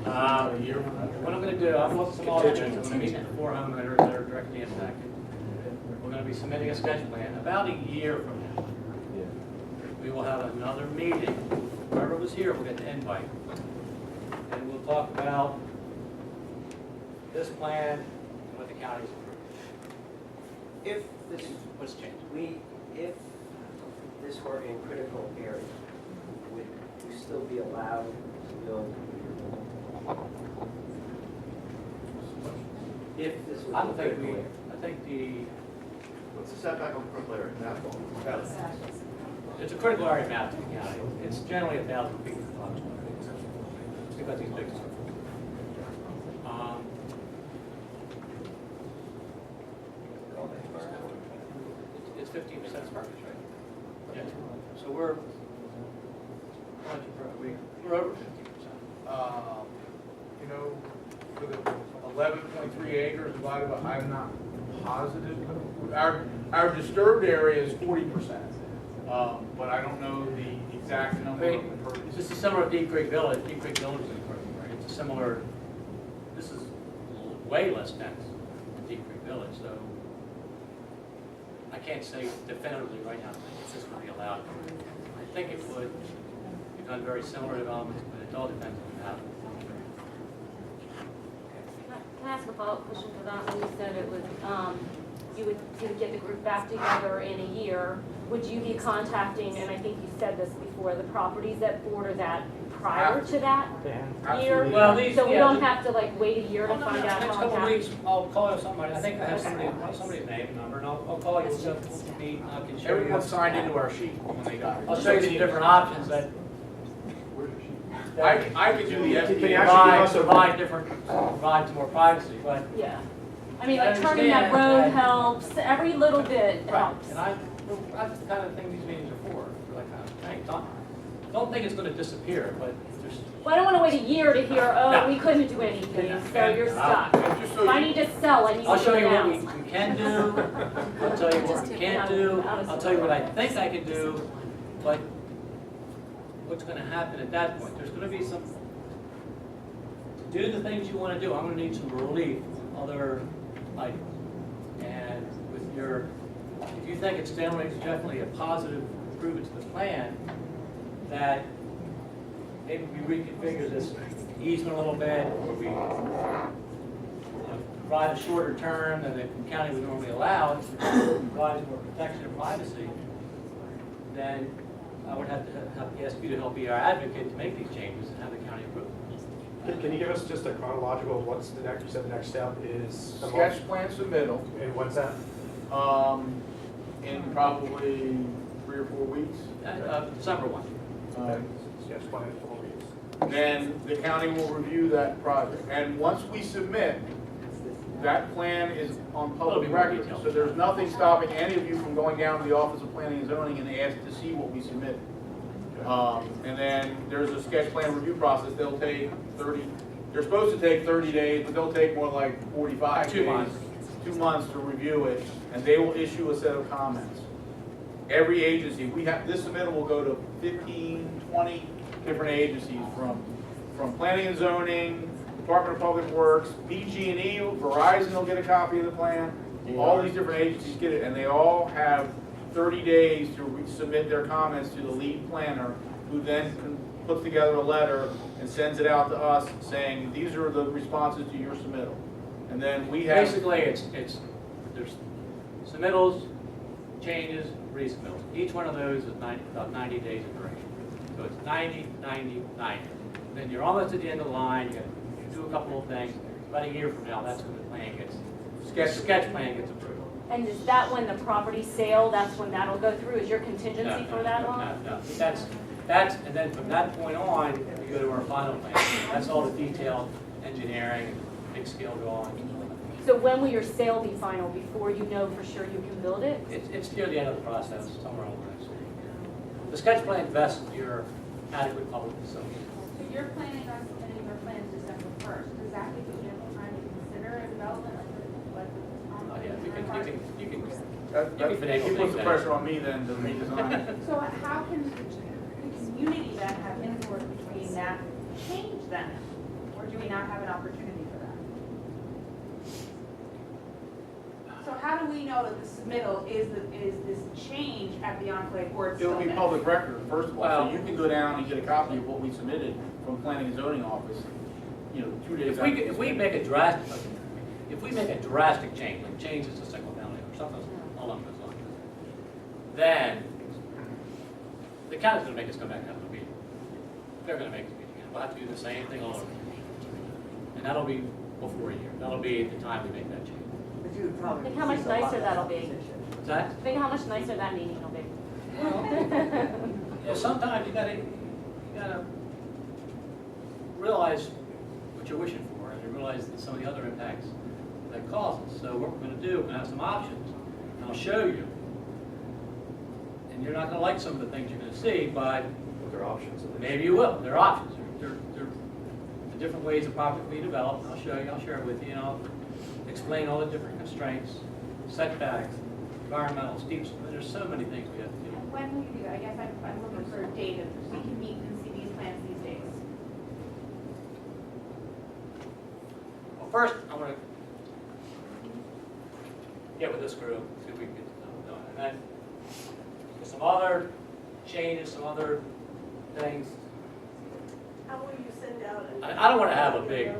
What I'm gonna do, I'm looking at some alternates, I'm gonna meet with 4 homeowners that are directly impacted. We're gonna be submitting a sketch plan about a year from now. We will have another meeting, whoever was here will get the invite. And we'll talk about this plan and what the county's approved. If this, What's changed? if this were in critical area, would you still be allowed to build? If this was I in don't think critical area. I think the, What's the setback on the front layer? it's a critical area map to the county. It's generally 1,000 feet from the property line. We've got these big circles. It's 15% square footage, right? Yeah. So we're over 50%. You know, for the 11.3 acres divided by, I'm not positive. Our disturbed area is 40%, but I don't know the exact number of impervious. This is similar to Deep Creek Village. Deep Creek Village is improving, right? It's a similar, this is way less dense than Deep Creek Village, so I can't say definitively right now if this would be allowed. I think it would. We've done very similar developments, but it all depends on what happens. Can I ask a follow-up question to that? When you said it was, you would get the group back together in a year, would you be contacting, and I think you said this before, the properties that border that prior to that year? Well, these, So we yeah, don't have to like wait a year to find out Next how couple of it's weeks, I'll call you somebody. I think I have somebody's name and number, and I'll call you. We'll meet, and I can show you. Everyone signed into our sheet when they got it. I'll show you the different options that I could do the provide, FDR. provide some more privacy, but. Yeah. I mean, like I turning that understand road that- helps, every little bit Right, helps. and that's the kind of thing these meetings are for that kind of thing. Don't think it's gonna disappear, but just. Well, I don't want to wait a year to hear, oh, No. we couldn't do anything, so you're stuck. Just so If I you- need to sell, I need I'll to show do you it what now. we can do, I'll tell you what we can't do, I'll tell you what I think I can do, but what's gonna happen at that point? There's gonna be some, to do the things you wanna do, I'm gonna need some relief from other items. And with your, if you think it's definitely a positive improvement to the plan, that maybe we reconfigure this easement a little bit, or we provide a shorter term than the county would normally allow, provides more protection and privacy, then I would have to ask you to help be our advocate to make these changes and have the county approve them. Can you give us just a chronological, what's the next, you said the next step is? a month? Sketch plan submittal, And what's that? in probably 3 or 4 weeks. December 1. Sketch plan in 4 weeks. Then the county will review that project. And once we submit, that plan is on It'll public be more record. detailed. So there's nothing stopping any of you from going down to the Office of Planning and Zoning and ask to see what we submitted. And then there's a sketch plan review process. They'll take 30, they're supposed to take 30 days, but they'll take more like 45 days. 2 months. 2 months to review it, and they will issue a set of comments. Every agency, we have, this submittal will go to 15, 20 different agencies from planning and zoning, Department of Public Works, PG&E, Verizon will get a copy of the plan. All these different agencies get it, and they all have 30 days to submit their comments to the lead planner, who then puts together a letter and sends it out to us saying, these are the responses to your submittal. And then we have. Basically, there's submittals, changes, resubmittals. Each one of those is about 90 days in duration. So it's 90, 90, 90. Then you're almost at the end of the line, you do a couple of things. About a year from now, that's when the plan gets, sketch plan gets approved. And is that when the property sale, that's when that'll go through? Is your contingency for that long? No. That's, and then from that point on, we go to our final plan. That's all the detailed engineering, big scale drawing. So when will your sale be final, before you know for sure you can build it? It's near the end of the process, somewhere over the next year. The sketch plan vests your adequate public facilities. So you're planning on submitting your plans December 1st. Does that give you ample time to consider a development like Oh, yeah, you can That finagle he puts things the out. pressure on me then to redesign it. So how can the community then have input between that change then? Or do we not have an opportunity for that? So how do we know that the submittal is this change at the enclave or it's It'll still be there? public record, first of all, so Well- you can go down and get a copy of what we submitted from planning and zoning office, 2 days after. If we make a drastic change, like change it to single family or something along those lines, then the county's gonna make us come back and have a meeting. They're gonna make us meet again. We'll have to do the same thing all over again. And that'll be before a year. That'll be the time we make that change. But you would probably. Think how much receive a lot nicer of that'll be. opposition. What's that? Think how much nicer that meeting will be. Yeah, sometimes you gotta realize what you're wishing for, and you realize that some of the other impacts that causes. So what we're gonna do, we're gonna have some options, and I'll show you. And you're not gonna like some of the things you're gonna see, but What their options are. maybe you will. There are options. There are the different ways the property can be developed. I'll show you, I'll share it with you, and I'll explain all the different constraints, setbacks, environmental, steep, there's so many things we have to do. And when will you do that? I guess I'm looking for a date of, so we can meet and see these plans these days. Well, first, I'm gonna get with this group, see if we can get this done. And then, there's some other changes, some other things. How will you send out? I don't wanna have a big,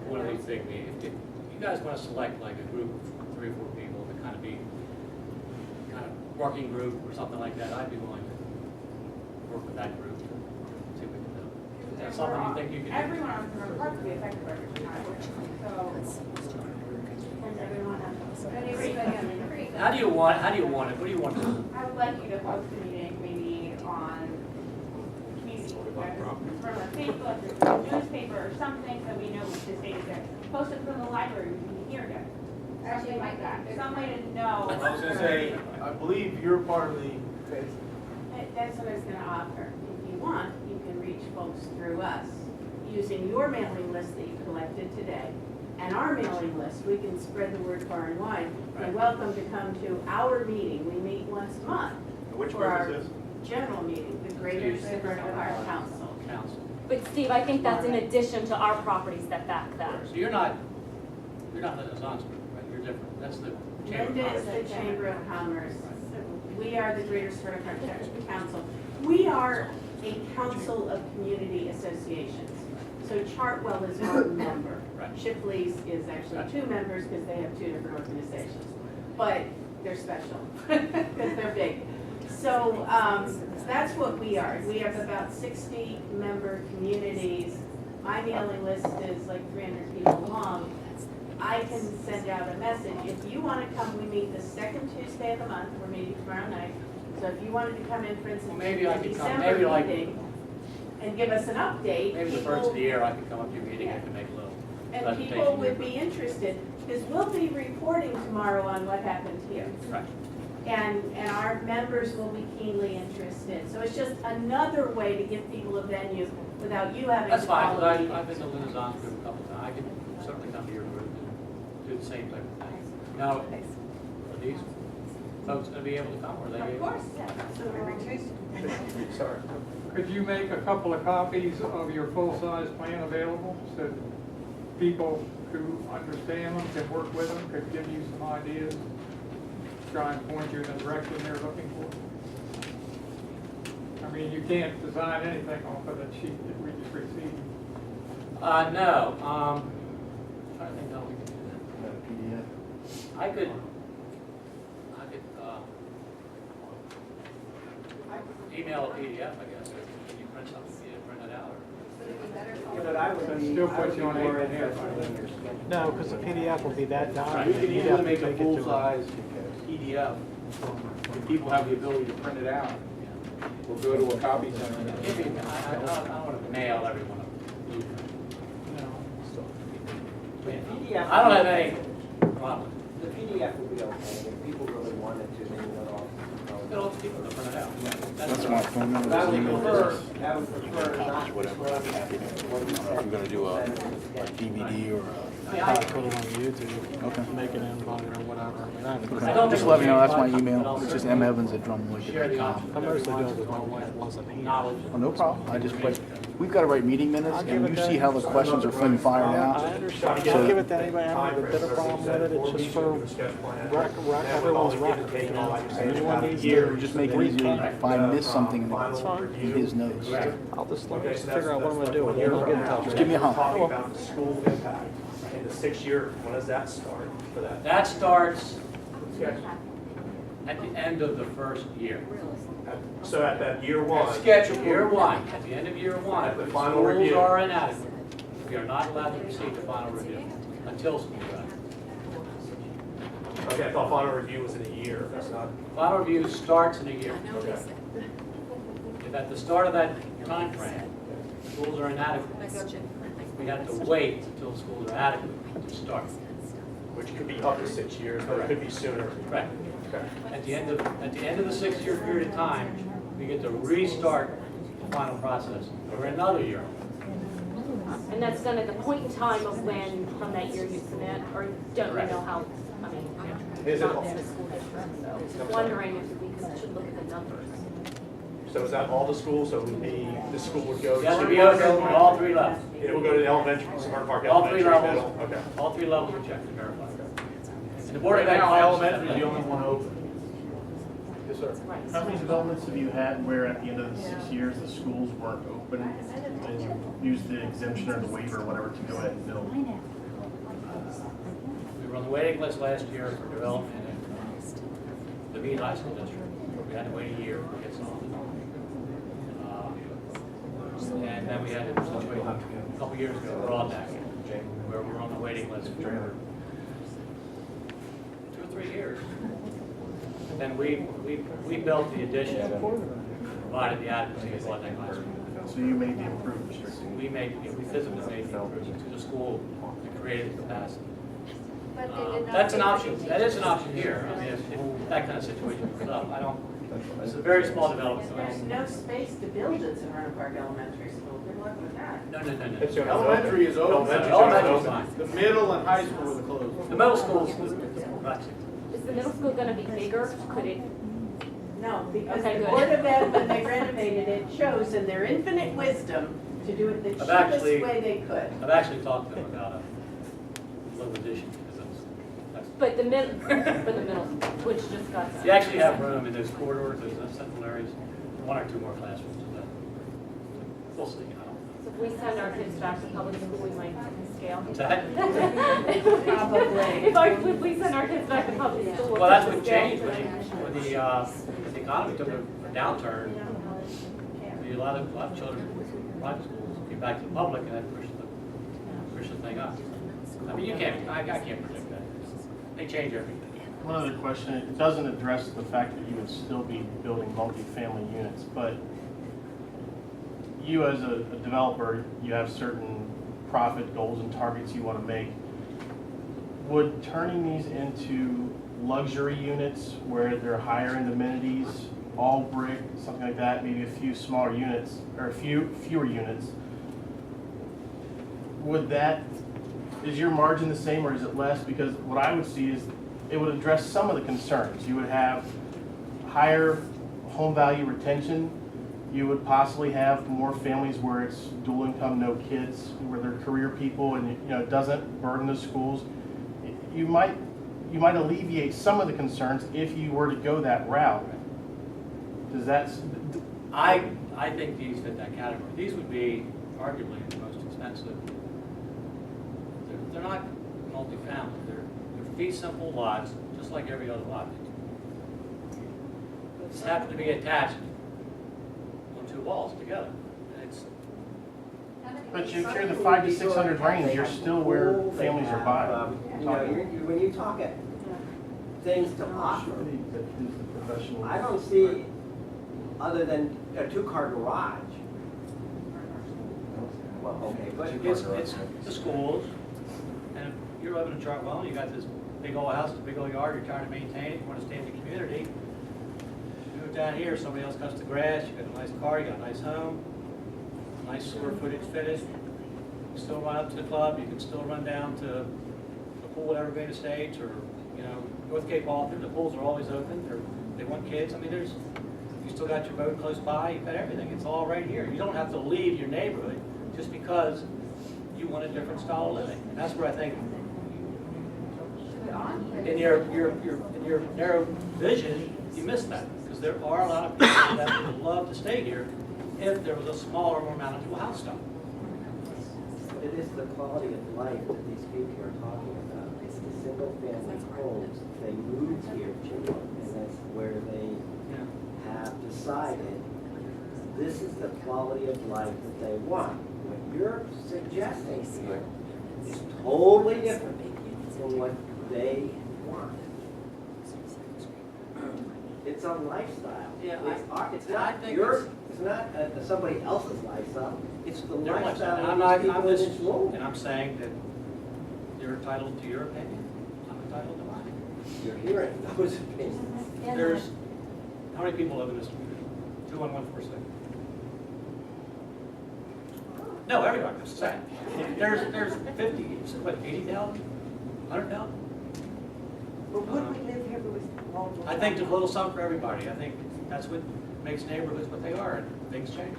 one of these big meetings. If you guys wanna select like a group of 3 or 4 people to kind of be, working group or something like that, I'd be willing to work with that group to see what we can do. Is that something you think you can do? Everyone on Severna Park will be affected by Richard Highway. So, And everyone else. everybody on the creek. How do you want it? What do you want to do? I would like you to host a meeting maybe on community, from a Facebook or newspaper or something, so we know which date is there. Post it from the library, we can hear it. Something like that, some way to know. I was gonna say, I believe you're part of the, That's what I was gonna offer. If you want, you can reach folks through us, using your mailing list that you collected today, and our mailing list. We can spread the word far and wide. You're welcome to come to our meeting. We meet once a month. Which for group our is this? General meeting, the Greater Severna Park Council. But Steve, I think that's in addition to our properties that back that. So you're not Linda Zonsberg, right? You're different. That's the Chamber Linda of is Commerce. the Chamber of Commerce. We are the Greater Severna Park Council. We are a council of community associations. So Chartwell is one member. Right. Shipley's is actually 2 members because they have 2 different organizations. But they're special because they're big. So that's what we are. We have about 60 member communities. My mailing list is like 300 people long. I can send out a message. If you want to come, we meet the 2nd Tuesday of the month. We're meeting tomorrow night. So if you wanted to come in, for instance, Well, maybe I the could come, December maybe like, meeting and give us an update. maybe the first of the year I could come up to your meeting and I could make a little And presentation. people would be interested, because we'll be reporting tomorrow on what happened here. Right. And our members will be keenly interested. So it's just another way to give people a venue without you having That's to fine, follow because meetings. I've been to Linda Zonsberg a couple times. I could certainly come to your group and do the same type of thing. Now, are these folks going to be able to come, or are they? Of course, Sorry. Could you make a couple of copies of your full-size plan available so people who understand them can work with them, could give you some ideas? try and point you in the direction they're looking for? I mean, you can't design anything off of that sheet that we just received. No, I think how we can do that. PDF. I could, email a PDF, I guess, or can you print something, print it out, or? Yeah, but I would be, Still I put would be you on more 8 and a half. interested in your schedule. No, because the PDF will be that You document. can You'd have easily to make a take it to full-size PDF, if people have the ability to print it out, or go to a copy center. I don't want to mail every one of them. PDF. I don't have any problem. The PDF would be okay, if people really wanted to, they would off. Get all the people to print it out. That's my phone number. But I would email prefer, address. I would prefer not to Whatever, I'm happy to. I don't know if you're gonna do a DVD or put it on YouTube. Okay. Make an invite or whatever. I mean, Okay. Just let me know, that's my email. It's just mevans@drumlink.com. I mostly do it because my wife wasn't here. Oh, no problem. I just, but we've got to write meeting minutes and you see how the questions are being fired I out. understand. You don't give it to anybody. I have a bit of problem with it. It's just for everyone's record. Anyone needs Here, to just make it easier if I miss something in his notes. I'll just figure out what I'm going to do. And you'll get in touch. Just give me a Talking holler. about the school impact in the 6 year, when does that start for that? That starts at the end of the first year. So at that year one. Schedule year one, at the end of year one, At the if the final schools review. are inadequate, we are not allowed to proceed to final review until schools are adequate. Okay, I thought final review was in a year, that's not. Final review starts in a year. Okay. If at the start of that time frame, schools are inadequate, we have to wait until schools are adequate to start. Which could be up to 6 years, but it could be sooner. Correct. Okay. At the end of the 6-year period of time, we get to restart the final process for another year. And that's done at the point in time of when, from that year you submit, or don't you know how, I mean, Is it- not in the school district, so wondering if we should look at the numbers. So is that all the schools? So it would be, the school would go You have to to. be open at all three levels. It will go to the elementary, Severna Park All three Elementary, levels, middle, okay. all three levels are checked to verify. And the Board Right of Ed now, follows elementary is that. the only one open. Yes, sir. How many developments have you had where at the end of the 6 years, the schools weren't open and you used the exemption or the waiver or whatever to go ahead and build? We were on the waiting list last year for development in the Mead High School District. We had to wait a year to get something. And then we had a situation a couple years ago, Broadneck, where we were on the waiting list for 2 or 3 years. And then we built the addition, provided the adequacy of Broadneck High School. So you made the improvements. We physically made the improvement to the school and created the capacity. That's an option, that is an option here. I mean, if that kind of situation comes up, it's a very small development. There's no space to build at Severna Park Elementary School. Good luck with that. No. It's gonna Elementary is open. Elementary is fine. The middle and high school are closed. The middle school is, Is the middle school gonna be bigger? Could it, No, because Okay, the good. Board of Ed, when they renovated it, chose in their infinite wisdom to do it the cheapest actually- way they could. I've actually talked to them about a little addition, because that's, but the middle, which just got. you actually have room in those corridors, those central areas, 1 or 2 more classrooms. But we'll see, I don't know. So if we send our kids back to public school, we might scale. What's that? Probably. If we send our kids back to public school. Well, that's what changed when the economy took a downturn. A lot of children from private schools came back to the public, and that pushed the thing up. I mean, I can't predict that. They change everything. One other question, it doesn't address the fact that you would still be building multifamily units, but you as a developer, you have certain profit goals and targets you want to make. Would turning these into luxury units where they're higher end amenities, all brick, something like that, maybe a few smaller units, or fewer units, is your margin the same or is it less? Because what I would see is it would address some of the concerns. You would have higher home value retention. You would possibly have more families where it's dual income, no kids, where they're career people and it doesn't burden the schools. You might you might alleviate some of the concerns if you were to go that route. Does that, I think these fit that category. These would be arguably the most expensive. They're not multifamily. They're fee simple lots, just like every other lot. Just happen to be attached on two walls together. And it's, but if you're in the 500 to 600 range, you're still where families are buying. You know, when you talk at things to offer, I don't see, other than a two-car garage. Well, okay, but it's the schools, and if you're living in Chartwell, you got this big old house, this big old yard, you're trying to maintain it, you want to stay in the community. You move down here, somebody else cuts the grass, you got a nice car, you got a nice home, nice square footage finish. You can still run up to the club, you can still run down to the pool at Evergreen Estates, or, you know, North Cape Alton, the pools are always open, they want kids. I mean, you still got your boat close by, you've got everything, it's all right here. You don't have to leave your neighborhood just because you want a different style of living. And that's where I think, in your narrow vision, you miss that. Because there are a lot of people that would love to stay here if there was a smaller, more manageable house style. it is the quality of life that these people are talking about. It's the single-family homes. They moved here to, and that's where they have decided this is the quality of life that they want. What you're suggesting here is totally different from what they want. It's a lifestyle. Yeah, It's not somebody else's lifestyle. It's the Their lifestyle lifestyle. of these people in this room. And I'm saying that you're entitled to your opinion. I'm entitled to mine. You're hearing those opinions. There's, how many people live in this community? 21146. No, everybody, I'm just saying. There's 50, what, 80,000? 100,000? But would we live here if it was multiple? I think there's a little something for everybody. I think that's what makes neighborhoods what they are, and things change.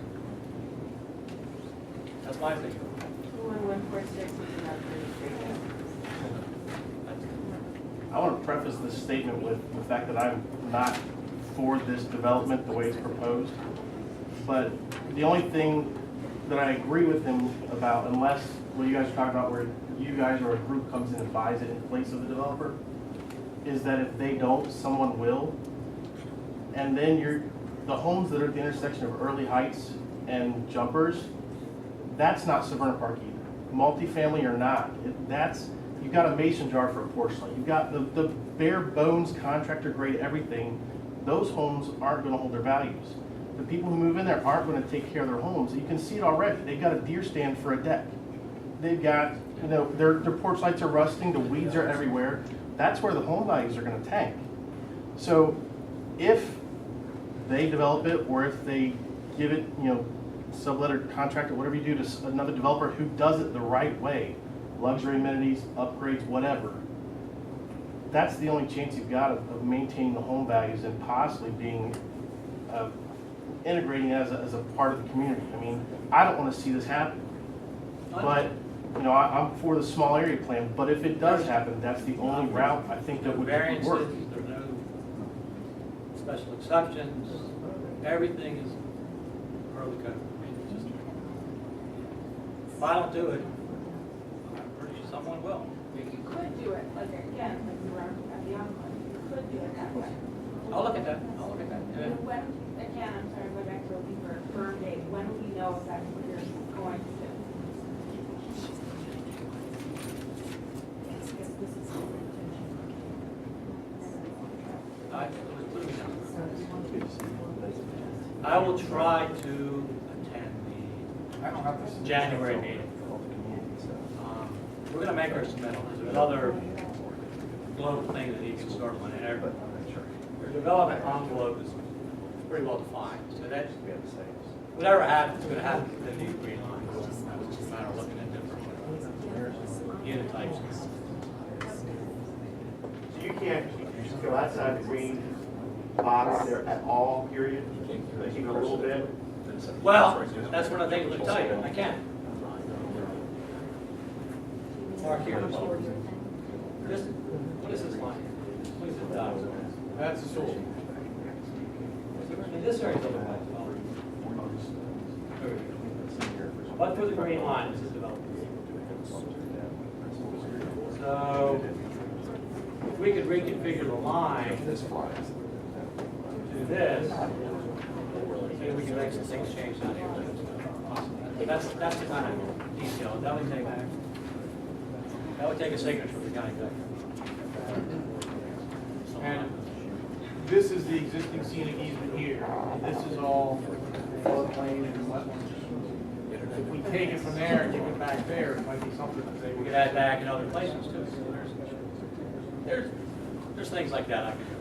That's my opinion. 21146 is about 33. I want to preface this statement with the fact that I'm not for this development the way it's proposed. But the only thing that I agree with him about, unless what you guys are talking about where you guys or a group comes in and buys it in place of the developer, is that if they don't, someone will. And then the homes that are at the intersection of Early Heights and Jumpers, that's not Severna Park either. Multifamily or not, you've got a mason jar for a porch light. You've got the bare bones contractor grade everything. Those homes aren't going to hold their values. The people who move in there aren't going to take care of their homes. You can see it already. They've got a deer stand for a deck. They've got, their porch lights are rusting. The weeds are everywhere. That's where the home values are going to tank. So if they develop it, or if they give it, subletted contract or whatever you do to another developer who does it the right way, luxury amenities, upgrades, whatever, that's the only chance you've got of maintaining the home values and possibly being integrating it as a part of the community. I mean, I don't want to see this happen, but I'm for the small area plan. But if it does happen, that's the only route I think that would work. There's no special exceptions. Everything is per the code. If I don't do it, I'm pretty sure someone will. You could do it, like, again, like you were at the Encore, you could do it that way. I'll look at that. And when, again, I'm sorry, going back to a deeper firm date, when will you know exactly what you're going to do? I will try to attend the January meeting. We're going to make our submittal. There's another global thing that needs to start on there. Their development envelope is pretty well defined. So that whatever happens, it's going to happen within these green lines. It's just a matter of looking at different unit types. So you can't go outside the green box there at all, period? Even a little bit? Well, that's one of the things I'll tell you. I can. Mark here. Just What is this line? What is it, That's the school. in this area, it's otherwise. But for the green line, this is development. So, if we could reconfigure the line to this, maybe we can make some things change down here. That's the kind of detail. That would take a signature from the county executive. And this is the existing scenic easement here. This is all floodplain and wetlands. If we take it from there and give it back there, it might be something to say. We could add back in other places too. So there's things like that I could do.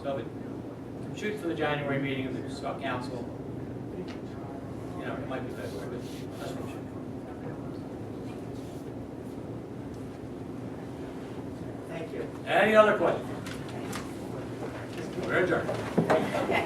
So if it shoot for the January meeting of the council, you know, it might be better, but that's what we should. Thank you. Any other questions? We're adjourned. Okay.